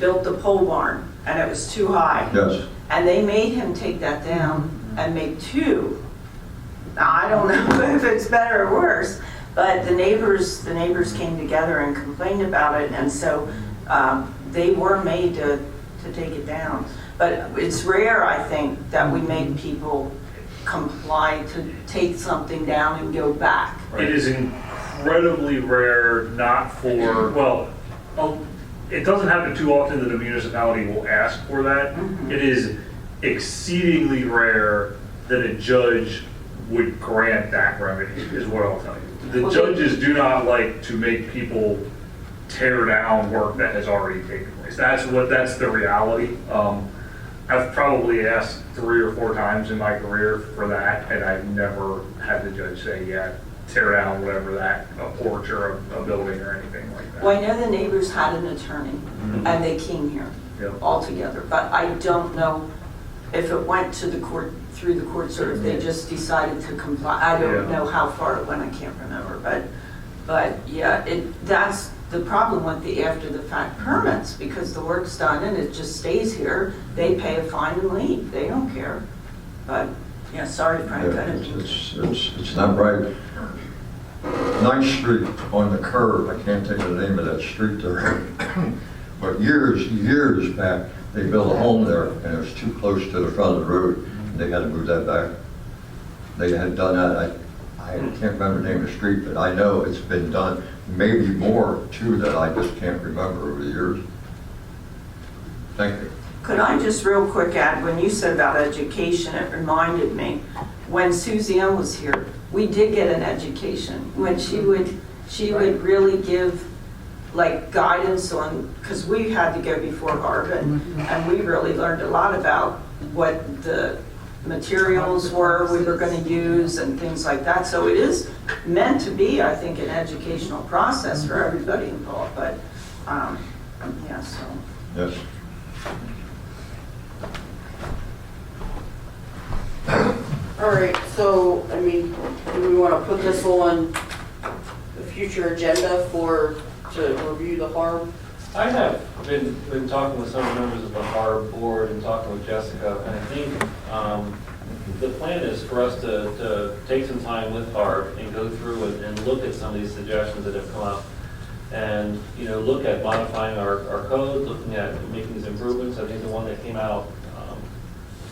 Speaker 14: built the pole barn, and it was too high.
Speaker 11: Yes.
Speaker 14: And they made him take that down and make two. Now, I don't know if it's better or worse, but the neighbors came together and complained about it, and so they were made to take it down. But it's rare, I think, that we make people comply to take something down and go back.
Speaker 17: It is incredibly rare, not for, well, it doesn't happen too often that a municipality will ask for that. It is exceedingly rare that a judge would grant that remedy, is what I'll tell you. The judges do not like to make people tear down work that has already taken place. That's the reality. I've probably asked 3 or 4 times in my career for that, and I've never had the judge say, yeah, tear down whatever that, a porch or a building or anything like that.
Speaker 14: Well, I know the neighbors had an attorney, and they came here all together, but I don't know if it went to the court, through the courts, or if they just decided to comply. I don't know how far it went, I can't remember, but yeah, that's the problem with the after the fact permits, because the work's done and it just stays here. They pay a fine and leave, they don't care. But, yeah, sorry, Frank, I didn't.
Speaker 11: It's not right. 9th Street on the curve, I can't think of the name of that street there. But years back, they built a home there and it was too close to the front of the road. And they had to move that back. They had done that, I can't remember the name of the street, but I know it's been done, maybe more too, that I just can't remember over the years. Thank you.
Speaker 14: Could I just real quick add, when you said about education, it reminded me, when Suzanne was here, we did get an education. When she would really give like guidance on, because we had to go before Harvard, and we really learned a lot about what the materials were we were going to use and things like that. So it is meant to be, I think, an educational process for everybody involved. But yeah, so.
Speaker 11: Yes.
Speaker 1: All right, so, I mean, do we want to put this on the future agenda to review the harm?
Speaker 3: I have been talking with some members of the HARB board and talking with Jessica, and I think the plan is for us to take some time with HARB and go through and look at some of these suggestions that have come up, and look at modifying our code, looking at making these improvements. I think the one that came out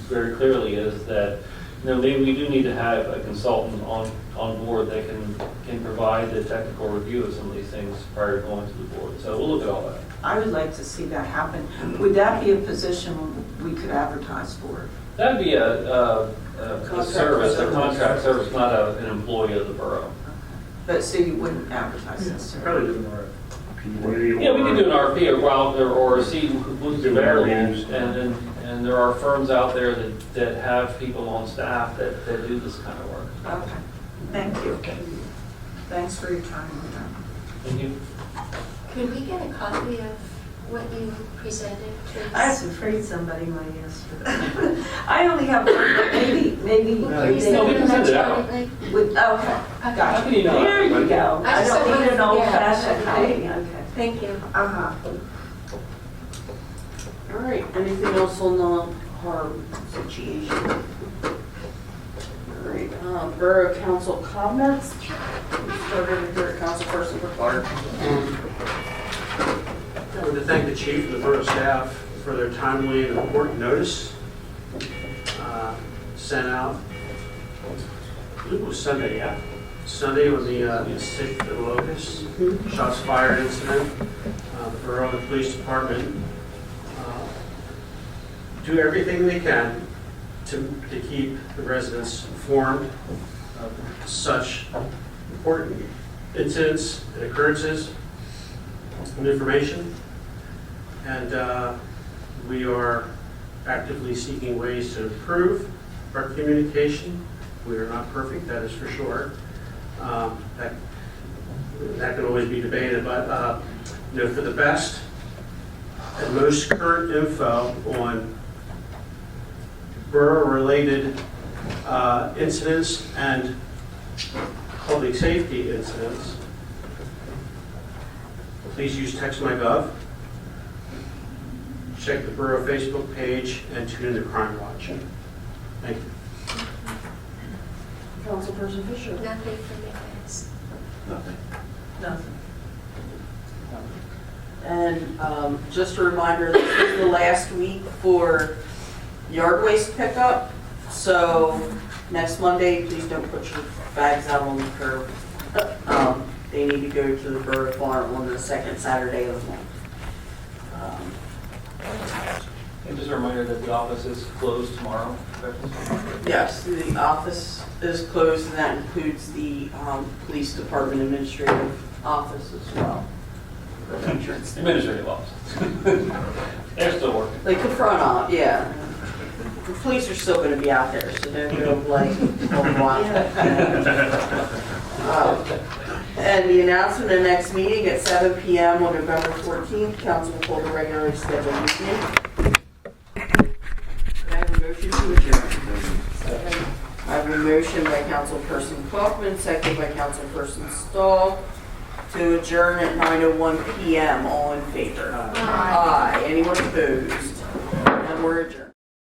Speaker 3: very clearly is that maybe we do need to have a consultant on board that can provide the technical review of some of these things prior to going to the board. So we'll look at all that.
Speaker 14: I would like to see that happen. Would that be a position we could advertise for?
Speaker 3: That'd be a service, a contract service, not an employee of the borough.
Speaker 14: But so you wouldn't advertise this?
Speaker 17: Probably do an RFP.
Speaker 3: Yeah, we can do an RFP or see who's available, and there are firms out there that have people on staff that do this kind of work.
Speaker 14: Okay, thank you. Thanks for your time on that.
Speaker 3: Thank you.
Speaker 16: Could we get a copy of what you presented to us?
Speaker 14: I was afraid somebody might ask for that. I only have one, but maybe.
Speaker 3: No, we can send it out.
Speaker 14: Okay, gotcha.
Speaker 3: Okay.
Speaker 14: There you go.
Speaker 16: I
Speaker 14: I
Speaker 16: just
Speaker 14: don't
Speaker 16: don't
Speaker 14: need an
Speaker 16: wanna
Speaker 14: old
Speaker 16: forget.
Speaker 14: fashioned copy. Okay.
Speaker 16: Thank you.
Speaker 1: All right, anything else on the harm situation? All right, Borough Council comments. We start over here at Councilperson Clark.
Speaker 10: I want to thank the chief and the borough staff for their timely and important notice sent out. believe it was Sunday, yeah. Sunday was the 6th at Locust, shots fired incident. The borough and the police department do everything they can to keep the residents informed of such important incidents and occurrences and information. And we are actively seeking ways to improve our communication. We are not perfect, that is for sure. That can always be debated, but for the best and most current info on borough-related incidents and public safety incidents, please use TextMyGov. Check the borough Facebook page and tune into Crime Watch. Thank you.
Speaker 1: Councilperson Fisher?
Speaker 16: Nothing for me, guys.
Speaker 9: Nothing.
Speaker 1: Nothing. And just a reminder, this is the last week for yard waste pickup. So next Monday, please don't put your bags out on the curb. They need to go to the borough farm on the second Saturday of the month.
Speaker 3: And just a reminder that the office is closed tomorrow.
Speaker 1: Yes, the office is closed, and that includes the police department administrative office as well. The entrance.
Speaker 3: Administrative office. They're still working.
Speaker 1: Like the front op, yeah. The police are still gonna be out there, so don't go like, and the announcement of next meeting at 7 p.m. on November 14th, council will hold a regularly scheduled meeting. Can I have a motion to adjourn? I have a motion by Councilperson Kaufman, second by Councilperson Stahl, to adjourn at 9:01 p.m. All in favor? Aye. Anyone opposed? And we're adjourned.